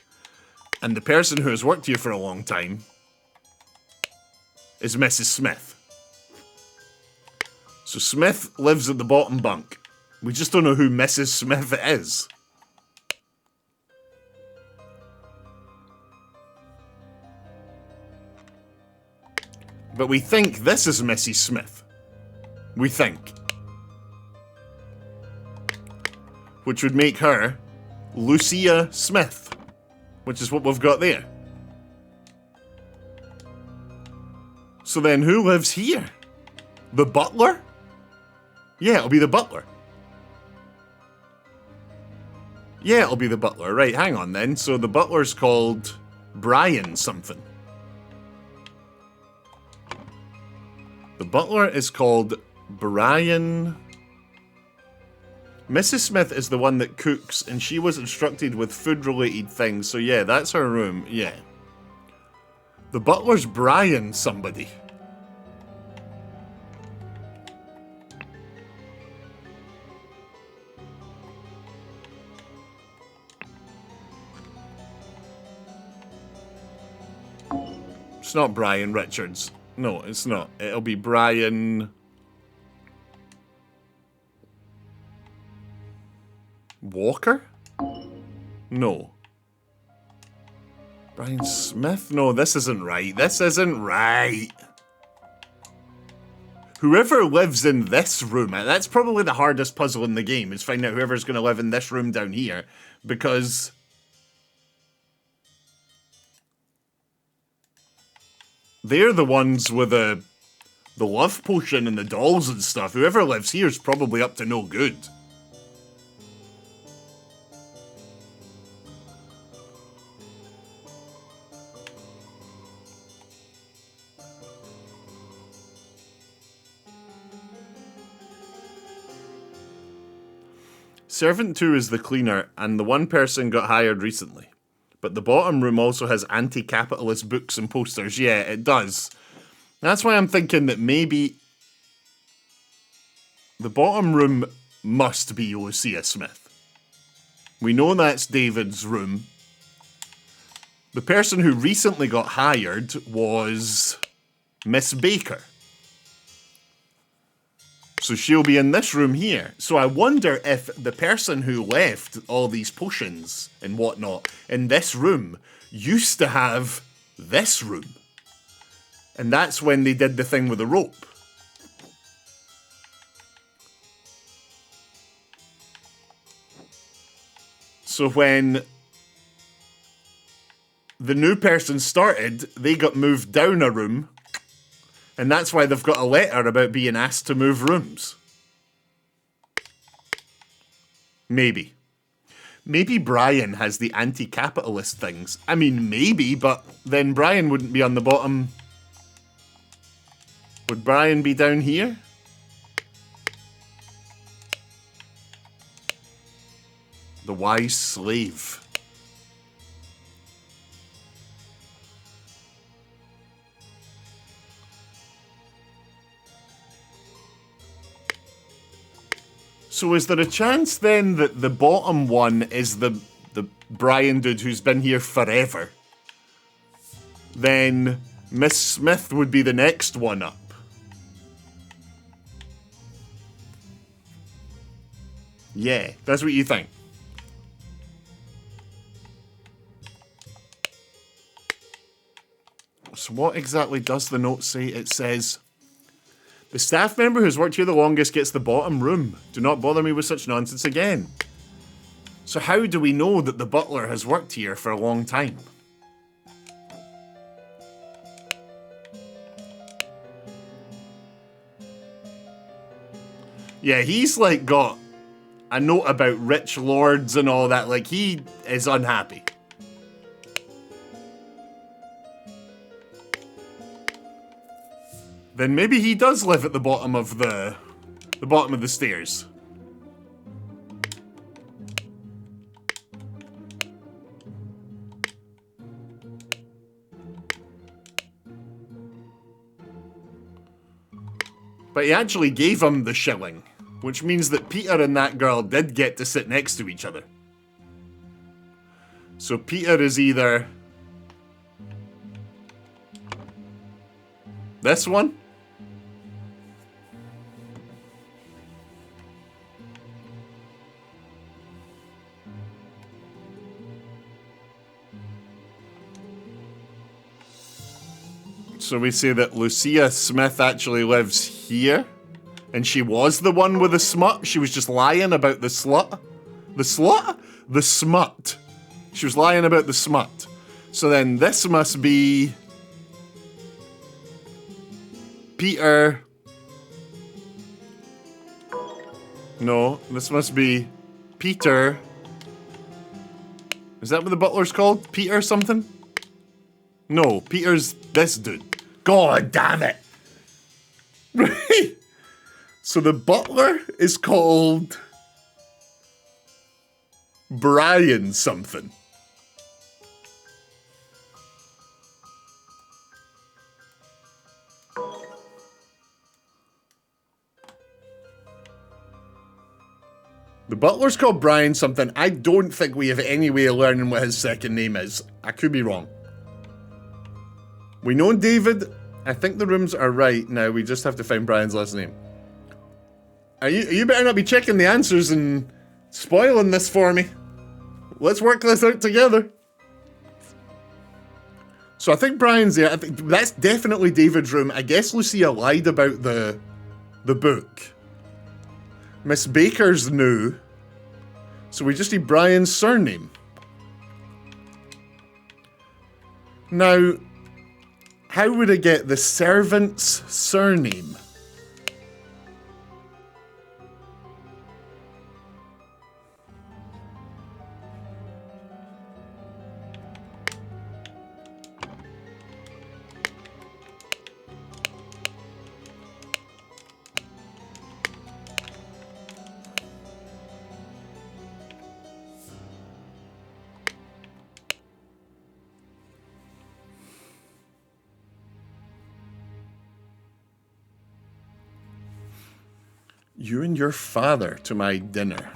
And the person who has worked here for a long time is Mrs. Smith. So Smith lives at the bottom bunk. We just don't know who Mrs. Smith is. But we think this is Mrs. Smith. We think. which would make her Lucia Smith, which is what we've got there. So then who lives here? The butler? Yeah, it'll be the butler. Yeah, it'll be the butler. Right, hang on then. So the butler's called Brian something. The butler is called Brian. Mrs. Smith is the one that cooks, and she was instructed with food-related things. So yeah, that's her room. Yeah. The butler's Brian somebody. It's not Brian Richards. No, it's not. It'll be Brian... Walker? No. Brian Smith? No, this isn't right. This isn't right. Whoever lives in this room, that's probably the hardest puzzle in the game, is find out whoever's going to live in this room down here, because... they're the ones with the love potion and the dolls and stuff. Whoever lives here is probably up to no good. Servant 2 is the cleaner, and the one person got hired recently. But the bottom room also has anti-capitalist books and posters. Yeah, it does. That's why I'm thinking that maybe the bottom room must be Lucia Smith. We know that's David's room. The person who recently got hired was Miss Baker. So she'll be in this room here. So I wonder if the person who left all these potions and whatnot in this room used to have this room. And that's when they did the thing with the rope. So when the new person started, they got moved down a room. And that's why they've got a letter about being asked to move rooms. Maybe. Maybe Brian has the anti-capitalist things. I mean, maybe, but then Brian wouldn't be on the bottom. Would Brian be down here? The wise slave. So is there a chance then that the bottom one is the Brian dude who's been here forever? Then Miss Smith would be the next one up. Yeah, that's what you think. So what exactly does the note say? It says... the staff member who's worked here the longest gets the bottom room. Do not bother me with such nonsense again. So how do we know that the butler has worked here for a long time? Yeah, he's like got a note about rich lords and all that. Like, he is unhappy. Then maybe he does live at the bottom of the stairs. But he actually gave him the shilling, which means that Peter and that girl did get to sit next to each other. So Peter is either this one, so we say that Lucia Smith actually lives here, and she was the one with the smut. She was just lying about the slut. The slut? The smut. She was lying about the smut. So then this must be Peter. No, this must be Peter. Is that what the butler's called? Peter something? No, Peter's this dude. God damn it. Right. So the butler is called Brian something. The butler's called Brian something. I don't think we have any way of learning what his second name is. I could be wrong. We know David. I think the rooms are right now. We just have to find Brian's last name. You better not be checking the answers and spoiling this for me. Let's work this out together. So I think Brian's there. I think that's definitely David's room. I guess Lucia lied about the book. Miss Baker's new. So we just need Brian's surname. Now, how would I get the servant's surname? You and your father to my dinner.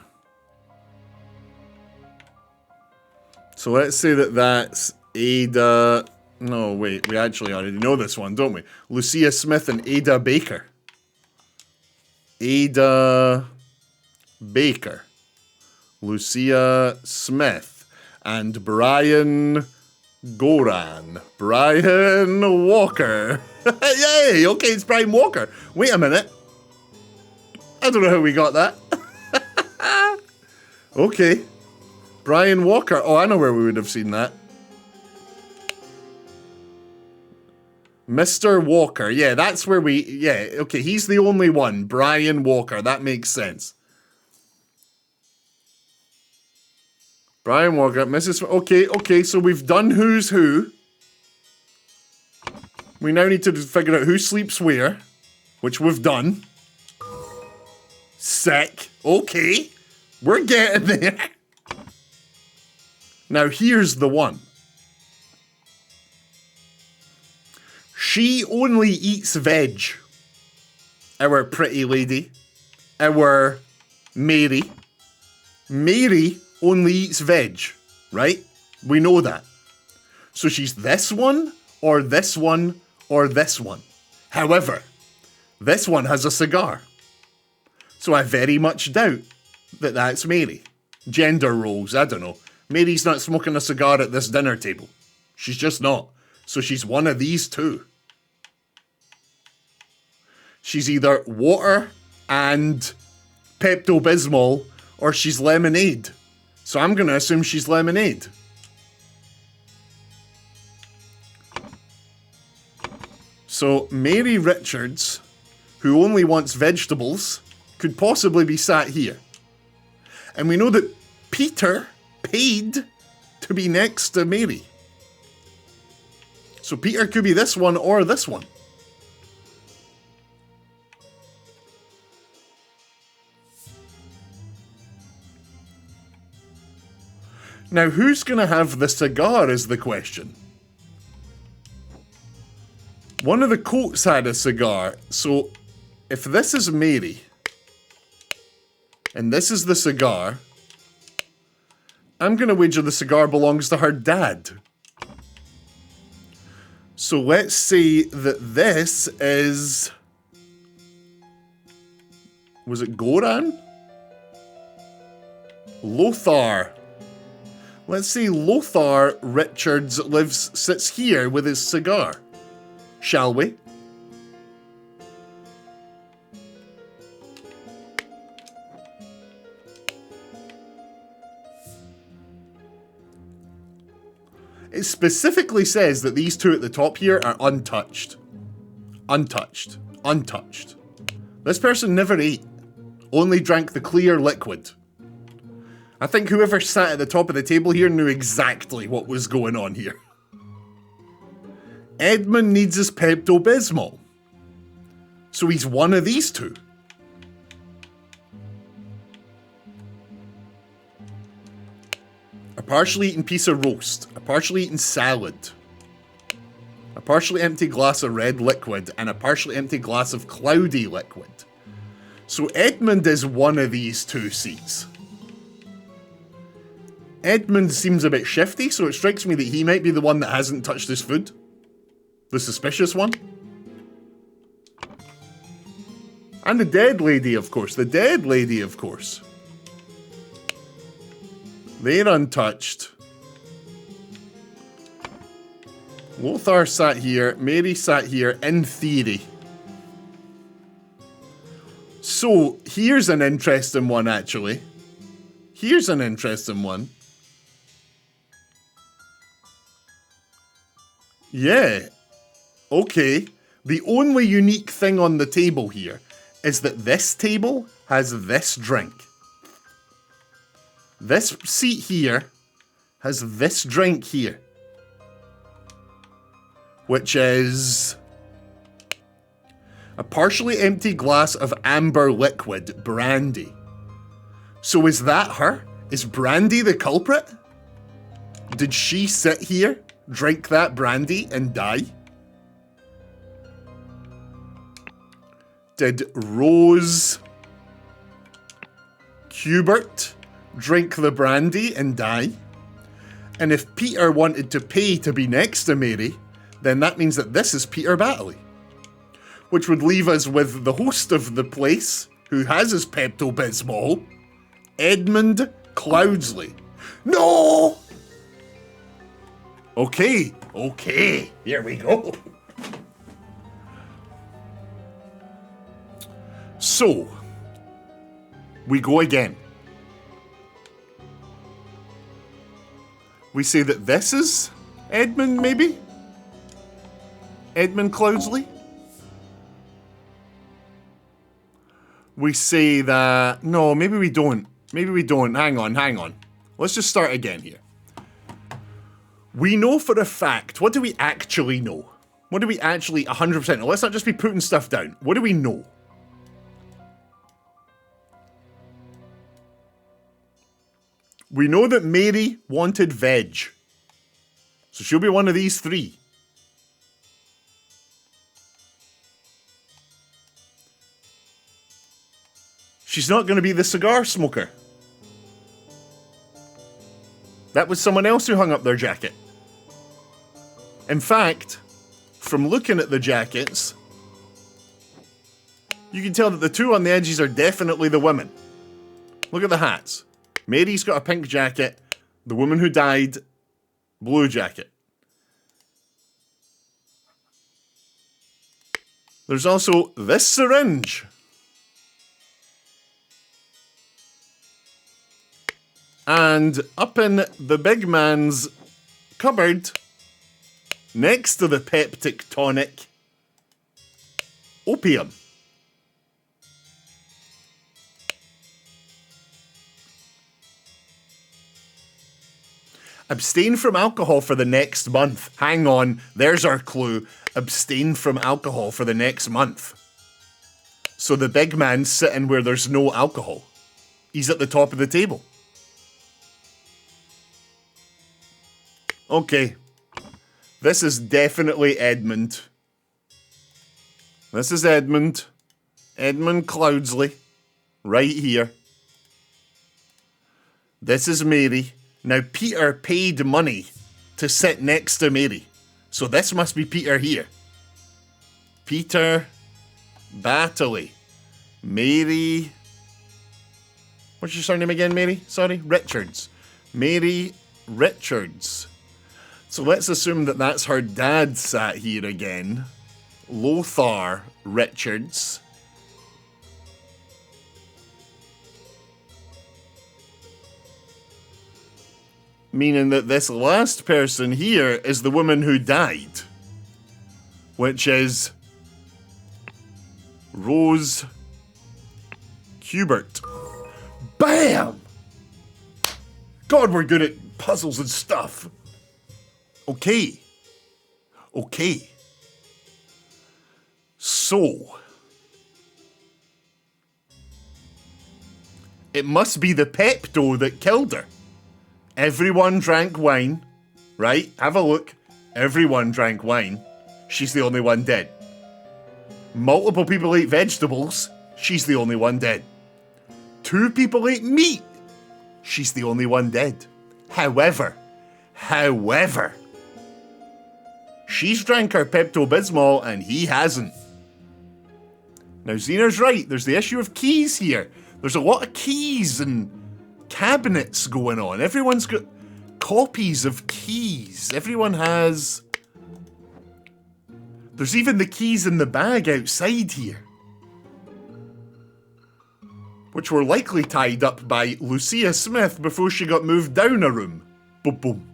So let's say that that's Ada... No, wait, we actually already know this one, don't we? Lucia Smith and Ada Baker. Ada Baker. Lucia Smith. And Brian Goran. Brian Walker. Yay! Okay, it's Brian Walker. Wait a minute. I don't know how we got that. Okay. Brian Walker. Oh, I know where we would have seen that. Mr. Walker. Yeah, that's where we... Yeah, okay, he's the only one. Brian Walker. That makes sense. Brian Walker. Mrs... Okay, so we've done who's who. We now need to figure out who sleeps where, which we've done. Sick. Okay. We're getting there. Now here's the one. She only eats veg. Our pretty lady. Our Mary. Mary only eats veg. Right? We know that. So she's this one, or this one, or this one. However, this one has a cigar. So I very much doubt that that's Mary. Gender roles, I don't know. Mary's not smoking a cigar at this dinner table. She's just not. So she's one of these two. She's either water and Pepto-Bismol, or she's lemonade. So I'm going to assume she's lemonade. So Mary Richards, who only wants vegetables, could possibly be sat here. And we know that Peter paid to be next to Mary. So Peter could be this one or this one. Now, who's going to have the cigar is the question. One of the coats had a cigar, so if this is Mary, and this is the cigar, I'm going to wager the cigar belongs to her dad. So let's say that this is... Was it Goran? Lothar. Let's say Lothar Richards sits here with his cigar. Shall we? It specifically says that these two at the top here are untouched. Untouched. Untouched. This person never ate. Only drank the clear liquid. I think whoever sat at the top of the table here knew exactly what was going on here. Edmund needs his Pepto-Bismol. So he's one of these two. A partially eaten piece of roast. A partially eaten salad. A partially empty glass of red liquid. And a partially empty glass of cloudy liquid. So Edmund is one of these two seats. Edmund seems a bit shifty, so it strikes me that he might be the one that hasn't touched his food. The suspicious one. And the dead lady, of course. The dead lady, of course. They're untouched. Lothar sat here. Mary sat here, in theory. So, here's an interesting one, actually. Here's an interesting one. Yeah. Okay. The only unique thing on the table here is that this table has this drink. This seat here has this drink here. Which is a partially empty glass of amber liquid brandy. So is that her? Is Brandy the culprit? Did she sit here, drink that brandy, and die? Did Rose Hubert drink the brandy and die? And if Peter wanted to pay to be next to Mary, then that means that this is Peter Battley. Which would leave us with the host of the place, who has his Pepto-Bismol, Edmund Cloudsley. No! Okay, here we go. So, we go again. We say that this is Edmund, maybe? Edmund Cloudsley? We say that... No, maybe we don't. Maybe we don't. Hang on. Let's just start again here. We know for a fact. What do we actually know? What do we actually 100% know? Let's not just be putting stuff down. What do we know? We know that Mary wanted veg. So she'll be one of these three. She's not going to be the cigar smoker. That was someone else who hung up their jacket. In fact, from looking at the jackets, you can tell that the two on the edges are definitely the women. Look at the hats. Mary's got a pink jacket. The woman who died, blue jacket. There's also this syringe. And up in the big man's cupboard, next to the peptic tonic, opium. Abstain from alcohol for the next month. Hang on, there's our clue. Abstain from alcohol for the next month. So the big man's sitting where there's no alcohol. He's at the top of the table. Okay. This is definitely Edmund. This is Edmund. Edmund Cloudsley. Right here. This is Mary. Now, Peter paid money to sit next to Mary. So this must be Peter here. Peter Battley. Mary... What's your surname again, Mary? Sorry? Richards. Mary Richards. So let's assume that that's her dad sat here again. Lothar Richards. Meaning that this last person here is the woman who died. Which is Rose Hubert. Bam! God, we're good at puzzles and stuff. Okay. Okay. So. It must be the Pepto that killed her. Everyone drank wine. Right? Have a look. Everyone drank wine. She's the only one dead. Multiple people ate vegetables. She's the only one dead. 2 people ate meat. She's the only one dead. However, she's drank her Pepto-Bismol and he hasn't. Now, Xena's right. There's the issue of keys here. There's a lot of keys and cabinets going on. Everyone's got copies of keys. Everyone has... There's even the keys in the bag outside here. Which were likely tied up by Lucia Smith before she got moved down a room. Boom, boom.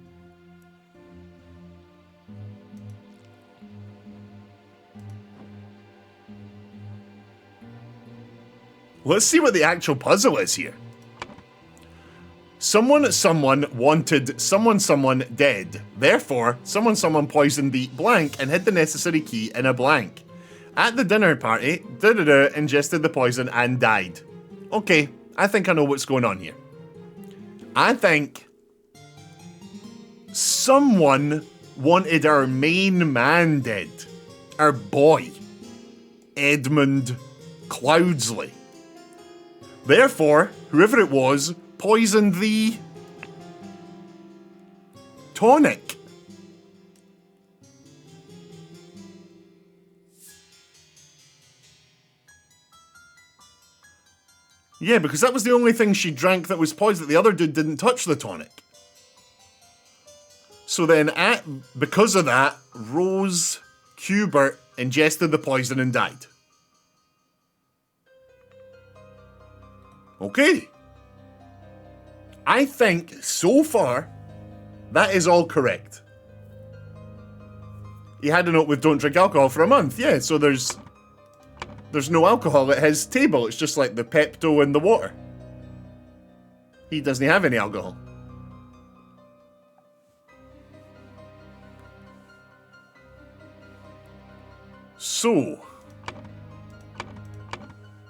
Let's see what the actual puzzle is here. Someone wanted someone dead. Therefore, someone poisoned the blank and hid the necessary key in a blank. At the dinner party, ingested the poison and died. Okay, I think I know what's going on here. I think someone wanted our main man dead. Our boy. Edmund Cloudsley. Therefore, whoever it was, poisoned the tonic. Yeah, because that was the only thing she drank that was poisoned. The other dude didn't touch the tonic. So then, because of that, Rose Hubert ingested the poison and died. Okay. I think, so far, that is all correct. He had a note with don't drink alcohol for a month. Yeah, so there's no alcohol at his table. It's just like the Pepto and the water. He doesn't have any alcohol. So,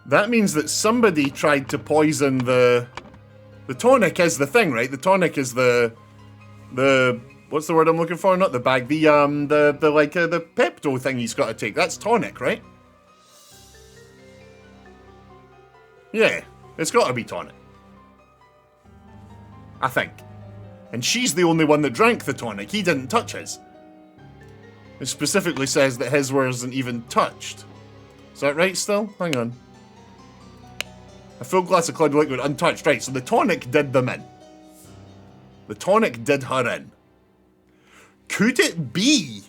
that means that somebody tried to poison the tonic is the thing, right? The tonic is the what's the word I'm looking for? Not the bag. The Pepto thing he's got to take. That's tonic, right? Yeah, it's got to be tonic. I think. And she's the only one that drank the tonic. He didn't touch his. It specifically says that his wasn't even touched. Is that right still? Hang on. A full glass of cloud liquid untouched. Right, so the tonic did them in. The tonic did her in. Could it be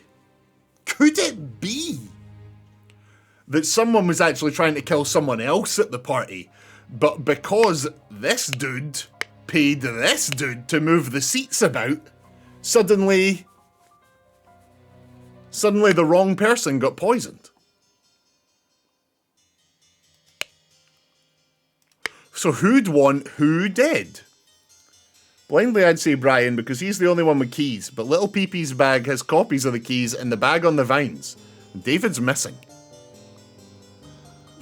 that someone was actually trying to kill someone else at the party, but because this dude paid this dude to move the seats about, suddenly the wrong person got poisoned? So who'd won, who did? Blindly I'd say Brian because he's the only one with keys, but Little Pee-Pee's bag has copies of the keys in the bag on the vines. David's missing.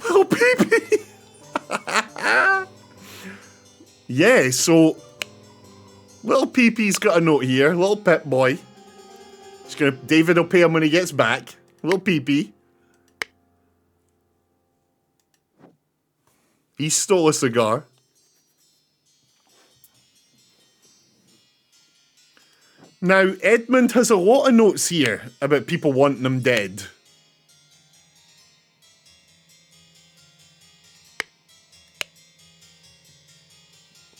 Little Pee-Pee! Yeah, so Little Pee-Pee's got a note here, little Pip boy. David will pay him when he gets back. Little Pee-Pee. He stole a cigar. Now, Edmund has a lot of notes here about people wanting him dead.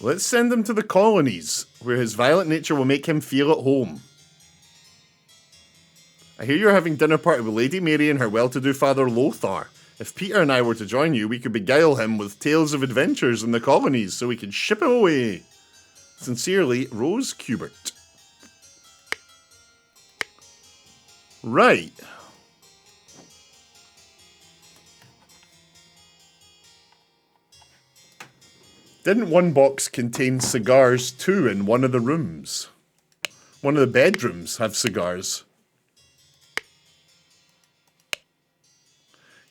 Let's send him to the colonies, where his violent nature will make him feel at home. I hear you're having dinner party with Lady Mary and her well-to-do father Lothar. If Peter and I were to join you, we could beguile him with tales of adventures in the colonies so we could ship him away. Sincerely, Rose Kubert. Right. Didn't one box contain cigars too in one of the rooms? One of the bedrooms have cigars.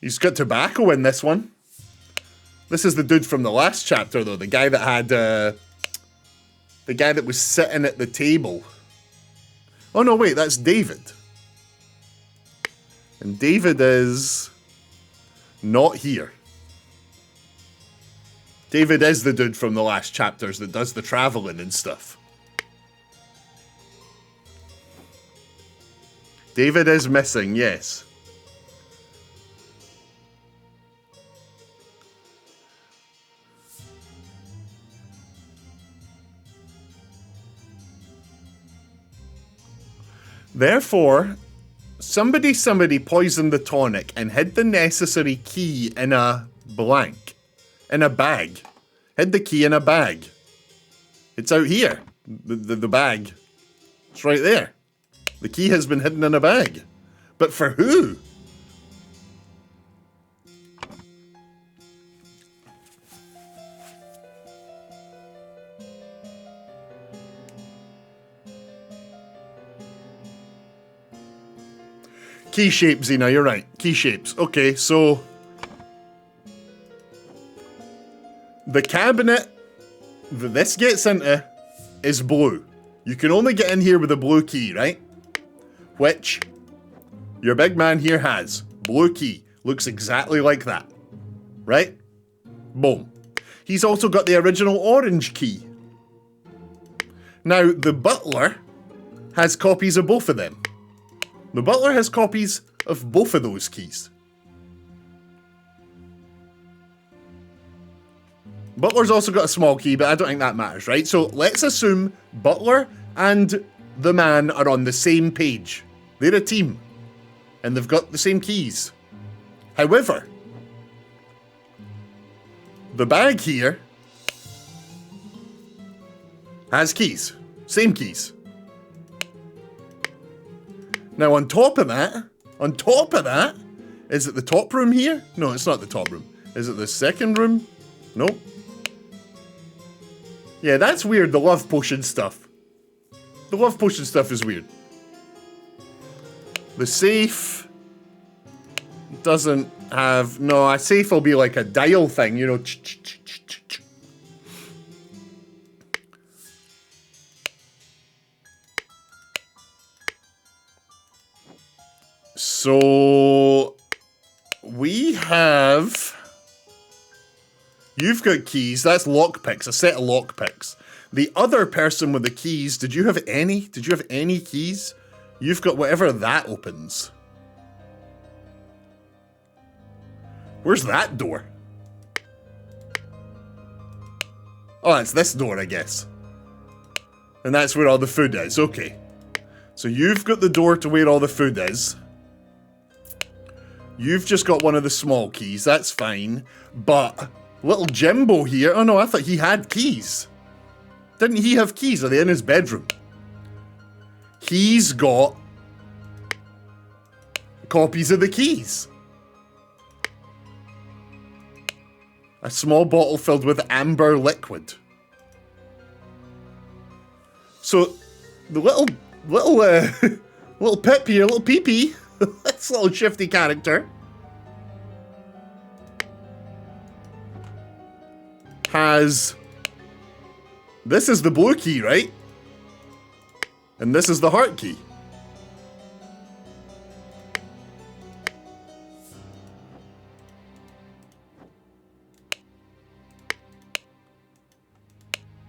He's got tobacco in this one. This is the dude from the last chapter, though. The guy that had, the guy that was sitting at the table. Oh, no, wait, that's David. And David is not here. David is the dude from the last chapters that does the traveling and stuff. David is missing, yes. Therefore, somebody poisoned the tonic and hid the necessary key in a blank. In a bag. Hid the key in a bag. It's out here. The bag. It's right there. The key has been hidden in a bag. But for who? Key shape, Xena, you're right. Key shapes. Okay, so the cabinet that this gets into is blue. You can only get in here with a blue key, right? Which your big man here has. Blue key. Looks exactly like that. Right? Boom. He's also got the original orange key. Now, the butler has copies of both of them. The butler has copies of both of those keys. Butler's also got a small key, but I don't think that matters, right? So let's assume Butler and the man are on the same page. They're a team. And they've got the same keys. However, the bag here has keys. Same keys. Now on top of that, is it the top room here? No, it's not the top room. Is it the second room? Nope. Yeah, that's weird, the love potion stuff. The love potion stuff is weird. The safe doesn't have... No, a safe will be like a dial thing, you know. So we have... You've got keys. That's lockpicks, a set of lockpicks. The other person with the keys, did you have any? Did you have any keys? You've got whatever that opens. Where's that door? Oh, it's this door, I guess. And that's where all the food is. Okay. So you've got the door to where all the food is. You've just got one of the small keys. That's fine. But... Little Jimbo here. Oh no, I thought he had keys. Didn't he have keys? Are they in his bedroom? He's got copies of the keys. A small bottle filled with amber liquid. So the little Pip here, little Pee-Pee, this little shifty character, has... This is the blue key, right? And this is the heart key.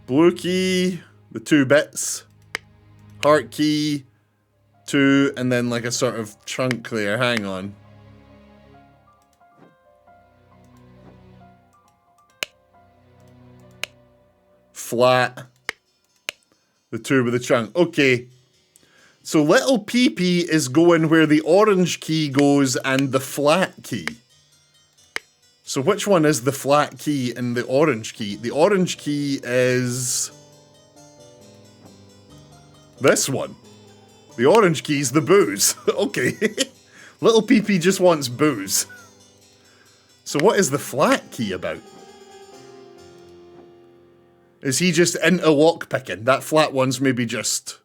Blue key, the 2 bits. Heart key, 2, and then like a sort of chunk there. Hang on. Flat. The 2 with the chunk. Okay. So little Pee-Pee is going where the orange key goes and the flat key. So which one is the flat key and the orange key? The orange key is This one. The orange key's the booze. Okay. Little PP just wants booze. So what is the flat key about? Is he just into lockpicking? That flat one's maybe just...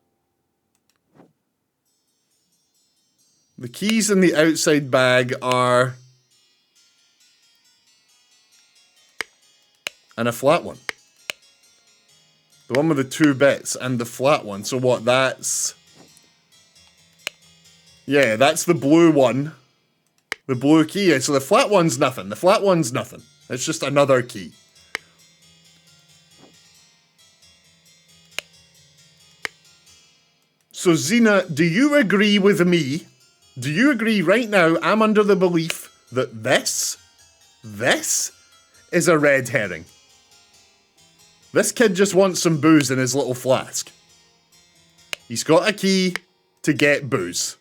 The keys in the outside bag are... And a flat one. The one with the 2 bits and the flat one. So what, that's... Yeah, that's the blue one. The blue key. Yeah, so the flat one's nothing. The flat one's nothing. It's just another key. So Xena, do you agree with me? Do you agree right now I'm under the belief that this is a red herring? This kid just wants some booze in his little flask. He's got a key to get booze.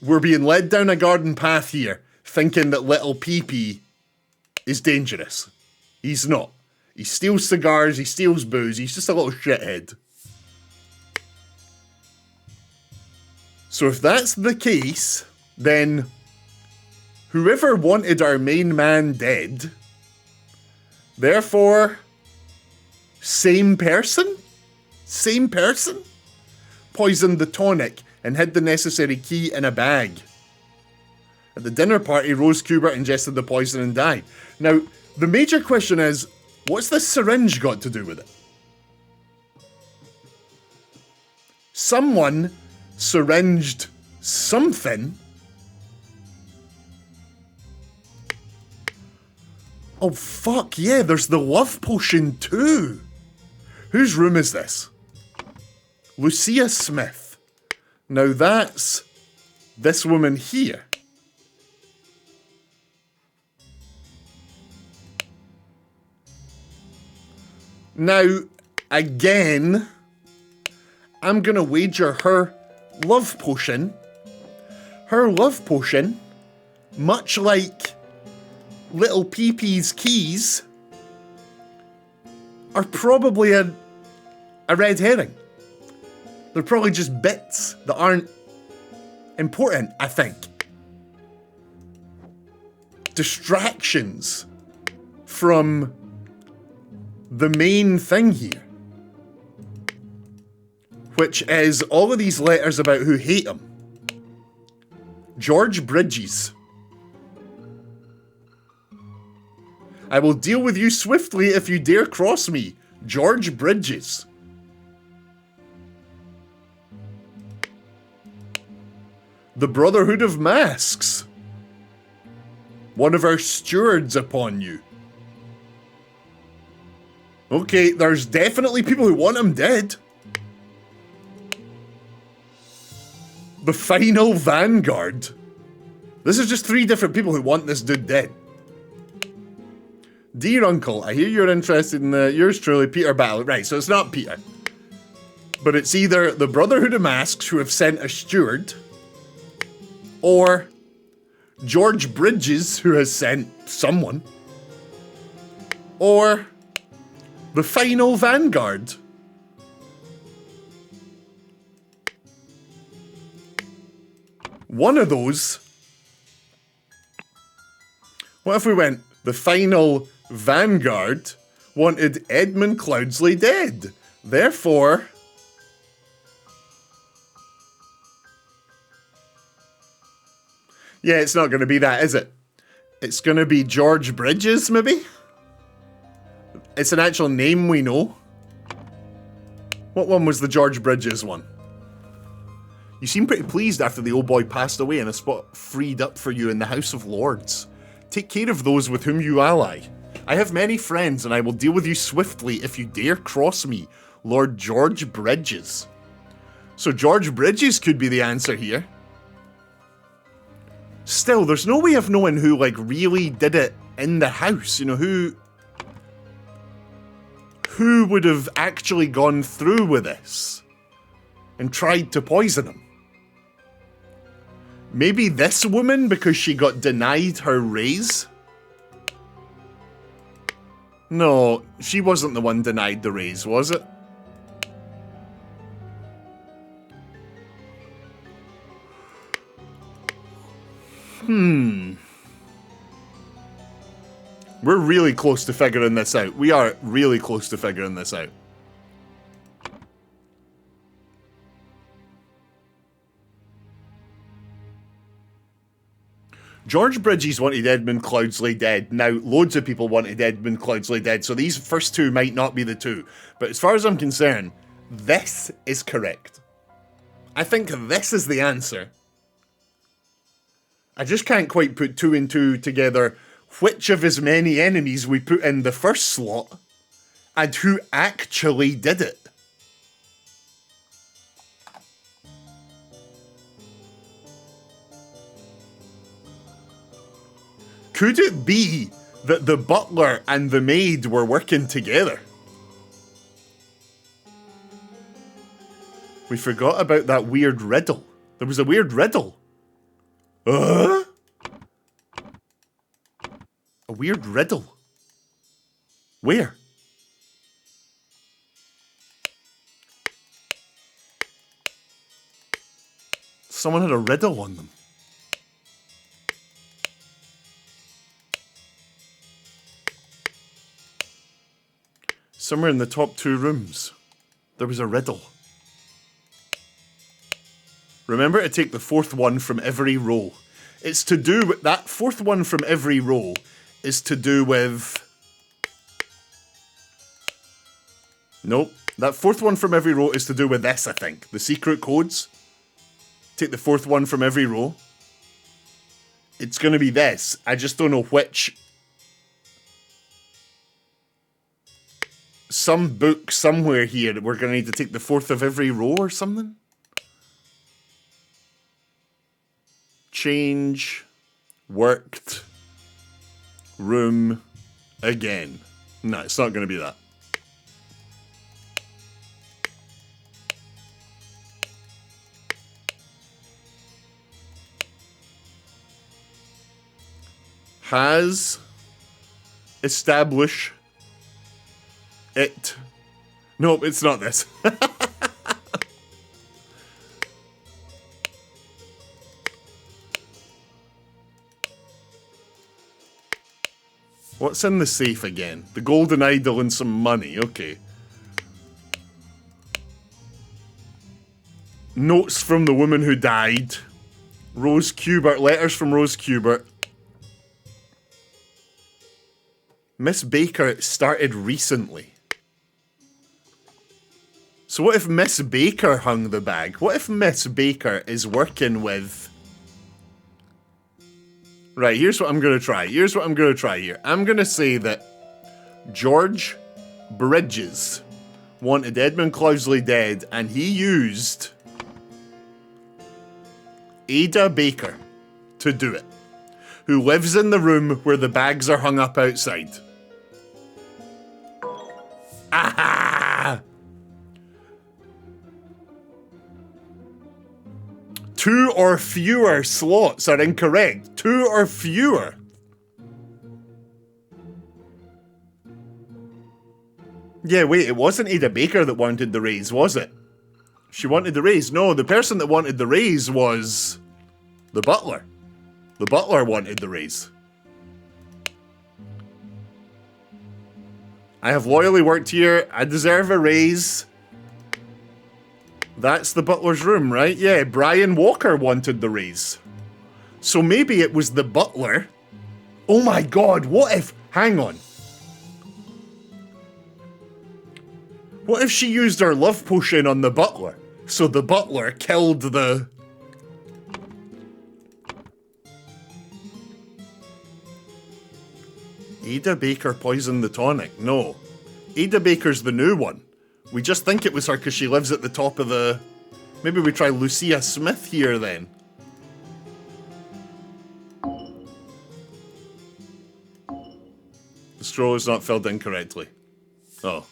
We're being led down a garden path here, thinking that little PP is dangerous. He's not. He steals cigars, he steals booze, he's just a little shithead. So if that's the case, then whoever wanted our main man dead, therefore, same person, poisoned the tonic and hid the necessary key in a bag. At the dinner party, Rose Kubert ingested the poison and died. Now, the major question is, what's this syringe got to do with it? Someone syringed something. Oh, fuck, yeah, there's the love potion too. Whose room is this? Lucia Smith. Now that's this woman here. Now, again, I'm gonna wager her love potion, much like little PP's keys, are probably a red herring. They're probably just bits that aren't important, I think. Distractions from the main thing here. Which is all of these letters about who hate him. George Bridges. I will deal with you swiftly if you dare cross me. George Bridges. The Brotherhood of Masks. One of our stewards upon you. Okay, there's definitely people who want him dead. The Final Vanguard. This is just 3 different people who want this dude dead. Dear Uncle, I hear you're interested in yours truly, Peter Battle. Right, so it's not Peter. But it's either the Brotherhood of Masks who have sent a steward, or George Bridges who has sent someone, or the Final Vanguard. One of those. What if we went, the Final Vanguard wanted Edmund Cloudsley dead. Therefore, yeah, it's not going to be that, is it? It's going to be George Bridges, maybe? It's an actual name we know. What one was the George Bridges one? You seem pretty pleased after the old boy passed away and a spot freed up for you in the House of Lords. Take care of those with whom you ally. I have many friends and I will deal with you swiftly if you dare cross me, Lord George Bridges. So George Bridges could be the answer here. Still, there's no way of knowing who, like, really did it in the house. You know, who would have actually gone through with this and tried to poison him. Maybe this woman, because she got denied her raise? No, she wasn't the one denied the raise, was it? We're really close to figuring this out. We are really close to figuring this out. George Bridges wanted Edmund Cloudsley dead. Now, loads of people wanted Edmund Cloudsley dead, so these first two might not be the two. But as far as I'm concerned, this is correct. I think this is the answer. I just can't quite put two and two together. Which of his many enemies we put in the first slot, and who actually did it. Could it be that the butler and the maid were working together? We forgot about that weird riddle. There was a weird riddle. A weird riddle. Where? Someone had a riddle on them. Somewhere in the top two rooms, there was a riddle. Remember to take the fourth one from every row. It's to do with that fourth one from every row is to do with... Nope. That fourth one from every row is to do with this, I think. The secret codes. Take the fourth one from every row. It's going to be this. I just don't know which. Some book somewhere here that we're going to need to take the fourth of every row or something. Change. Worked. Room. Again. No, it's not going to be that. Has. Establish. It. Nope, it's not this. What's in the safe again? The golden idol and some money. Okay. Notes from the woman who died. Rose Kubert. Letters from Rose Kubert. Miss Baker started recently. So what if Miss Baker hung the bag? What if Miss Baker is working with... Right, here's what I'm going to try. Here's what I'm going to try here. I'm going to say that George Bridges wanted Edmund Cloudsley dead, and he used Ada Baker to do it, who lives in the room where the bags are hung up outside. Aha! 2 or fewer slots are incorrect. 2 or fewer. Yeah, wait, it wasn't Ada Baker that wanted the raise, was it? She wanted the raise. No, the person that wanted the raise was the butler. The butler wanted the raise. I have loyally worked here. I deserve a raise. That's the butler's room, right? Yeah, Brian Walker wanted the raise. So maybe it was the butler. Oh my god, what if... Hang on. What if she used her love potion on the butler? So the butler killed the... Ada Baker poisoned the tonic. No. Ada Baker's the new one. We just think it was her because she lives at the top of the... Maybe we try Lucia Smith here then. The scroll is not filled incorrectly. Oh.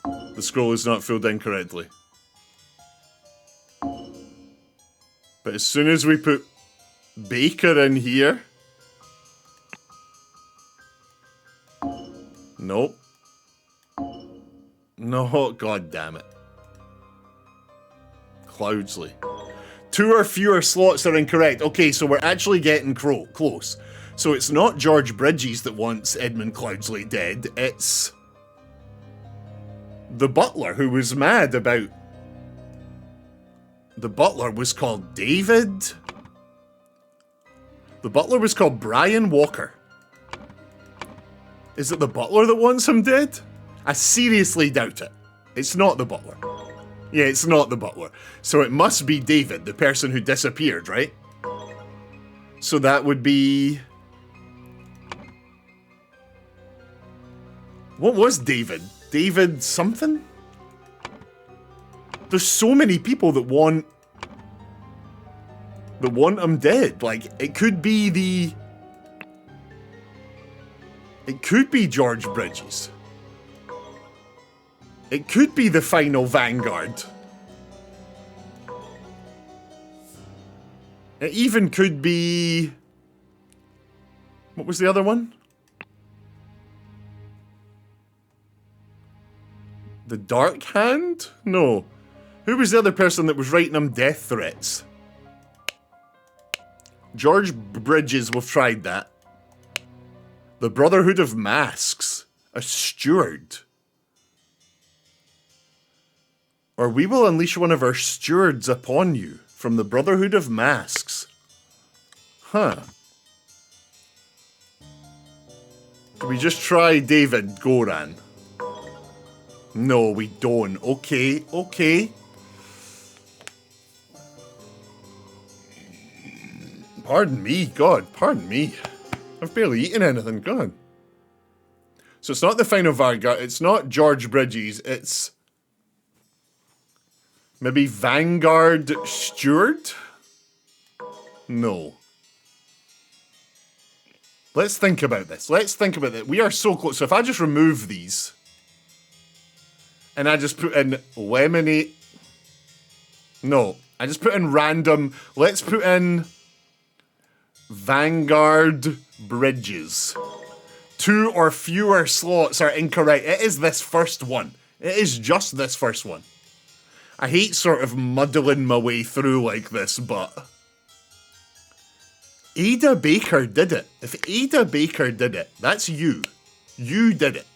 The scroll is not filled incorrectly. But as soon as we put Baker in here... Nope. No, god damn it. Cloudsley. 2 or fewer slots are incorrect. Okay, so we're actually getting close. So it's not George Bridges that wants Edmund Cloudsley dead, it's the butler who was mad about... The butler was called David? The butler was called Brian Walker. Is it the butler that wants him dead? I seriously doubt it. It's not the butler. Yeah, it's not the butler. So it must be David, the person who disappeared, right? So that would be... What was David? David something? There's so many people that want him dead. Like, it could be the... It could be George Bridges. It could be the final Vanguard. It even could be... What was the other one? The Dark Hand? No. Who was the other person that was writing him death threats? George Bridges, we've tried that. The Brotherhood of Masks. A steward. Or we will unleash one of our stewards upon you. From the Brotherhood of Masks. Huh. Can we just try David Goran? No, we don't. Okay, okay. Pardon me, God, pardon me. I've barely eaten anything, God. So it's not the final Vanguard, it's not George Bridges, it's... Maybe Vanguard Steward? No. Let's think about this. Let's think about it. We are so close. So if I just remove these... And I just put in lemonade... No. I just put in random... Let's put in... Vanguard Bridges. 2 or fewer slots are incorrect. It is this first one. It is just this first one. I hate sort of muddling my way through like this, but... Ada Baker did it. If Ada Baker did it, that's you. You did it.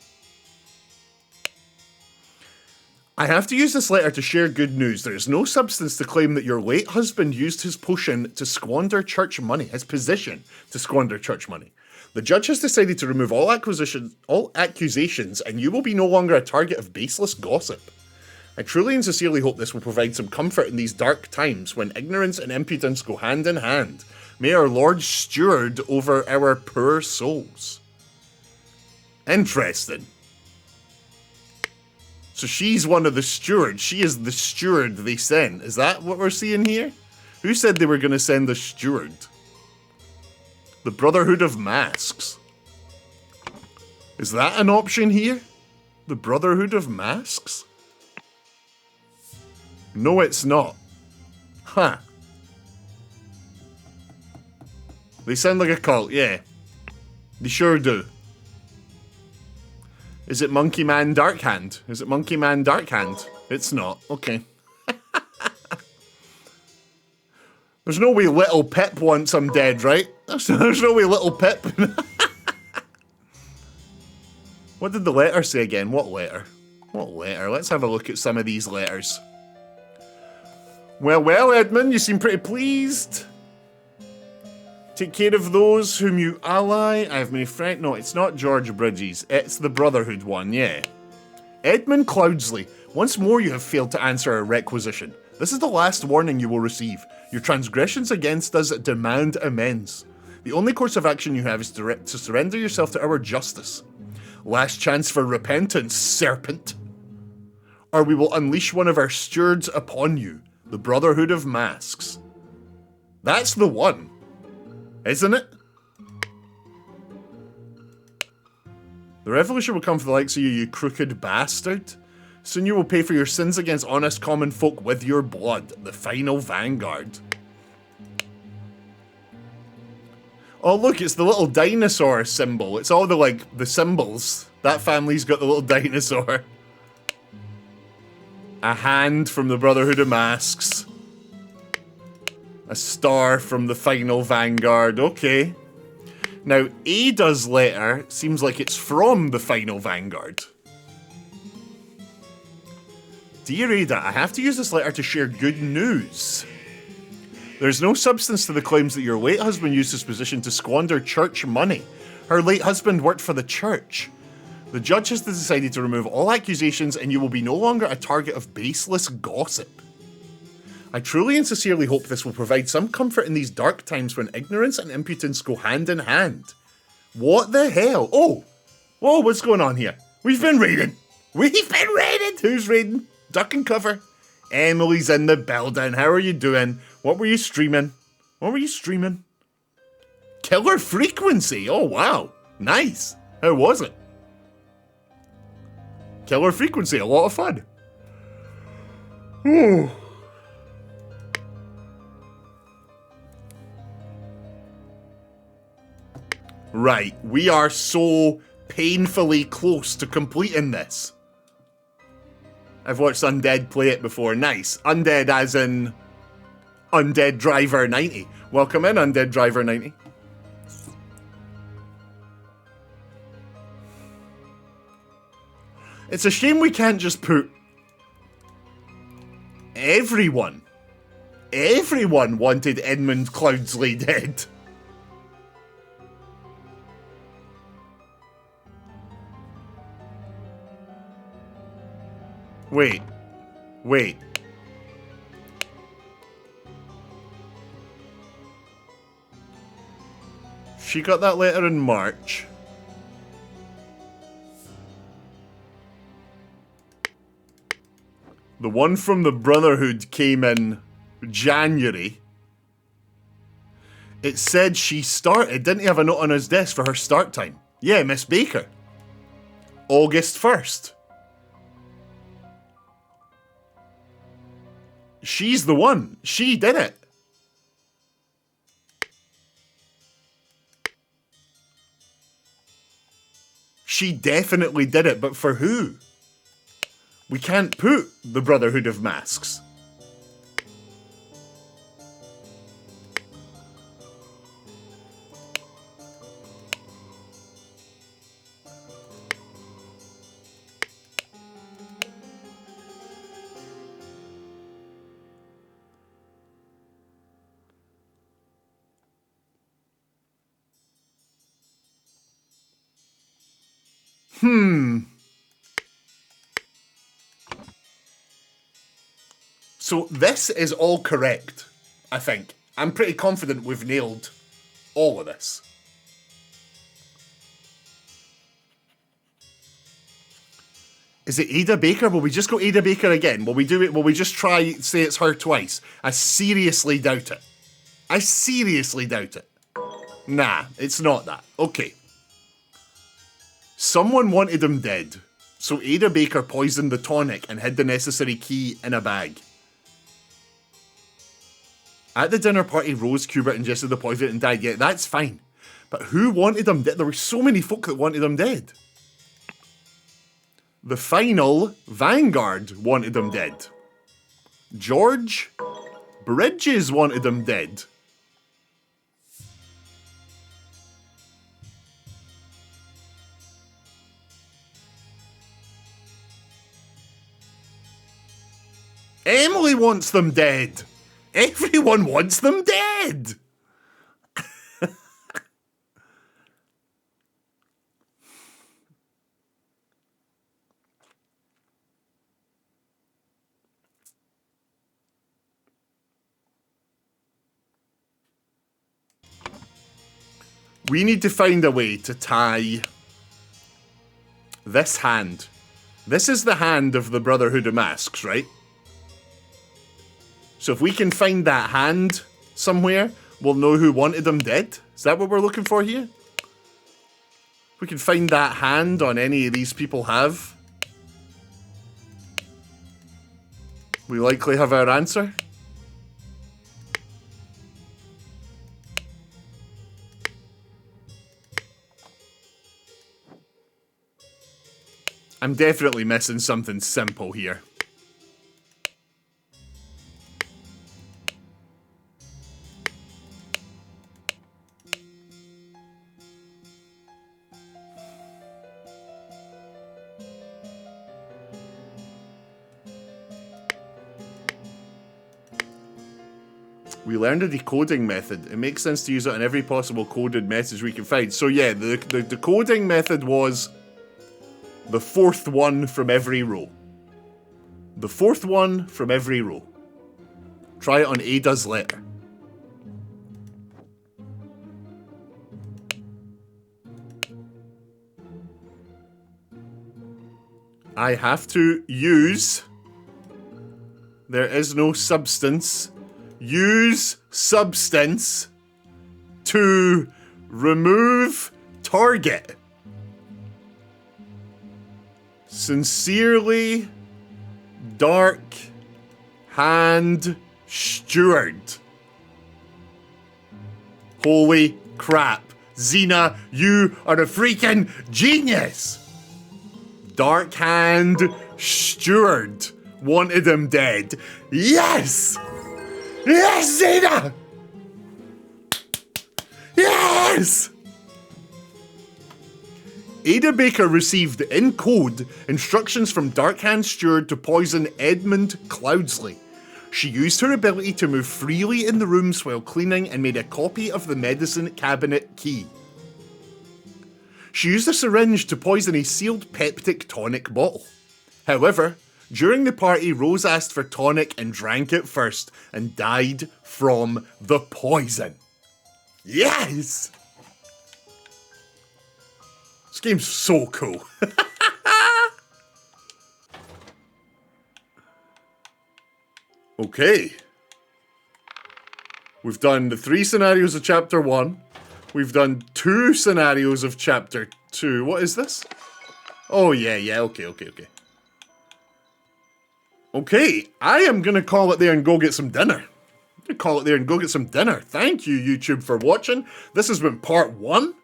I have to use this letter to share good news. There is no substance to claim that your late husband used his potion to squander church money, his position to squander church money. The judge has decided to remove all accusations, and you will be no longer a target of baseless gossip. I truly and sincerely hope this will provide some comfort in these dark times when ignorance and impudence go hand in hand. May our Lord steward over our poor souls. Interesting. So she's one of the stewards. She is the steward they sent. Is that what we're seeing here? Who said they were going to send the steward? The Brotherhood of Masks. Is that an option here? The Brotherhood of Masks? No, it's not. Huh. They sound like a cult, yeah. They sure do. Is it Monkey Man Darkhand? Is it Monkey Man Darkhand? It's not. Okay. There's no way Little Pip wants him dead, right? There's no way Little Pip... What did the letter say again? What letter? What letter? Let's have a look at some of these letters. Well, well, Edmund, you seem pretty pleased. Take care of those whom you ally. I have many friends. No, it's not George Bridges. It's the Brotherhood one, yeah. Edmund Cloudsley. Once more you have failed to answer our requisition. This is the last warning you will receive. Your transgressions against us demand amends. The only course of action you have is to surrender yourself to our justice. Last chance for repentance, serpent. Or we will unleash one of our stewards upon you. The Brotherhood of Masks. That's the one. Isn't it? The revolution will come for the likes of you, you crooked bastard. Soon you will pay for your sins against honest common folk with your blood. The final Vanguard. Oh look, it's the little dinosaur symbol. It's all the symbols. That family's got the little dinosaur. A hand from the Brotherhood of Masks. A star from the final Vanguard. Okay. Now, Ada's letter seems like it's from the final Vanguard. Dear Ada, I have to use this letter to share good news. There's no substance to the claims that your late husband used his position to squander church money. Her late husband worked for the church. The judge has decided to remove all accusations and you will be no longer a target of baseless gossip. I truly and sincerely hope this will provide some comfort in these dark times when ignorance and impudence go hand in hand. What the hell? Oh! Whoa, what's going on here? We've been raided! We've been raided! Who's raiding? Duck and cover. Emily's in the building. How are you doing? What were you streaming? What were you streaming? Killer Frequency! Oh, wow. Nice. How was it? Killer Frequency, a lot of fun. Oh. Right, we are so painfully close to completing this. I've watched Undead play it before. Nice. Undead as in Undead Driver 90. Welcome in, Undead Driver 90. It's a shame we can't just put everyone. Everyone wanted Edmund Cloudsley dead. Wait. Wait. She got that letter in March. The one from the Brotherhood came in January. It said she started. Didn't he have a note on his desk for her start time? Yeah, Miss Baker. August 1st. She's the one. She did it. She definitely did it, but for who? We can't put the Brotherhood of Masks. So this is all correct, I think. I'm pretty confident we've nailed all of this. Is it Ada Baker? Will we just go Ada Baker again? Will we do it? Will we just try say it's her twice? I seriously doubt it. I seriously doubt it. Nah, it's not that. Okay. Someone wanted him dead, so Ada Baker poisoned the tonic and hid the necessary key in a bag. At the dinner party, Rose Kubert ingested the poison and died. Yeah, that's fine. But who wanted him dead? There were so many folk that wanted him dead. The final Vanguard wanted him dead. George Bridges wanted him dead. Emily wants them dead. Everyone wants them dead. We need to find a way to tie this hand. This is the hand of the Brotherhood of Masks, right? So if we can find that hand somewhere, we'll know who wanted them dead. Is that what we're looking for here? If we can find that hand on any of these people have, we likely have our answer. I'm definitely missing something simple here. We learned a decoding method. It makes sense to use it on every possible coded message we can find. So yeah, the decoding method was the fourth one from every row. The fourth one from every row. Try it on Ada's letter. I have to use... There is no substance. Use substance to remove target. Sincerely, Dark Hand Steward. Holy crap. Xena, you are a freaking genius! Dark Hand Steward wanted him dead. Yes! Yes, Xena! Yes! Ada Baker received, in code, instructions from Dark Hand Steward to poison Edmund Cloudsley. She used her ability to move freely in the rooms while cleaning and made a copy of the medicine cabinet key. She used a syringe to poison a sealed peptic tonic bottle. However, during the party, Rose asked for tonic and drank it first and died from the poison. Yes! This game's so cool. Okay. We've done the 3 scenarios of chapter 1. We've done 2 scenarios of chapter 2. What is this? Oh, yeah, okay. Okay, I am gonna call it there and go get some dinner. Thank you, YouTube, for watching. This has been part 1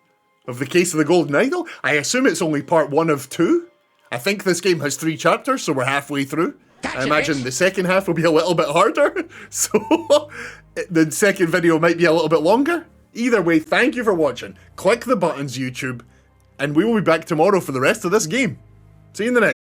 of The Case of the Golden Idol. I assume it's only part 1 of 2. I think this game has 3 chapters, so we're halfway through. Gotcha, I imagine the second half will be a little bit harder, so the second video might be a little bit longer. Either way, thank you for watching. Click the buttons, YouTube, and we will be back tomorrow for the rest of this game. See you in the next.